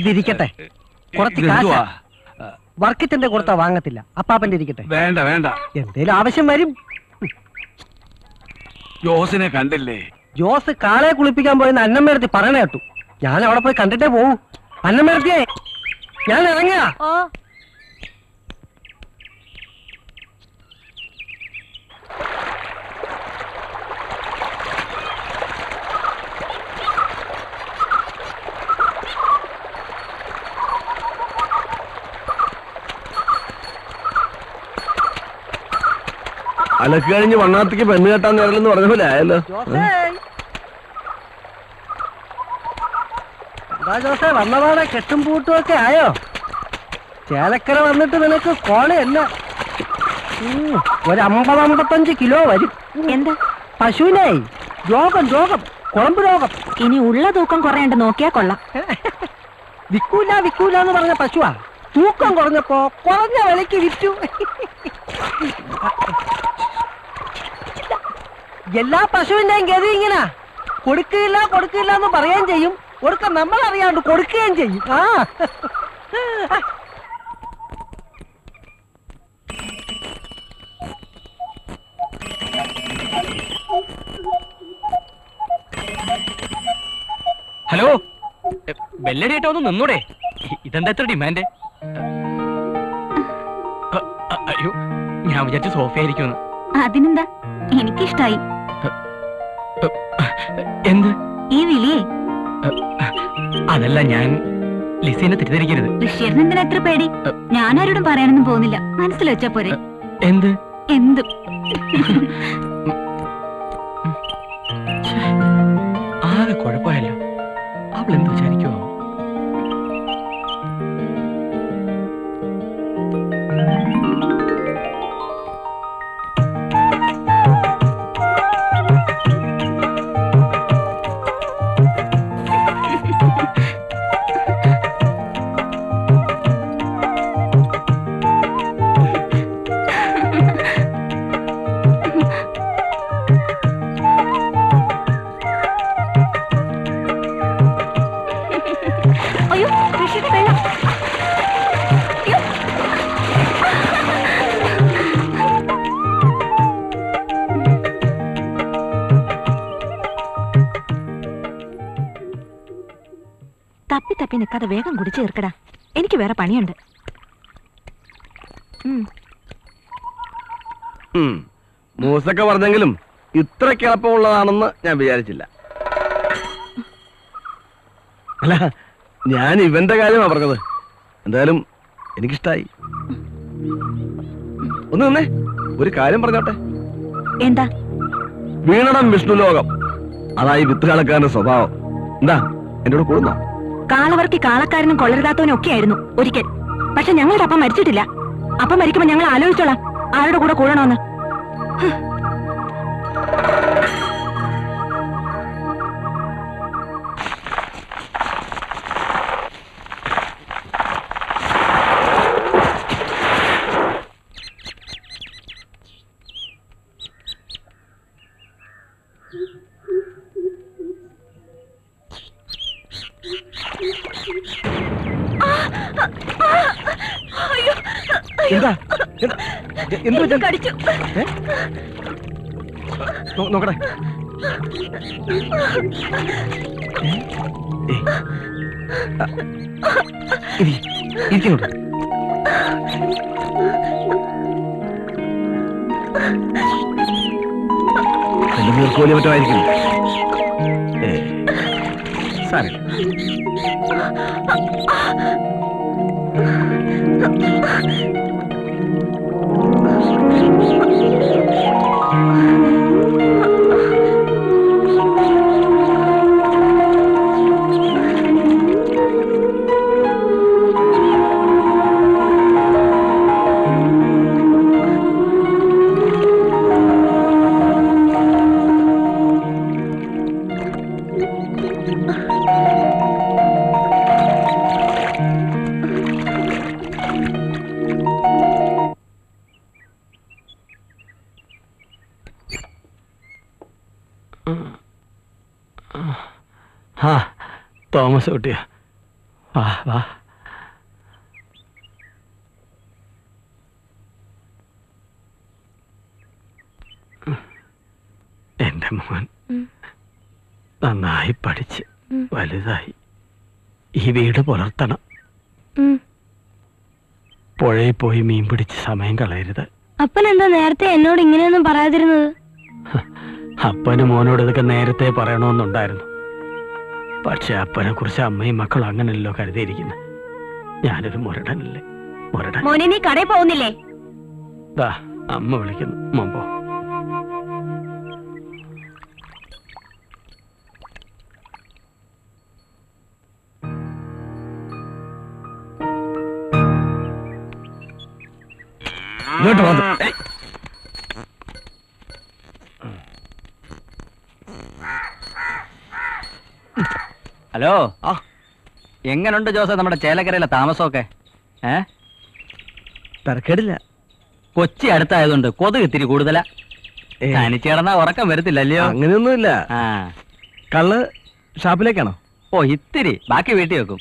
ഇതിരിക്കട്ടെ. കുറച്ച് കാശ് വർക്കിത്തിന്റെ കൊടുത്താ വാങ്ങത്തില്ല. അപ്പാപ്പന്റെ ഇരിക്കട്ടെ. വേണ്ട വേണ്ട, എന്തേലും ആവശ്യം വരും. ജോസിനെ കണ്ടില്ലേ? ജോസ് കാളെ കുളിപ്പിക്കാൻ പോയെന്ന് അന്നമ്മേടത്തി പറയണ കേട്ടു. ഞാൻ അവിടെ പോയി കണ്ടിട്ടേ പോവൂ. അന്നമ്മേടത്തിയെ, ഞാൻ ഇറങ്ങിയ. അലക്ക് കഴിഞ്ഞ് വണ്ണാത്തിക്ക് പെണ്ണ് കെട്ടാൻ നേരലെന്ന് പറഞ്ഞ പോലെ ആയല്ലോ. എന്താ ജോസേ വന്നപാടെ കെട്ടും പൂട്ടും ഒക്കെ ആയോ? ചേലക്കര വന്നിട്ട് നിനക്ക് കോളയല്ല. ഒരു 50-55 കിലോ വരും. എന്താ? പശുവിനെ രോഗം കുളമ്പ് രോഗം. ഇനി ഉള്ള തൂക്കം കുറയാണ്ട് നോക്കിയാ കൊള്ളാം. വിക്കൂല എന്ന് പറഞ്ഞ പശുവാ. തൂക്കം കുറഞ്ഞപ്പോ കുറഞ്ഞ വിലക്ക് വിറ്റു. എല്ലാ പശുവിന്റെയും ഗതി ഇങ്ങനെ. കൊടുക്കില്ല എന്ന് പറയുകയും ചെയ്യും, കൊടുക്ക നമ്മൾ അറിയാണ്ട് കൊടുക്കുകയും ചെയ്യും. ഹലോ, ബെല്ലടിയായിട്ട് ഒന്ന് നിന്നൂടെ? ഇതെന്താ എത്ര ഡിമാൻഡ്? അയ്യോ, ഞാൻ വിചാരിച്ച സോഫ ആയിരിക്കും. അതിനെന്താ, എനിക്കിഷ്ടായി. എന്ത് ഈ വിളിയേ? അതല്ല, ഞാൻ ലിസീനെ തെറ്റിദ്ധരിക്കരുത്. ഋഷിയറിന് എന്തിനാ എത്ര പേടി? ഞാനാരോടും പറയാനൊന്നും പോകുന്നില്ല, മനസ്സിൽ വെച്ചാ പോരെ. എന്ത് എന്തും. ആകെ കുഴപ്പമായല്ലോ. അവൾ എന്ത് വിചാരിക്കുവോ? തപ്പി നിൽക്കാതെ വേഗം കുടിച്ചു തീർക്കടാ, എനിക്ക് വേറെ പണിയുണ്ട്. മൂസൊക്കെ പറഞ്ഞെങ്കിലും ഇത്ര കിളപ്പമുള്ളതാണെന്ന് ഞാൻ വിചാരിച്ചില്ല. അല്ല, ഞാൻ ഇവന്റെ കാര്യമാ പറഞ്ഞത്. എന്തായാലും എനിക്കിഷ്ടായി. ഒന്ന് നിന്നേ, ഒരു കാര്യം പറഞ്ഞോട്ടെ. എന്താ? വീണടം വിഷ്ണു ലോകം, അതായി വിത്ത് കളക്കാരന്റെ സ്വഭാവം. എന്താ എന്നോട് കൂടുന്നോ? കാളവർക്കി കാളക്കാരനും കൊള്ളരുതാത്തവനും ഒക്കെ ആയിരുന്നു ഒരിക്കൽ. പക്ഷെ ഞങ്ങളുടെ അപ്പം മരിച്ചിട്ടില്ല. അപ്പം മരിക്കുമ്പോ ഞങ്ങൾ ആലോചിച്ചോളാം ആരുടെ കൂടെ കൂടണമെന്ന്. നോക്കട്ടെ. ഇരിക്കോട്ട്. എന്റെ നീർക്കോലി മറ്റുമായിരിക്കും. സാരമില്ല. തോമസ് കുട്ടിയാ, വാ വാ. എന്റെ മോൻ നന്നായി പഠിച്ച് വലുതായി ഈ വീട് പുലർത്തണം. പുഴയിൽ പോയി മീൻ പിടിച്ച് സമയം കളയരുത്. അപ്പൻ എന്താ നേരത്തെ എന്നോട് ഇങ്ങനെയൊന്നും പറയാതിരുന്നത്? അപ്പന് മോനോട് ഇതൊക്കെ നേരത്തെ പറയണമെന്നുണ്ടായിരുന്നു. പക്ഷെ അപ്പനെ കുറിച്ച് അമ്മയും മക്കളും അങ്ങനല്ലോ കരുതിയിരിക്കുന്നത്. ഞാനൊരു മുരടനല്ലേ, മുരടൻ. മോനെ, നീ കടയിൽ പോകുന്നില്ലേ? ദാ അമ്മ വിളിക്കുന്നു, മോൻ പോ. ഇങ്ങോട്ട് വന്നു. ഹലോ എങ്ങനുണ്ട് ജോസ നമ്മുടെ ചേലക്കരയിലെ താമസമൊക്കെ? തരക്കേടില്ല. കൊച്ചി അടുത്തായതുകൊണ്ട് കൊതുക് ഇത്തിരി കൂടുതലാ. തനിച്ച് കിടന്നാ ഉറക്കം വരത്തില്ലല്ലയോ? അങ്ങനെയൊന്നുമില്ല. കള്ള് ഷാപ്പിലേക്കാണോ? ഓ ഇത്തിരി, ബാക്കി വീട്ടിൽ വെക്കും.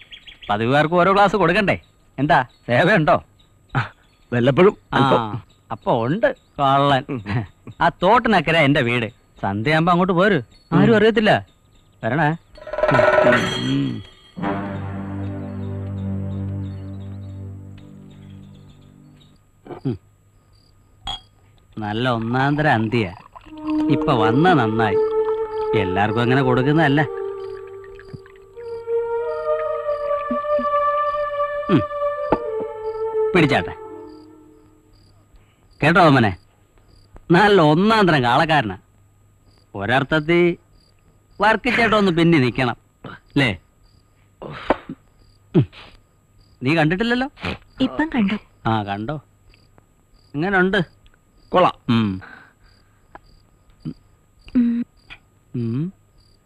പതിവുകാർക്ക് ഓരോ ഗ്ലാസ് കൊടുക്കണ്ടേ? എന്താ സേവയുണ്ടോ? വല്ലപ്പോഴും. അപ്പൊ ഉണ്ട് കള്ളൻ. ആ തോട്ടിനക്കര എന്റെ വീട്. സന്ധ്യയാകുമ്പോ അങ്ങോട്ട് പോര്, ആരും അറിയത്തില്ല. വരണേ. നല്ല ഒന്നാന്തര അന്തിയ. ഇപ്പൊ വന്ന നന്നായി. എല്ലാവർക്കും അങ്ങനെ കൊടുക്കുന്നതല്ല. പിടിച്ചാട്ടെ. കേട്ടോ അമ്മനെ, നല്ല ഒന്നാന്തരം കാളക്കാരനാ. ഒരർത്ഥത്തിൽ വർക്കിച്ചേട്ടൊന്ന് പിന്നെ നിക്കണം അല്ലേ? നീ കണ്ടിട്ടില്ലല്ലോ? ഇപ്പം കണ്ടു. ആ കണ്ടോ? ഇങ്ങനുണ്ട്? കൊള്ളാം.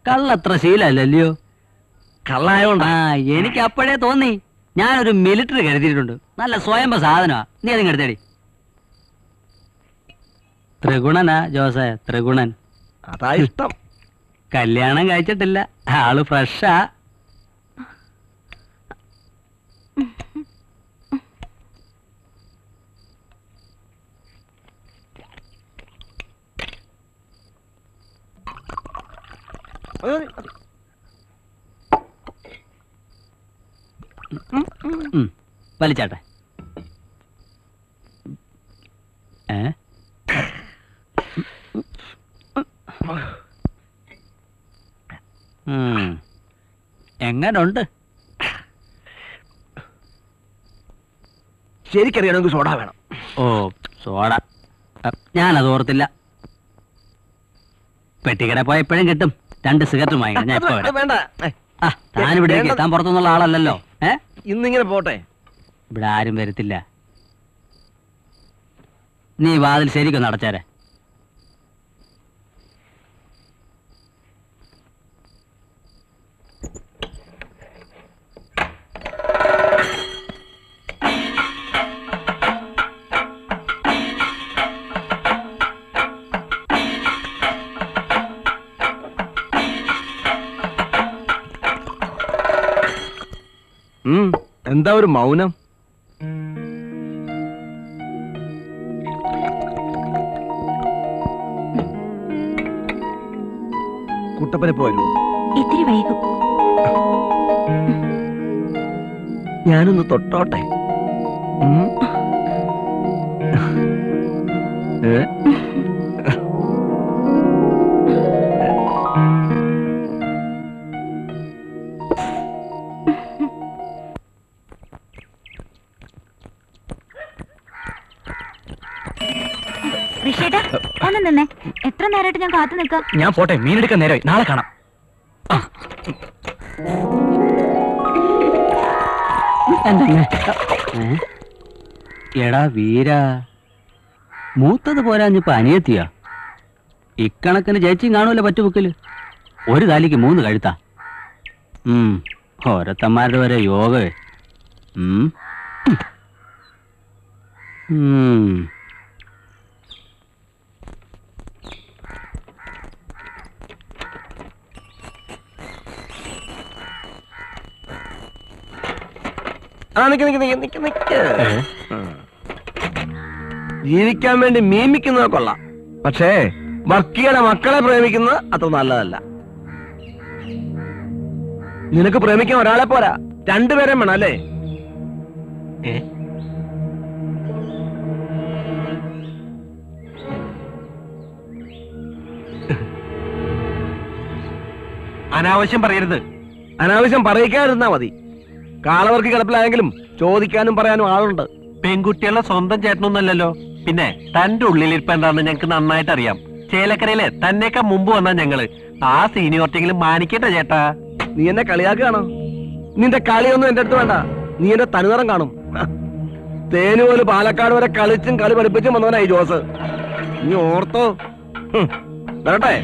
കള്ളത്ര ശീലല്ലല്ലയോ? കള്ളായോണ്ടാ? എനിക്ക് അപ്പോഴേ തോന്നി. ഞാനൊരു മിലിറ്ററി കരുതിയിട്ടുണ്ട്. നല്ല സ്വയംഭ സാധനമാ. നീ അതിങ്ങ് എടുത്തേടി. ത്രിഗുണനാ ജോസേ, ത്രിഗുണൻ. അതാ ഇഷ്ടം. കല്യാണം കഴിച്ചിട്ടില്ല, ആള് ഫ്രഷാ. വലിച്ചാട്ടെ. എങ്ങനുണ്ട്? ശരിക്കറിയണമെങ്കിൽ സോഡ വേണം. ഓ സോഡ, ഞാനത് ഓർത്തില്ല. പെട്ടിക്കട പോയപ്പോഴും കിട്ടും. 2 സിഗരറ്റ് വാങ്ങിക്കണം. ഞാൻ ഇപ്പൊ വേണ്ട. താനിവിടെ താൻ പുറത്തുനിന്നുള്ള ആളല്ലല്ലോ. ഇന്നിങ്ങനെ പോട്ടെ. ഇവിടെ ആരും വരത്തില്ല. നീ വാതിൽ ശരിക്കൊന്ന് അടച്ചേരെ. എന്താ ഒരു മൗനം? കുട്ടപ്പനെ പോരുമോ? ഇത്തിരി വൈകും. ഞാനൊന്ന് തൊട്ടോട്ടെ. ഋഷിയേട്ടാ ഒന്ന് നിന്നേ. എത്ര നേരമായിട്ട് ഞാൻ കാത്തു നിൽക്കാം. ഞാൻ പോട്ടെ, മീനെടുക്കാൻ നേരമായി. നാളെ കാണാം. എടാ വീര, മൂത്തത് പോരാഞ്ഞിപ്പോ അനിയത്തിയാ. ഇക്കണക്കിന് ചേച്ചിയും കാണൂല പറ്റുബുക്കില്. ഒരു താലിക്ക് 3 കഴുത്താ. ഓരോത്തന്മാരുടെ വരെ യോഗേ. ജീവിക്കാൻ വേണ്ടി മീമിക്കുന്നത് കൊള്ളാം. പക്ഷേ വർക്കിയുടെ മക്കളെ പ്രേമിക്കുന്നത് അത്ര നല്ലതല്ല. നിനക്ക് പ്രേമിക്കാൻ ഒരാളെ പോരാ, 2 പേരെ വേണം അല്ലേ? അനാവശ്യം പറയരുത്. അനാവശ്യം പറയിക്കാതിരുന്നാ മതി. കാളവർക്ക് കിടപ്പിലായെങ്കിലും ചോദിക്കാനും പറയാനും ആളുണ്ട്. പെൺകുട്ടികളുടെ സ്വന്തം ചേട്ടനൊന്നല്ലല്ലോ. പിന്നെ തന്റെ ഉള്ളിലിരിപ്പ് എന്താണെന്ന് ഞങ്ങൾക്ക് നന്നായിട്ട് അറിയാം. ചേലക്കരയിലെ തന്നേക്കാ മുമ്പ് വന്നാ ഞങ്ങള്. ആ സീനിയോറിറ്റിയെങ്കിലും മാനിക്കട്ടെ ചേട്ടാ. നീ എന്നെ കളിയാക്കുകയാണോ? നിന്റെ കളിയൊന്നും എന്റെ അടുത്ത് വേണ്ട. നീ എന്റെ തനുനിറം കാണും. തേന് പോലെ പാലക്കാട് വരെ കളിച്ചും കളി പഠിപ്പിച്ചും വന്നവനായി ജോസ്. ഇനി ഓർത്തോ. വരട്ടെ.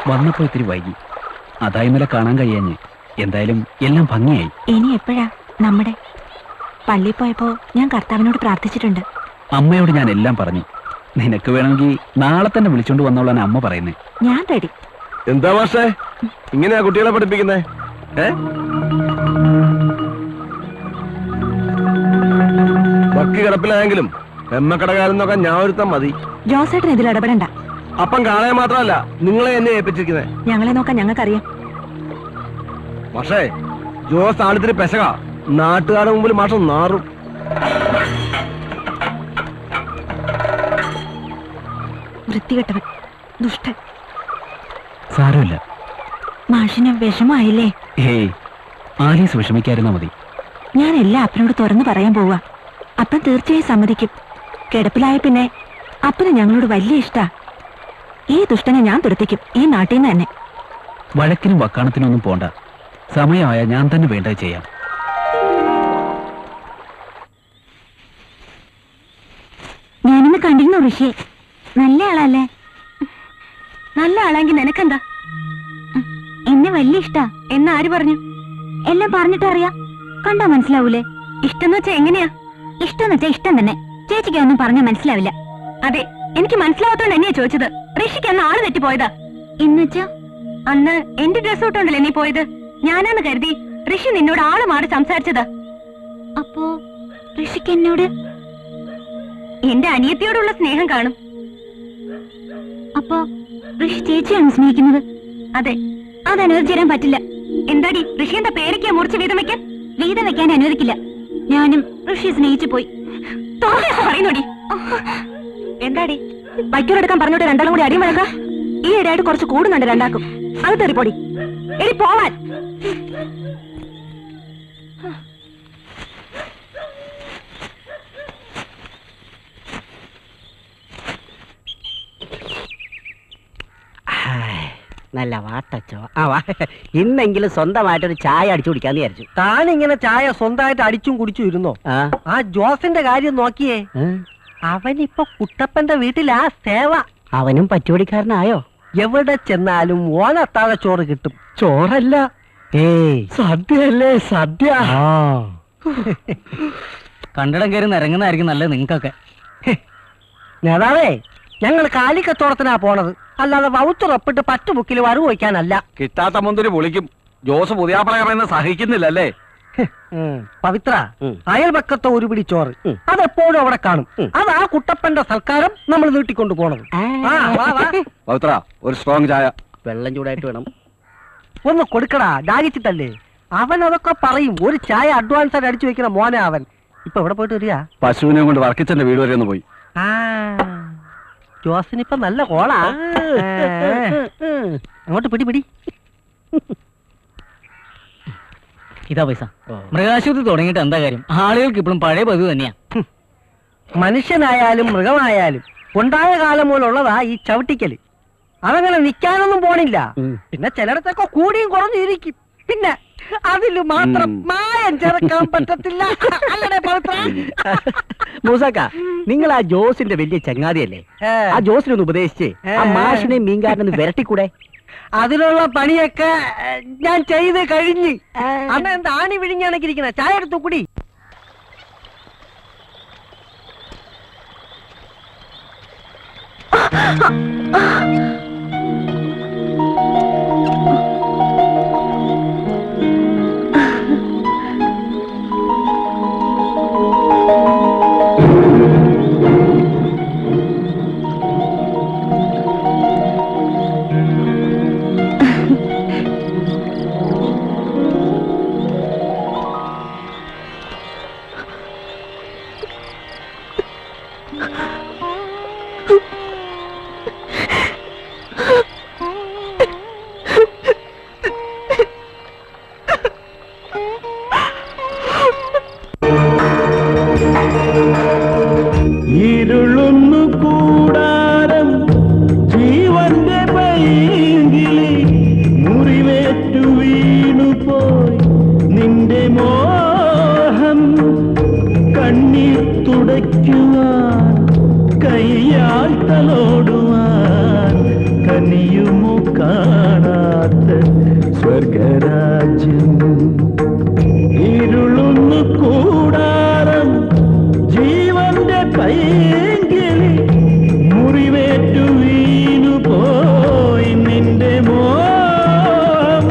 വന്നപ്പോ ഇത്തിരി വൈകി, അതാ ഇന്നലെ കാണാൻ കഴിയാഞ്ഞ്. എന്തായാലും എല്ലാം ഭംഗിയായി. ഇനി എപ്പോഴാ നമ്മുടെ പള്ളിയിൽ പോയപ്പോ ഞാൻ കർത്താവിനോട് പ്രാർത്ഥിച്ചിട്ടുണ്ട്. അമ്മയോട് ഞാൻ എല്ലാം പറഞ്ഞു. നിനക്ക് വേണമെങ്കിൽ നാളെ തന്നെ വിളിച്ചോണ്ട് വന്നോളാണ് അമ്മ പറയുന്നേ. ഞാൻ റെഡി. എന്താ മാഷേ ഇങ്ങനെയാ കുട്ടികളെ പഠിപ്പിക്കുന്നേ? ബക്കി കിടപ്പിലായെങ്കിലും എമ്മക്കടകാലം നോക്കാൻ ഞാൻ ഒരുത്താൻ മതി. ജോസേട്ടൻ ഇതിൽ ഇടപെടണ്ട. അപ്പം കാണാൻ മാത്രമല്ല നിങ്ങളെ എന്നെ ഏൽപ്പിച്ചിരിക്കുന്നേ. ഞങ്ങളെ നോക്കാൻ ഞങ്ങൾക്കറിയാം. പക്ഷേ ജോസ് ആളിത്തിരി പെശക. നാട്ടുകാരുടെ മുമ്പിൽ മാഷം നാറും. വൃത്തികെട്ടവൻ, ദുഷ്ടൻ. സാരമില്ല. മാഷിന് വിഷമായില്ലേ? ഹേയ്, ആലീസ് വിഷമിക്കായിരുന്നാ മതി. ഞാൻ എല്ലാം അപ്പനോട് തുറന്നു പറയാൻ പോവാ. അപ്പൻ തീർച്ചയായും സമ്മതിക്കും. കിടപ്പിലായ പിന്നെ അപ്പന് ഞങ്ങളോട് വലിയ ഇഷ്ടാ. ഈ ദുഷ്ടനെ ഞാൻ തുരത്തിക്കും, ഈ നാട്ടിൽ നിന്ന് തന്നെ. വഴക്കിനും വക്കാണത്തിനും ഒന്നും പോണ്ട. സമയമായ ഞാൻ തന്നെ വേണ്ടത് ചെയ്യാം. ഞാനിന്ന് കണ്ടിരുന്നു ഋഷിയെ. നല്ല ആളല്ലേ? നല്ല ആളെങ്കിൽ നിനക്കെന്താ? എന്നെ വലിയ ഇഷ്ടാ. എന്നാര് പറഞ്ഞു? എല്ലാം പറഞ്ഞിട്ട് അറിയാം. കണ്ടാ മനസ്സിലാവൂലേ? ഇഷ്ടം വെച്ചാ എങ്ങനെയാ? ഇഷ്ടം വെച്ചാ ഇഷ്ടം തന്നെ. ചേച്ചിക്ക് ഒന്നും പറഞ്ഞാൽ മനസ്സിലാവില്ല. അതെ, എനിക്ക് മനസ്സിലാവാത്തോണ്ട് എന്നെയാ ചോദിച്ചത്. ഋഷിക്ക് അന്ന് ആള് തെറ്റിപ്പോയതാ. എന്നുവെച്ചാ അന്ന് എന്റെ ഡ്രസ് ഇട്ടോണ്ടല്ലേ നീ പോയത്? ഞാനാന്ന് കരുതി ഋഷി നിന്നോട് ആള് മാറി സംസാരിച്ചതാ. അപ്പോ ഋഷിക്ക് എന്നോട് എന്റെ അനിയത്തിയോടുള്ള സ്നേഹം കാണും. അപ്പോ ഋഷി ചേച്ചിയാണ് സ്നേഹിക്കുന്നത്? അതെ. അത് അനുവദിച്ചു തരാൻ പറ്റില്ല. എന്താടി, ഋഷി എന്താ പേരയ്ക്കാ മുറിച്ച് വീതം വെക്കാൻ? വീതം വെക്കാൻ അനുവദിക്കില്ല. ഞാനും ഋഷിയെ സ്നേഹിച്ചു പോയി. പറയുന്നോടി. എന്താടി, വൈക്കോലെടുക്കാൻ പറഞ്ഞോട്ട് രണ്ടാളും കൂടി അടിയും വഴക്കാം. ഈ ഇടയായിട്ട് കുറച്ച് കൂടുന്നുണ്ട് രണ്ടാക്കും. അത് തെറിപ്പൊടി. എടി പോവാൻ. നല്ല വാട്ടച്ചോ. ഇന്നെങ്കിലും സ്വന്തമായിട്ടൊരു ചായ അടിച്ചു കുടിക്കാന്ന് വിചാരിച്ചു. താനിങ്ങനെ ചായ സ്വന്തമായിട്ട് അടിച്ചും കുടിച്ചും ഇരുന്നോ? ആ ജോസിന്റെ കാര്യം നോക്കിയേ. അവനിപ്പൊ കുട്ടപ്പന്റെ വീട്ടിലാ സേവ. അവനും പറ്റുപടിക്കാരനായോ? എവിടെ ചെന്നാലും ഓനത്താഴ ചോറ് കിട്ടും. ചോറല്ല, സദ്യയല്ലേ സദ്യ. കണ്ടിടം കയറി നിരങ്ങുന്നതായിരിക്കും നല്ലത് നിങ്ങൾക്കൊക്കെ. നേതാവേ, ഞങ്ങൾ കാലിക്കത്തോളത്തിനാ പോണത്, അല്ലാതെ വൗത്തുറപ്പിട്ട് പറ്റുബുക്കിൽ വരവ് വയ്ക്കാനല്ല. കിട്ടാത്ത മുന്തിരി പൊളിക്കും. ജോസ് പുതിയാപ്പള പറയുന്നത് സഹിക്കുന്നില്ലല്ലേ? പവിത്ര, അയൽപക്കത്തെ ഒരു പിടി ചോറ് അതെപ്പോഴും അവിടെ കാണും. അത് ആ കുട്ടപ്പന്റെ സൽക്കാരം നമ്മൾ നീട്ടിക്കൊണ്ടു പോണത്. പവിത്ര, ഒരു സ്ട്രോങ് ചായ. വെള്ളം ചൂടായിട്ട് വേണം. ഒന്ന് കൊടുക്കടാ, ദാഹിച്ചിട്ടല്ലേ. അവൻ അതൊക്കെ പറയും. ഒരു ചായ അഡ്വാൻസ് ആയിട്ട് അടിച്ചു വെക്കുന്ന മോനെ അവൻ. ഇപ്പൊ എവിടെ പോയിട്ട് വരിക? പശുവിനെ കൊണ്ട് വർക്കിച്ചന്റെ വീട് വരെ ഒന്ന് പോയി. ജോസിനിപ്പൊ നല്ല കോളാ. അങ്ങോട്ട് പിടി പിടി. ഇതാ പൈസ. മൃഗാശുപത്രി തുടങ്ങിയിട്ട് എന്താ കാര്യം? ആളുകൾക്ക് ഇപ്പോഴും പഴയ പതിവ് തന്നെയാ. മനുഷ്യനായാലും മൃഗമായാലും ഉണ്ടായ കാലം പോലുള്ളതാ ഈ ചവിട്ടിക്കല്. അതങ്ങനെ നിക്കാനൊന്നും പോണില്ല. പിന്നെ ചിലയിടത്തൊക്കെ കൂടിയും കുറഞ്ഞിരിക്കും. പിന്നെ അതില് മാത്രം മായം ചേർക്കാൻ പറ്റത്തില്ല. മൂസാക്ക, നിങ്ങൾ ആ ജോസിന്റെ വലിയ ചങ്ങാതിയല്ലേ? ആ ജോസിനൊന്ന് ഉപദേശിച്ച് ആ മാഷിനെയും മീൻകാരനൊന്ന് വിരട്ടിക്കൂടെ? അതിനുള്ള പണിയൊക്കെ ഞാൻ ചെയ്ത് കഴിഞ്ഞ്. അന്ന് എന്താ ആണി വിഴിഞ്ഞാണെങ്കിരിക്കുന്ന ചായ എടുത്തു കൂടി. ഇരുളുന്നു കൂടാരം ജീവന്റെ പൈങ്കിളി മുറിവേറ്റു കണ്ണീർ തുടയ്ക്കുവാൻ കയ്യാൽ തലോടുവാൻ കനിയുമോ കാണാത്ത സ്വർഗരാജ്യം ഇരുളുന്നു കൂടാരം ജീവന്റെ പൈങ്കിളി മുറിവേറ്റു വീണു പോയി നിന്റെ മോം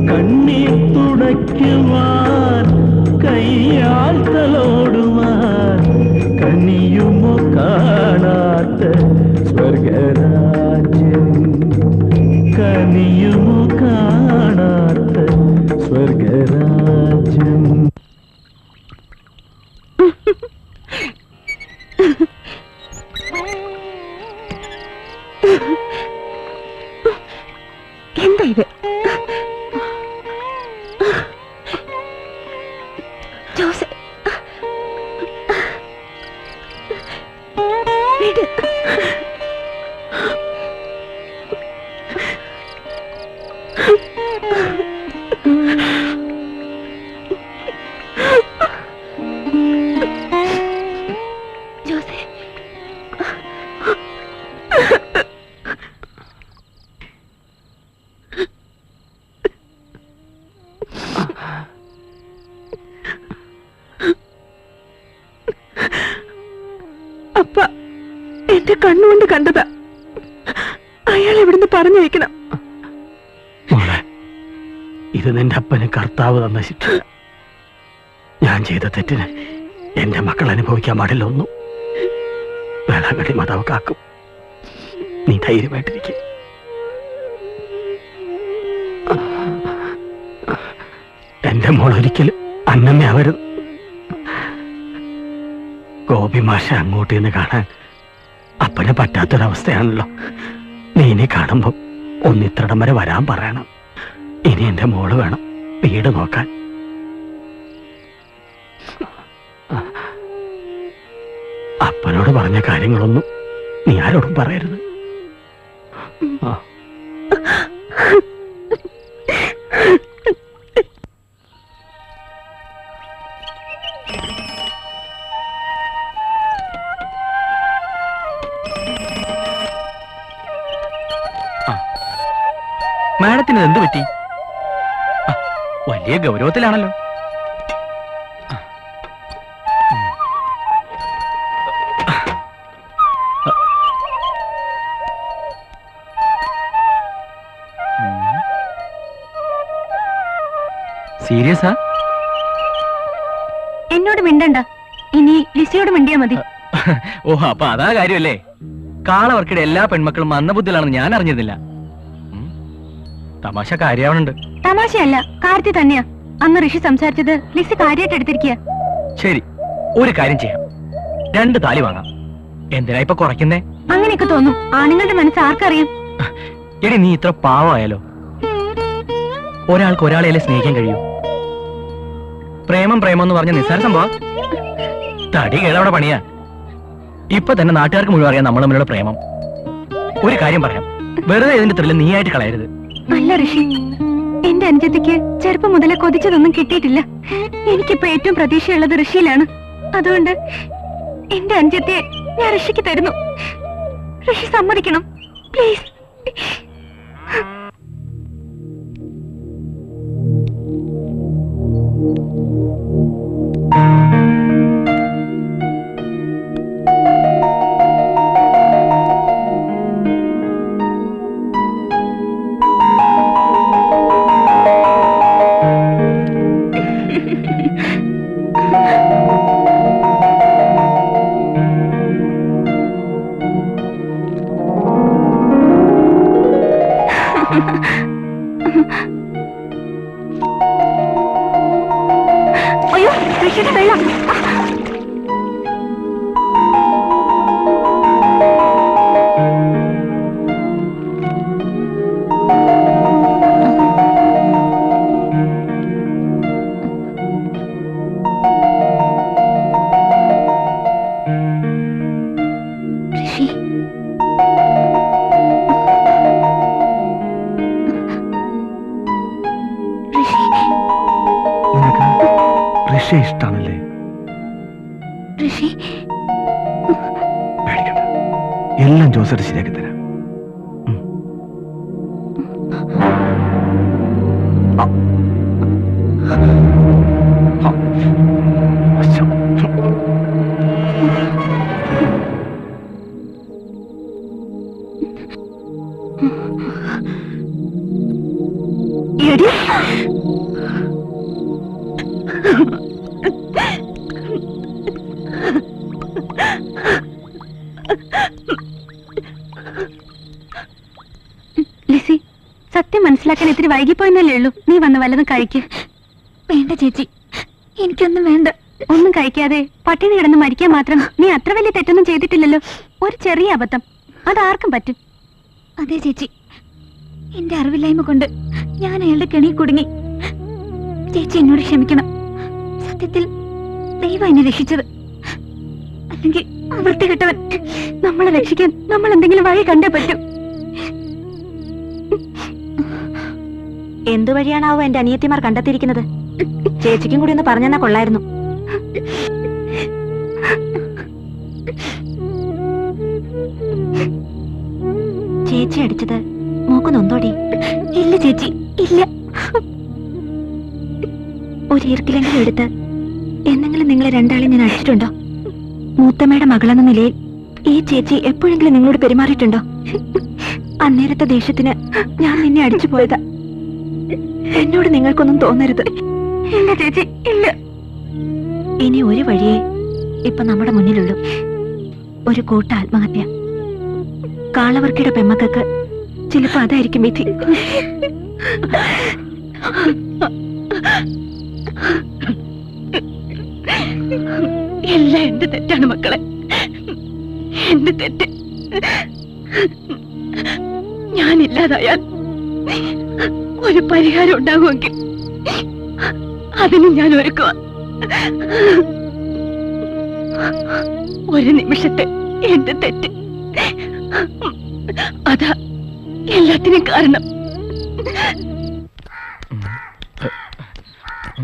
കണ്ണീർ തുടയ്ക്കുവാൻ കയ്യാൽ തലോടുവാൻ കനിയുമോ കാണാത്ത സ്വർഗരാജ്യം കനിയുമോ കാണാത്ത സ്വർഗരാജ്യം. എന്താ ഇത്? ജോസ് വിട്. ജോസേ അപ്പ എന്റെ കണ്ണുകൊണ്ട് കണ്ടതാ. അയാൾ എവിടുന്ന് പറഞ്ഞു വെക്കണം. മോളെ, ഇത് നിന്റെ അപ്പന് കർത്താവ് തന്ന ശിക്ഷ. ഞാൻ ചെയ്ത തെറ്റിന് എന്റെ മക്കൾ അനുഭവിക്കാൻ പാടില്ല ഒന്നും. വേളാങ്കണ്ണി മാതാവ് കാക്കും. നീ ധൈര്യമായിട്ടിരിക്കും. എന്റെ മോൾ ഒരിക്കലും അന്നമ്മയാവരുത്. ഗോപിമാഷ അങ്ങോട്ട് നിന്ന് കാണാൻ അപ്പന് പറ്റാത്തൊരവസ്ഥയാണല്ലോ. നീ ഇനി കാണുമ്പോ ഒന്നിത്രടം വരെ വരാൻ പറയണം. ഇനി എന്റെ മോള് വേണം വീട് നോക്കാൻ. അപ്പനോട് പറഞ്ഞ കാര്യങ്ങളൊന്നും നീ ആരോടും പറയരുത്. ആ. മാഡത്തിന് എന്ത് പറ്റി? വലിയ ഗൗരവത്തിലാണല്ലോ. സീരിയസാ? എന്നോട് മിണ്ടണ്ട, ഇനി ലിസിയോട് മിണ്ടിയാ മതി. ഓ, അപ്പൊ അതാ കാര്യമല്ലേ. കാളവർക്കിടെ എല്ലാ പെൺമക്കളും മന്ദബുദ്ധിയിലാണെന്ന് ഞാൻ അറിഞ്ഞിരുന്നില്ല. തമാശ കാര്യാവണുണ്ട്. തമാശയല്ല, കാര്യത്തിൽ തന്നെയാ. അന്ന് ഋഷി സംസാരിച്ചത് ലിസി കാര്യമായിട്ട് എടുത്തിരിക്കുക. ശരി, ഒരു കാര്യം ചെയ്യാം. 2 താലി വാങ്ങാം. എന്തിനാ ഇപ്പൊ കുറയ്ക്കുന്നേ? അങ്ങനെയൊക്കെ തോന്നും. ആണുങ്ങളുടെ മനസ്സ് ആർക്കറിയാം? എടി, നീ ഇത്ര പാവമായാലോ? ഒരാൾക്ക് ഒരാളെയല്ലേ സ്നേഹിക്കാൻ കഴിയൂ? പ്രേമം പ്രേമം എന്ന് പറഞ്ഞ നിസ്സാര സംഭവം. തടി കേളവിടെ പണിയാ. ഇപ്പൊ തന്നെ നാട്ടുകാർക്ക് മുഴുവൻ അറിയാം നമ്മൾ തമ്മിലുള്ള പ്രേമം. ഒരു കാര്യം പറയാം, വെറുതെ ഇതിന്റെ ത്രില്ല് നീയായിട്ട് കളയരുത്. അല്ല ഋഷി, എന്റെ അനുജത്തിക്ക് ചെറുപ്പം മുതലേ കൊതിച്ചതൊന്നും കിട്ടിയിട്ടില്ല. എനിക്കിപ്പോ ഏറ്റവും പ്രതീക്ഷയുള്ളത് ഋഷിയിലാണ്. അതുകൊണ്ട് എന്റെ അനുജത്തെ ഞാൻ ഋഷിക്ക് തരുന്നു. ഋഷി സമ്മതിക്കണം, പ്ലീസ്. ഋഷി, പേടിക്കണ്ട, എല്ലാം ജോസേട്ട് ശരിയാക്കി തരാം. എടി, ലിസി, സത്യം മനസ്സിലാക്കാൻ ഇത്തിരി വൈകിപ്പോയെന്നല്ലേ ഉള്ളൂ. നീ വന്ന് വല്ലതും കഴിക്ക്. വേണ്ട ചേച്ചി, എനിക്കൊന്നും വേണ്ട. ഒന്നും കഴിക്കാതെ പട്ടിണി കിടന്ന് മരിക്കാൻ മാത്രം നീ അത്ര വലിയ തെറ്റൊന്നും ചെയ്തിട്ടില്ലല്ലോ. ഒരു ചെറിയ അബദ്ധം, അതാർക്കും പറ്റും. അതെ ചേച്ചി, എന്റെ അറിവില്ലായ്മ കൊണ്ട് ഞാൻ അയാളുടെ കെണി കുടുങ്ങി. ചേച്ചി എന്നോട് ക്ഷമിക്കണം. സത്യത്തിൽ ദൈവം എന്നെ രക്ഷിച്ചത്. അല്ലെങ്കിൽ വൃത്തികെട്ടവൻ നമ്മളെ രക്ഷിക്കാൻ നമ്മൾ എന്തെങ്കിലും വഴി കണ്ടേ പറ്റും. എന്തു വഴിയാണാവോ എന്റെ അനിയത്തിമാർ കണ്ടെത്തിയിരിക്കുന്നത്? ചേച്ചിക്കും കൂടി ഒന്ന് പറഞ്ഞെന്നാ കൊള്ളായിരുന്നു. ചേച്ചി അടിച്ചത് മോക്ക് നൊന്തോടി? ഇല്ല ചേച്ചി, ഇല്ല. ഒരു ഈർക്കിലെങ്കിലും എടുത്ത് എന്നെങ്കിലും നിങ്ങളെ രണ്ടാളെ ഞാൻ അടിച്ചിട്ടുണ്ടോ? മൂത്തമ്മയുടെ മകളെന്ന നിലയിൽ ഈ ചേച്ചി എപ്പോഴെങ്കിലും നിങ്ങളോട് പെരുമാറിയിട്ടുണ്ടോ? അന്നേരത്തെ ദേഷ്യത്തിന് ഞാൻ നിന്നെ അടിച്ചു പോയതാ. എന്നോട് നിങ്ങൾക്കൊന്നും തോന്നരുത്. ഇല്ല ചേച്ചി, ഇല്ല. ഇനി ഒരു വഴിയേ ഇപ്പൊ നമ്മുടെ മുന്നിലുള്ളൂ. ഒരു കൂട്ട ആത്മഹത്യ. കാളവർക്കിയുടെ പെമ്മക്കൾക്ക് ചിലപ്പോ അതായിരിക്കും വിധി. എല്ലാം എന്റെ തെറ്റാണ് മക്കളെ, എന്റെ തെറ്റ്. ഞാനില്ലാതായാൽ ഒരു പരിഹാരം ഉണ്ടാകുമെങ്കിൽ അതിന് ഞാൻ ഒരുക്കുക. ഒരു നിമിഷത്തെ എന്റെ തെറ്റ്, അതാ എല്ലാത്തിനും കാരണം.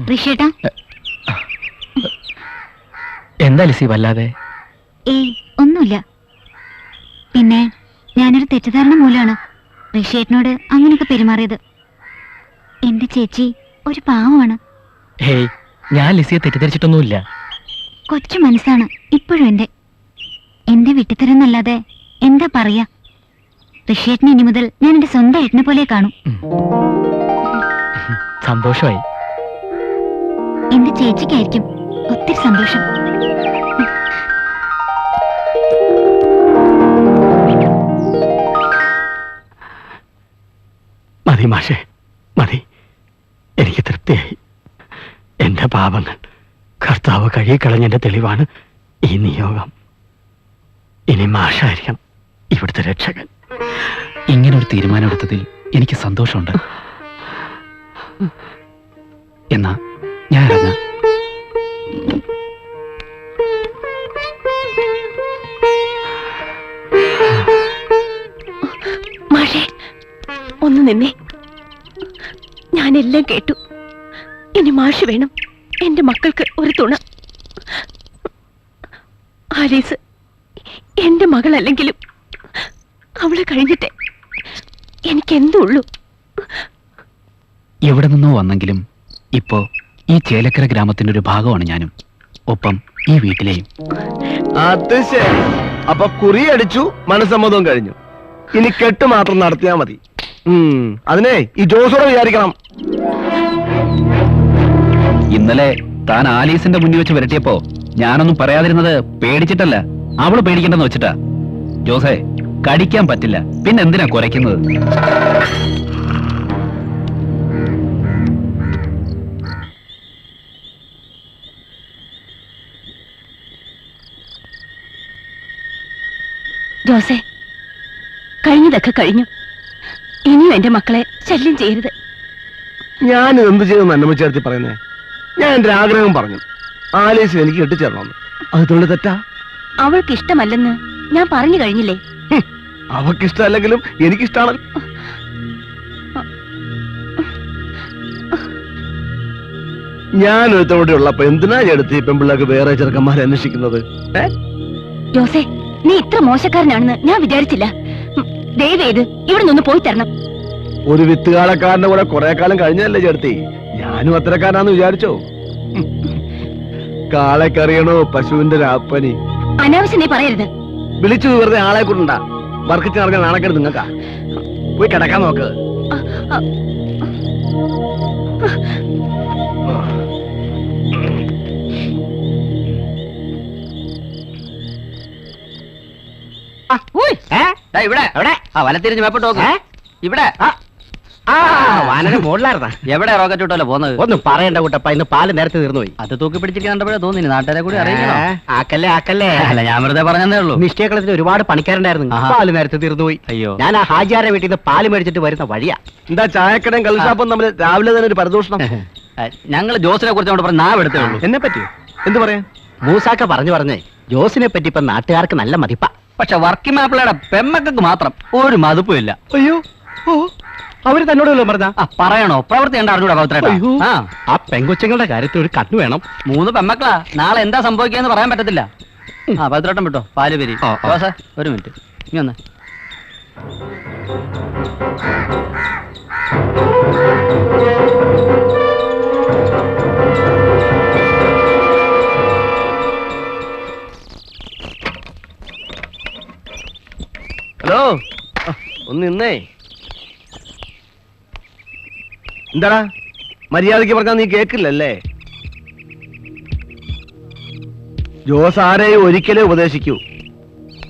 ഋഷിയേട്ടാ, എന്താ ലിസി വല്ലാതെ? ഏയ് ഒന്നുമില്ല. പിന്നെ ഞാനൊരു തെറ്റിദ്ധാരണ മൂലമാണ് ഋഷിയേട്ടനോട് അങ്ങനെയൊക്കെ പെരുമാറിയത്. എന്റെ ചേച്ചി ഒരു പാവമാണ്. ഹേയ്, ഞാൻ ലിസിയെ തെറ്റിദ്ധരിച്ചിട്ടൊന്നുമില്ല. കൊച്ചു മനസ്സാണ് ഇപ്പോഴും എന്റെ വിട്ടിത്തരെന്നല്ലാതെ എന്താ പറയാ. ഋഷിയേട്ടനെ ഇനി മുതൽ ഞാൻ എന്റെ സ്വന്തം ഏട്ടനെ പോലെ കാണും. സന്തോഷമായി. എന്റെ ചേച്ചിക്കായിരിക്കും ഒത്തിരി സന്തോഷം. മതി മാഷേ, മതി. എനിക്ക് തൃപ്തിയായി. എന്റെ പാപങ്ങൾ കർത്താവ് കഴുകിക്കളഞ്ഞതിന്റെ തെളിവാണ് ഈ നിയോഗം. ഇനി മാഷായിരിക്കണം ഇവിടുത്തെ രക്ഷകൻ. ഇങ്ങനൊരു തീരുമാനമെടുത്തതിൽ എനിക്ക് സന്തോഷമുണ്ട്. എന്നാ ഞാൻ ഇറങ്ങാം. മാഷേ, ഒന്ന് നിന്നേ. ഞാനെല്ലാം കേട്ടു. ഇനി മാഷ് വേണം എന്റെ മക്കൾക്ക് ഒരു തുണ. ആലീസ് എന്റെ മകളല്ലെങ്കിലും അവളെ കഴിഞ്ഞിട്ടേ എനിക്കെന്തുള്ളൂ. എവിടെ നിന്നോ വന്നെങ്കിലും ഇപ്പോ ഈ ചേലക്കര ഗ്രാമത്തിന്റെ ഒരു ഭാഗമാണ് ഞാനും, ഒപ്പം ഈ വീട്ടിലെയും. അത് ശരി. അപ്പൊ കുറിയടിച്ചു, മനസ്സമ്മതവും കഴിഞ്ഞു. ഇനി കെട്ട് മാത്രം നടത്തിയാ മതി. അതിനെ ഈ ജോസോടെ വിചാരിക്കണം. ഇന്നലെ താൻ ആലീസിന്റെ മുന്നിൽ വെച്ച് വരട്ടിയപ്പോ ഞാനൊന്നും പറയാതിരുന്നത് പേടിച്ചിട്ടല്ല, അവള് പേടിക്കണ്ടെന്ന് വെച്ചിട്ടാ. ജോസേ, കടിക്കാൻ പറ്റില്ല, പിന്നെ എന്തിനാ കുരയ്ക്കുന്നത്? ജോസേ, കഴിഞ്ഞതൊക്കെ കഴിഞ്ഞു. ഇനിയും എന്റെ മക്കളെ ശല്യം ചെയ്യരുത്. ഞാൻ എന്ത് ചെയ്തു അന്നമ്മ ചേർത്തി പറയുന്നേ? ഞാൻ എന്റെ ആഗ്രഹം പറഞ്ഞു. ആലീസിന് എനിക്ക് കെട്ടിച്ചേരണമെന്ന്. അത് തൊഴിൽ തെറ്റാ? അവൾക്ക് ഇഷ്ടമല്ലെന്ന് ഞാൻ പറഞ്ഞു കഴിഞ്ഞില്ലേ? അവക്കിഷ്ടമല്ലെങ്കിലും എനിക്കിഷ്ടമാണ്. ഞാൻ ഒരുത്തോടെ ഉള്ളപ്പോ എന്തിനാ എടുത്ത് ഈ പെമ്പിള്ളേർക്ക് വേറെ ചെറുക്കന്മാരെ അന്വേഷിക്കുന്നത്? ജോസേ, നീ ഇത്ര മോശക്കാരനാണെന്ന് ഞാൻ വിചാരിച്ചില്ല. ദയവേത് ഇവിടെ നിന്ന് പോയി തരണം. ഒരു വിത്തുകാലക്കാരന്റെ കൂടെ കുറെ കാലം കഴിഞ്ഞല്ലേ ചേർത്തി, ഞാനും അത്രക്കാരനാന്ന് വിചാരിച്ചോ? കാളക്കറിയണോ പശുവിന്റെ രാപ്പനി? അനാവശ്യം നീ പറയരുത്. വിളിച്ചു വെറുതെ ആളെ കൊണ്ടാ വർക്കിച്ച് നടക്കാൻ നാണക്കേട് നിങ്ങൾക്കാ. പോയി കിടക്കാൻ നോക്ക്. ഇവിടെ വലത്തിരിഞ്ഞ് മേപ്പോട്ട് നോക്ക്. ഇവിടെ വാനര മോളിലായിരുന്നാ? എവിടെ റോക്കറ്റ് വിട്ടല്ലോ പോന്നത്? ഒന്നും പറയണ്ട കുട്ടപ്പ, ഇന്ന് പാല് നേരത്തെ തീർന്നു പോയി. അത് തൂക്കി പിടിച്ചിട്ട് കണ്ടപ്പോഴേ തോന്നി നാട്ടുകാരെ കൂടി അറിയിക്കണോ? ആക്കല്ലേ ആക്കല്ലേ. അല്ല, ഞാൻ വെറുതെ പറഞ്ഞതേ ഉള്ളൂ. നിശ്ചയക്കളത്തിന് ഒരുപാട് പണിക്കാരുണ്ടായിരുന്നു. പാല് നേരത്തെ തീർന്നു പോയി. അയ്യോ, ഞാൻ ആ ഹാജിയാരെ വീട്ടിൽ നിന്ന് പാല് മേടിച്ചിട്ട് വരുന്ന വഴിയാ. എന്താ ചായക്കടയും കള്ളുഷാപ്പും തമ്മിൽ രാവിലെ തന്നെ ഒരു പരദൂഷണം? ഞങ്ങൾ ജോസിനെ കുറിച്ച് പറഞ്ഞ നാവ് എടുത്തേ ഉള്ളൂ. എന്നെ പറ്റി എന്ത് പറയാ? മൂസാക്ക പറഞ്ഞേ ജോസിനെ പറ്റി ഇപ്പൊ നാട്ടുകാർക്ക് നല്ല മതിപ്പാ. പക്ഷെ വർക്കിംഗ് മാപ്പിളയുടെ പെമ്മക്കൾക്ക് മാത്രം ഒരു മതിപ്പും ഇല്ല. അയ്യോ, അവര് തന്നോടല്ലോ പറഞ്ഞ. പറയണോ? പ്രവൃത്തി കണ്ട അറിഞ്ഞൂടാ പവിത്രേട്ടാ. ആ പെങ്കൊച്ചുങ്ങളുടെ കാര്യത്തിൽ ഒരു കണ്ണു വേണം. 3 പെമ്മക്കളാ. നാളെ എന്താ സംഭവിക്കാന്ന് പറയാൻ പറ്റത്തില്ല. പവിത്രേട്ടൻ വിട്ടോ, പാല് വരി. ഒരു മിനിറ്റ്, ഇനി ഒന്ന്. ഹലോ, ഒന്ന് നിന്നേ. എന്താടാ മര്യാദയ്ക്ക് പറഞ്ഞാൽ നീ കേക്കില്ലല്ലേ? ജോസ് ആരെയും ഒരിക്കലേ ഉപദേശിക്കൂ,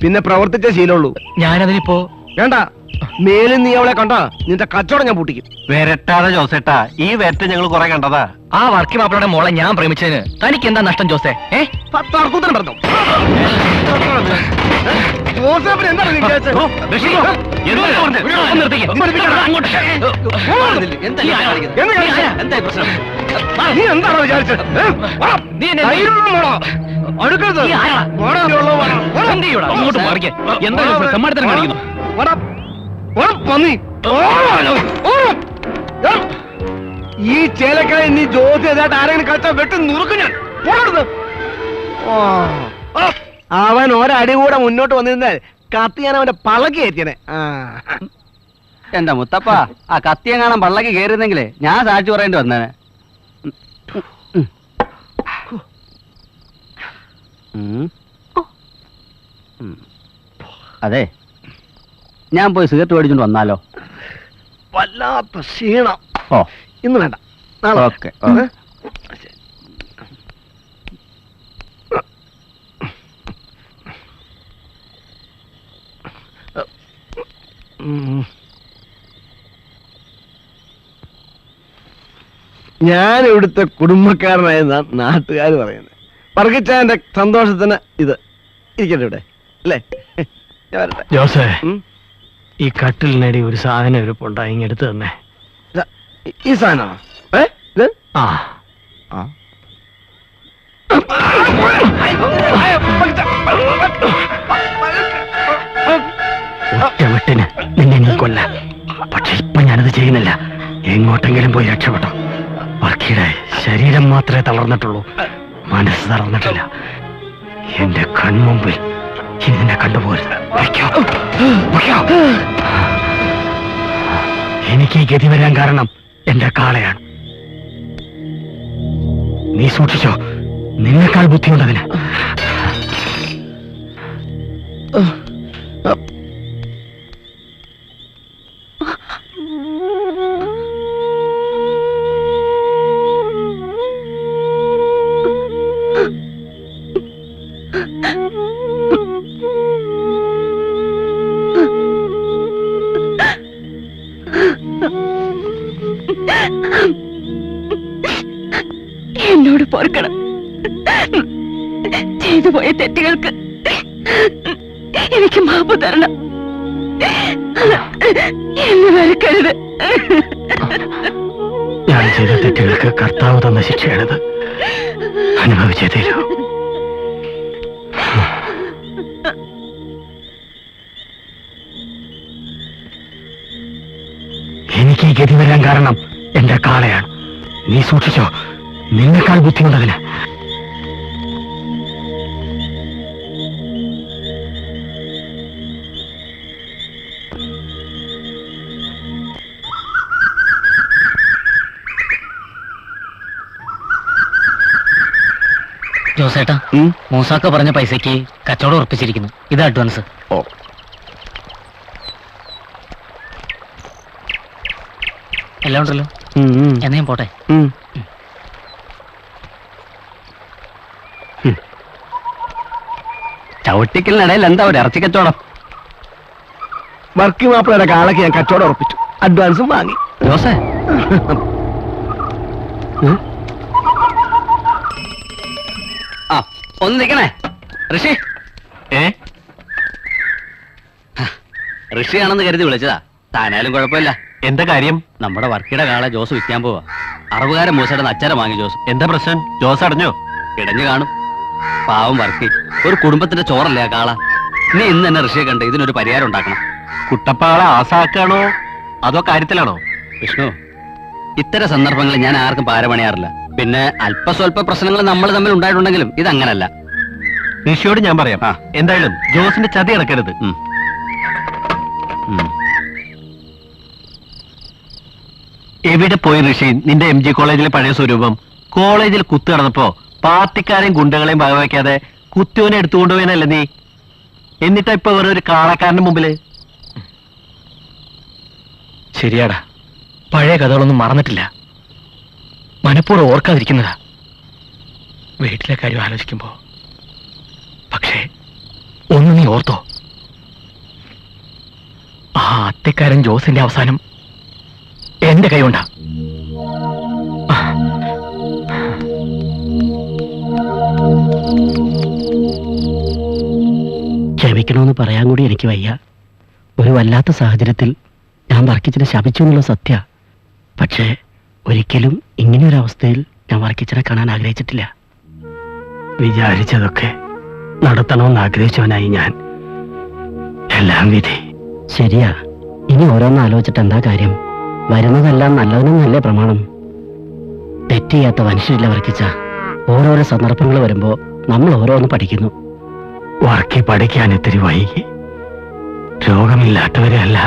പിന്നെ പ്രവർത്തിച്ച ശീലമുള്ളൂ. ഞാനതിനിപ്പോ വേണ്ട, മേലിൽ നീ അവളെ കണ്ടാ നിന്റെ കച്ചവടം ഞാൻ പൂട്ടിക്കും. വരട്ടാതെ ജോസേട്ടാ, ഈ വരട്ട് ഞങ്ങൾ കുറെ കണ്ടതാ. ആ വർക്കി മാപ്പിളയുടെ മോളെ ഞാൻ പ്രേമിച്ചതിന് തനിക്ക് എന്താ നഷ്ടം ജോസേ? പറഞ്ഞു നീ എന്താണ് വിചാരിച്ചത്? ഈ ചേലക്കായി നീ ജോലി ഏതായിട്ട് ആരെങ്കിലും കളിച്ചാൽ വെട്ടി നുറുക്കും ഞാൻ. അവൻ ഒരടി കൂടെ മുന്നോട്ട് വന്നിരുന്നാൽ കത്തി ഞാൻ അവന്റെ പള്ളക്ക് കയറ്റിയനെ. എന്റെ മുത്തപ്പ, ആ കത്തിയെങ്ങാണം പള്ളക്ക് കയറുന്നെങ്കിലേ ഞാൻ സാക്ഷി പറയേണ്ടി വന്നേനെ. അതെ, ഞാൻ പോയി സിഗരറ്റ് മേടിച്ചോണ്ട് വന്നാലോ? വല്ലാത്ത ക്ഷീണം. ഓ, ഇന്ന് വേണ്ട, നാളെ. ഓക്കെ. ഞാൻ ഇവിടുത്തെ കുടുംബക്കാരനായ നാട്ടുകാർ പറയുന്നത്. പറക്കിച്ചാന്റെ സന്തോഷത്തിന് ഇത് ഇരിക്കട്ടെ ഇവിടെ അല്ലേ? ജോസേ, ഈ കട്ടിലിനടി ഒരു സാധനം ഇരിപ്പുണ്ടായി, ഇങ്ങെടുത്ത് തന്നെ. ഈ സാധനമാണോ? ആ, ഒറ്റവെട്ടിന് നിന്നെ നീ കൊല്ല. പക്ഷെ ഇപ്പൊ ഞാനത് ചെയ്യുന്നില്ല. എങ്ങോട്ടെങ്കിലും പോയി രക്ഷപ്പെട്ടോ. വർക്കിയുടെ ശരീരം മാത്രമേ തളർന്നിട്ടുള്ളൂ, മനസ്സ് തളർന്നിട്ടില്ല. എന്റെ കൺമുമ്പിൽ ഇനി നിന്നെ കണ്ടുപോരുത്. എനിക്ക് ഈ ഗതി വരാൻ കാരണം എന്റെ കാളയാണ്. നീ സൂക്ഷിച്ചോ, നിന്നെക്കാൾ ബുദ്ധിയുണ്ടതിന്. എന്നോട് പൊറുക്കണം. ചെയ്തു പോയ തെറ്റുകൾക്ക് എനിക്ക് മാപ്പ് തരണം. എന്നെ വെറുക്കരുത്. ഞാൻ ചെയ്ത തെറ്റുകൾക്ക് കർത്താവ് തന്ന ശിക്ഷയാണിത്. അനുഭവിച്ചേ തീരൂ. എനിക്ക് ഈ ഗതി വരാൻ കാരണം എന്റെ കാളയാണ്. നീ സൂക്ഷിച്ചോ, നിന്നെക്കാൾ ബുദ്ധിമുട്ടതിന്. ജോസേട്ടാ, മൂസാക്ക പറഞ്ഞ പൈസക്ക് കച്ചവടം ഉറപ്പിച്ചിരിക്കുന്നു. ഇത് അഡ്വാൻസ്. ഓ, എല്ലാം ഉണ്ടല്ലോ. എന്നാ ഞാൻ പോട്ടെ. ചവിട്ടിക്കലിനിടയിൽ എന്താ ഒരു ഇറച്ചി കച്ചവടം? വർക്കി മാപ്പിളയുടെ കാളയ്ക്ക് ഞാൻ കച്ചവടം ഉറപ്പിച്ചു, അഡ്വാൻസും വാങ്ങി. ജോസേ, ആ ഒന്ന് നിൽക്കണേ. ഋഷി ഋഷിയാണെന്ന് കരുതി വിളിച്ചതാ. താനായാലും കുഴപ്പമില്ല. എന്താ കാര്യം? നമ്മുടെ വർക്കിയുടെ കാളെ ജോസ് വിൽക്കാൻ പോവാ. അറുപതുകാരൻ മൂസയുടെ അച്ചരം വാങ്ങി ജോസ്. എന്താ പ്രശ്നം? ജോസ് അടഞ്ഞോ? ഇടഞ്ഞു കാണും. പാവം വർക്കി, ഒരു കുടുംബത്തിന്റെ ചോറല്ലേ ആ കാള. നീ ഇന്ന് തന്നെ ഋഷിയെ കണ്ട് ഇതിനൊരു പരിഹാരം ഉണ്ടാക്കണം. കുട്ടപ്പാളെ ആസാക്കാണോ അതോ കാര്യത്തിലാണോ? വിഷ്ണു, ഇത്തരം സന്ദർഭങ്ങളിൽ ഞാൻ ആർക്കും പാരപണിയാറില്ല. പിന്നെ അല്പസ്വല്പ പ്രശ്നങ്ങൾ നമ്മൾ തമ്മിൽ ഉണ്ടായിട്ടുണ്ടെങ്കിലും ഇതങ്ങനല്ല. ഋഷിയോട് ഞാൻ പറയാം. എന്തായാലും ജോസിന്റെ ചതി ഇറക്കരുത്. എവിടെ പോയി ഋഷി നിന്റെ MG കോളേജിലെ പഴയ സ്വരൂപം? കോളേജിൽ കുത്തു നടന്നപ്പോ പാർട്ടിക്കാരെയും ഗുണ്ടകളെയും ഭാഗവയ്ക്കാതെ കുത്തുവിനെ എടുത്തുകൊണ്ടുപോയനല്ലേ നീ? എന്നിട്ടാ ഇപ്പൊ വേറെ ഒരു കാളക്കാരന്റെ മുമ്പില്? ശരിയാടാ, പഴയ കഥകളൊന്നും മറന്നിട്ടില്ല. മനഃപൂർവ്വം ഓർക്കാതിരിക്കുന്നതാ വീട്ടിലെ കാര്യം ആലോചിക്കുമ്പോ. പക്ഷേ ഒന്ന് നീ ഓർത്തോ, ആ അത്തക്കാരൻ ജോസിന്റെ അവസാനം എന്റെ കൈ കൊണ്ടാ. ക്ഷമിക്കണമെന്ന് പറയാൻ കൂടി എനിക്ക് വയ്യ. ഒരു വല്ലാത്ത സാഹചര്യത്തിൽ ഞാൻ വർക്കിച്ചിനെ ശപിച്ചു എന്നുള്ള സത്യ. പക്ഷേ ഒരിക്കലും ഇങ്ങനെയൊരവസ്ഥയിൽ ഞാൻ വർക്കിച്ചിനെ കാണാൻ ആഗ്രഹിച്ചിട്ടില്ല. വിചാരിച്ചതൊക്കെ നടത്തണമെന്ന് ആഗ്രഹിച്ചവനായി ഞാൻ. എല്ലാം വിധി. ശരിയാ, ഇനി ഓരോന്ന് ആലോചിച്ചിട്ട് എന്താ കാര്യം? വരുന്നതെല്ലാം നല്ലതിനൊന്നല്ലേ പ്രമാണം? തെറ്റ് ചെയ്യാത്ത മനുഷ്യരില്ല വർക്കിച്ച. ഓരോരോ സന്ദർഭങ്ങൾ വരുമ്പോ നമ്മൾ ഓരോന്ന് പഠിക്കുന്നു. വർക്കി പഠിക്കാൻ ഇത്തിരി വൈകി. രോഗമില്ലാത്തവരെ അല്ല,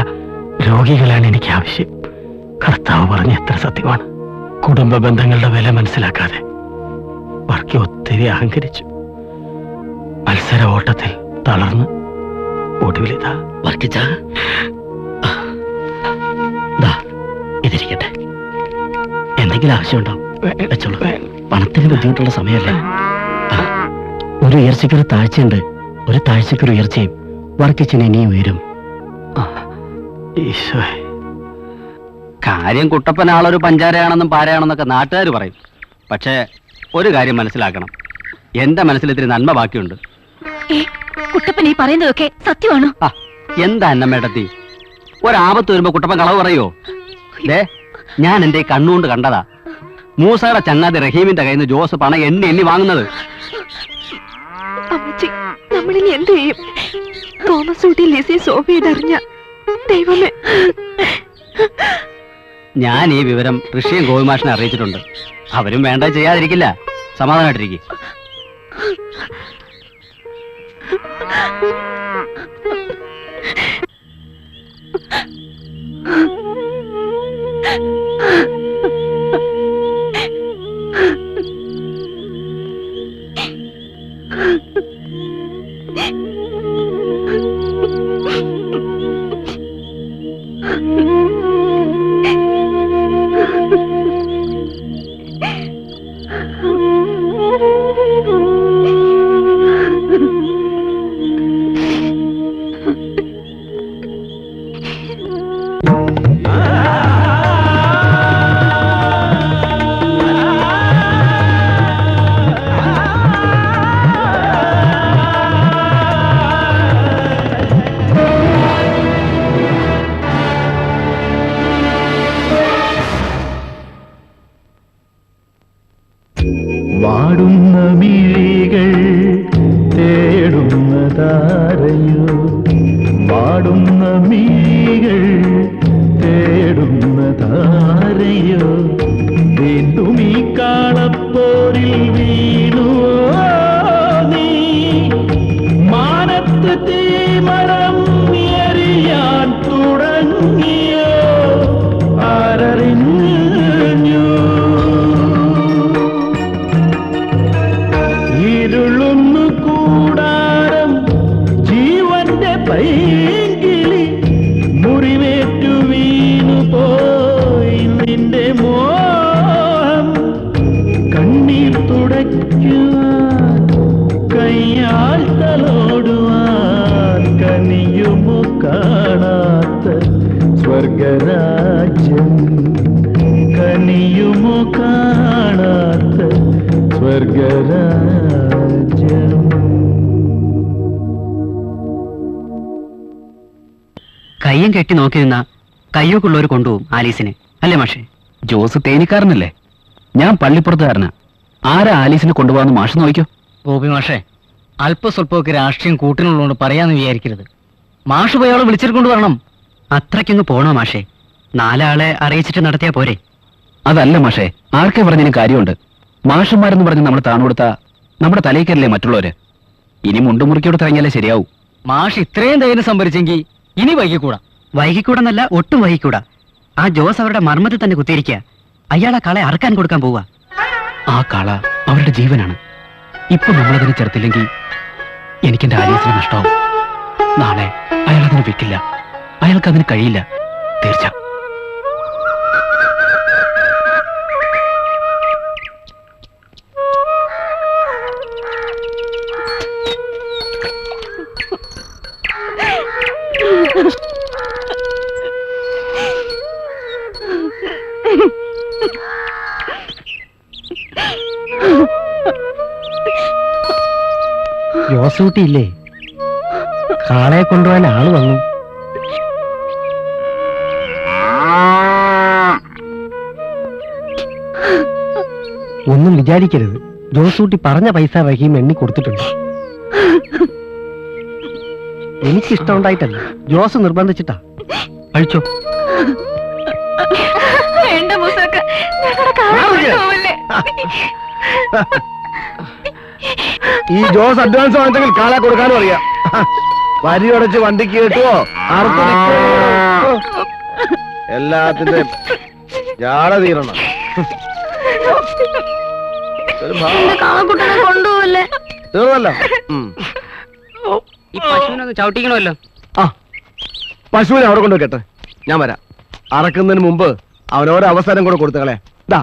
രോഗികളാണ് എനിക്ക് ആവശ്യം. കർത്താവ് പറഞ്ഞ എത്ര സത്യമാണ്. കുടുംബ ബന്ധങ്ങളുടെ വില മനസ്സിലാക്കാതെ വർക്കി ഒത്തിരി അഹങ്കരിച്ചു. മത്സര ഓട്ടത്തിൽ തളർന്ന് ഒടുവിലിതാ. വർക്കിച്ച, ഇതിരിക്കട്ടെ. എന്തെങ്കിലും ആവശ്യമുണ്ടോ? വെച്ചോളൂ. പണത്തിന് ബുദ്ധിമുട്ടുള്ള സമയമല്ലേ. ഒരു ഉയർച്ചയ്ക്കൊരു താഴ്ചയുണ്ട്, ഒരു താഴ്ചയ്ക്കൊരു ഉയർച്ചയും. വർക്കിച്ചിന് ഇനി ഉയരും. ഈശോ, കാര്യം കുട്ടപ്പനാളൊരു പഞ്ചാരയാണെന്നും പാരയാണെന്നൊക്കെ നാട്ടുകാർ പറയും. പക്ഷേ ഒരു കാര്യം മനസ്സിലാക്കണം, എന്റെ മനസ്സിൽ ഇത്തിരി നന്മ ബാക്കിയുണ്ട്. കുട്ടപ്പൻ ഈ പറയുന്നതൊക്കെ സത്യമാണോ? എന്താ അന്നമ്മേടത്തി, ഒരാപത്ത് വരുമ്പോ കുട്ടപ്പൻ കളവ് പറയോ? ഞാൻ എന്റെ കണ്ണുകൊണ്ട് കണ്ടതാ. മൂസയുടെ ചങ്ങാതി റഹീമിന്റെ കയ്യിൽ നിന്ന് ജോസ് പണം എണ്ണി വാങ്ങുന്നത്. നമ്മളിനി എന്ത് ചെയ്യും? തോമസ് ഊട്ടി ലിസി സോഫിയുടെ അറിഞ്ഞ ദൈവമേ. ഞാൻ ഈ വിവരം ഋഷിയും ഗോപിമാഷിനെ അറിയിച്ചിട്ടുണ്ട്. അവരും വേണ്ട ചെയ്യാതിരിക്കില്ല. സമാധാനമായിട്ടിരിക്കും. വാടുന്ന മിഴികൾ തേടുന്നതാരയോ, വാടുന്ന മിഴികൾ തേടുന്നതാരയോ, വീണ്ടും നീ കാളപ്പോരിൽ വീണുവോ നീ മാനത്ത് തീമരം എറിയാൻ തുടങ്ങിയോ ആരറിഞ്ഞു ഇരുളുന്നു കൂടാരം ജീവന്റെ പൈകിളി മുറിവേറ്റു വീണു പോയി നിന്റെ മോഹം കണ്ണീർ തുടയ്ക്കുവാൻ കയ്യാൽ തലോടുവാൻ കനിയുമോ കാണാത്ത സ്വർഗരാജ്യം കനിയുമോ കാണാത്ത സ്വർഗരാജ്യം. കയ്യും കെട്ടി നോക്കി നിന്ന കയ്യൊക്കെയുള്ളവർ കൊണ്ടുപോകും ആലീസിനെ, അല്ലേ മാഷേ? ജോസ് തേനിക്കാരനല്ലേ, ഞാൻ പള്ളിപ്പുറത്തുകാരനാ. ആരാ ആലീസിനെ കൊണ്ടുപോകാന്ന് മാഷ് നോക്കിയോ? ഗോപി മാഷേ, അല്പസ്വല്പമൊക്കെ രാഷ്ട്രീയം കൂട്ടിനുള്ളതുകൊണ്ട് പറയാന്ന് വിചാരിക്കരുത്. മാഷ് പോയി അവളെ വിളിച്ചിട്ട് വരണം. അത്രയ്ക്കൊന്ന് പോണോ മാഷേ? 4 ആളെ അറിയിച്ചിട്ട് നടത്തിയാ പോരെ? അതല്ല മാഷേ, ആർക്കെ പറഞ്ഞതിന് കാര്യമുണ്ട്. മാഷന്മാരെന്ന് പറഞ്ഞ് നമ്മൾ താണുകൊടുത്ത നമ്മുടെ തലയിക്കല്ലേ മറ്റുള്ളവര്. ഇനി മുണ്ടുമുറുക്കിയോട് ഇറങ്ങിയാലേ ശരിയാവൂ. മാഷ് ഇത്രയും ധൈര്യം സംഭരിച്ചെങ്കിൽ ഇനി വൈകിക്കൂടാ. വൈകിക്കൂടെന്നല്ല, ഒട്ടും വൈകിക്കൂടാ. ആ ജോസ് അവരുടെ മർമ്മത്തിൽ തന്നെ കുത്തിയിരിക്കുക. അയാളെ കളെ അറക്കാൻ കൊടുക്കാൻ പോവാ. ആ കാള അവരുടെ ജീവനാണ്. ഇപ്പൊ നമ്മളതിനെ ചേർത്തില്ലെങ്കിൽ എനിക്കെന്റെ ആലീസിനെ നഷ്ടമാവും. നാളെ അയാൾ അതിന് വെക്കില്ല, അയാൾക്ക് അതിന് കഴിയില്ല, തീർച്ച. ജോസൂട്ടിയില്ലേ, കാളയെ കൊണ്ടുപോകാൻ ആള് വന്നു. ഒന്നും വിചാരിക്കരുത്, ജോസൂട്ടി പറഞ്ഞ പൈസ റഹീം എണ്ണി കൊടുത്തിട്ടുണ്ട്. എനിക്കിഷ്ടമുണ്ടായിട്ടല്ല, ജോസ് നിർബന്ധിച്ചിട്ടാ. അഴിച്ചോ. ഈ ജോസ് അഡ്വാൻസ് വാങ്ങിച്ചെങ്കിൽ കാളെ കൊടുക്കാനും അറിയാം. വരി അടച്ച് വണ്ടിക്ക് കേട്ടുവോ എല്ലാത്തിന്റെ ജാട തീരണം. തീർന്നല്ലോ. ഈ പശുവിനൊന്ന് ചവിട്ടിക്കണമല്ലോ. ആ പശുവിനെ അവിടെ കൊണ്ടുവെക്കട്ടെ, ഞാൻ വരാം. അറക്കുന്നതിന് മുമ്പ് അവനോരോ അവസരം കൂടെ കൊടുത്തകളെ. ഇതാ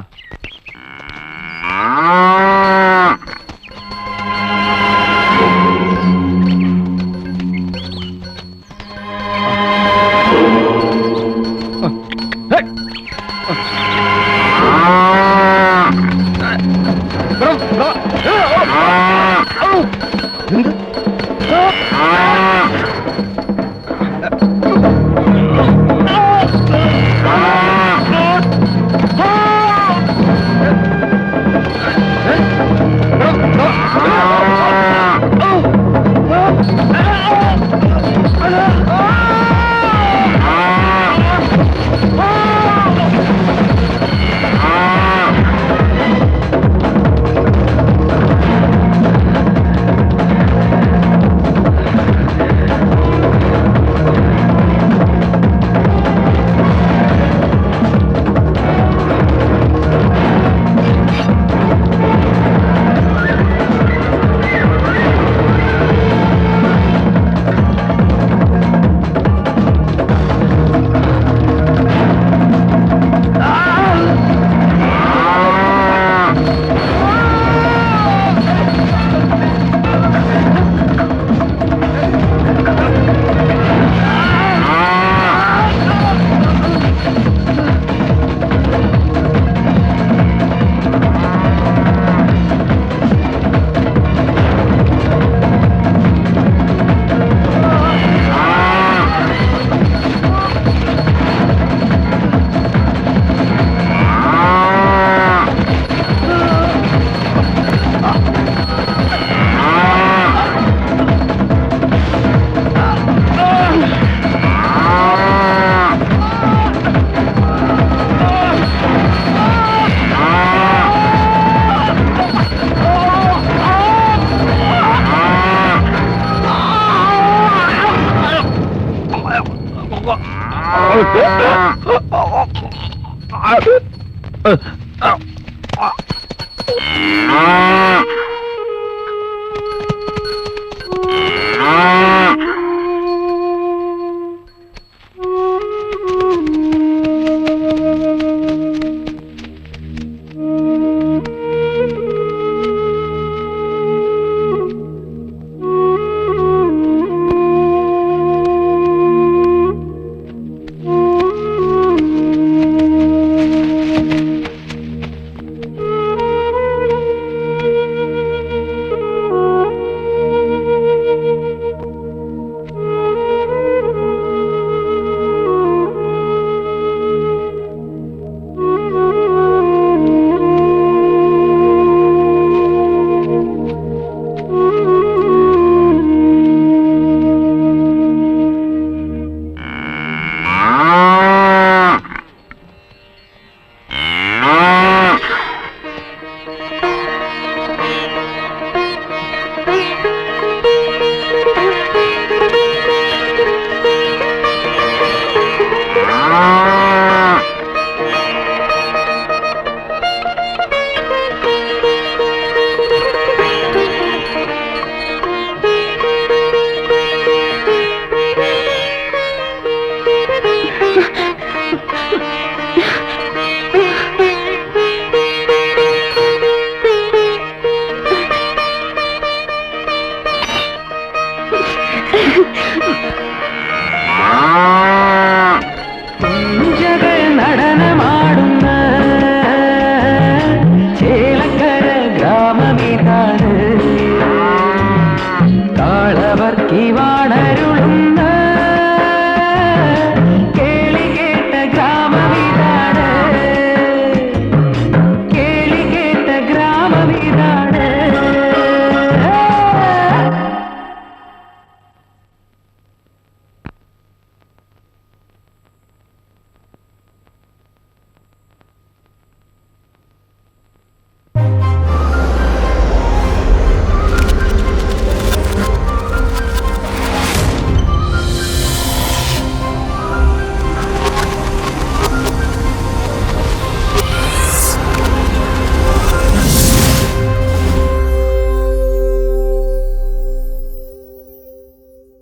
Ah!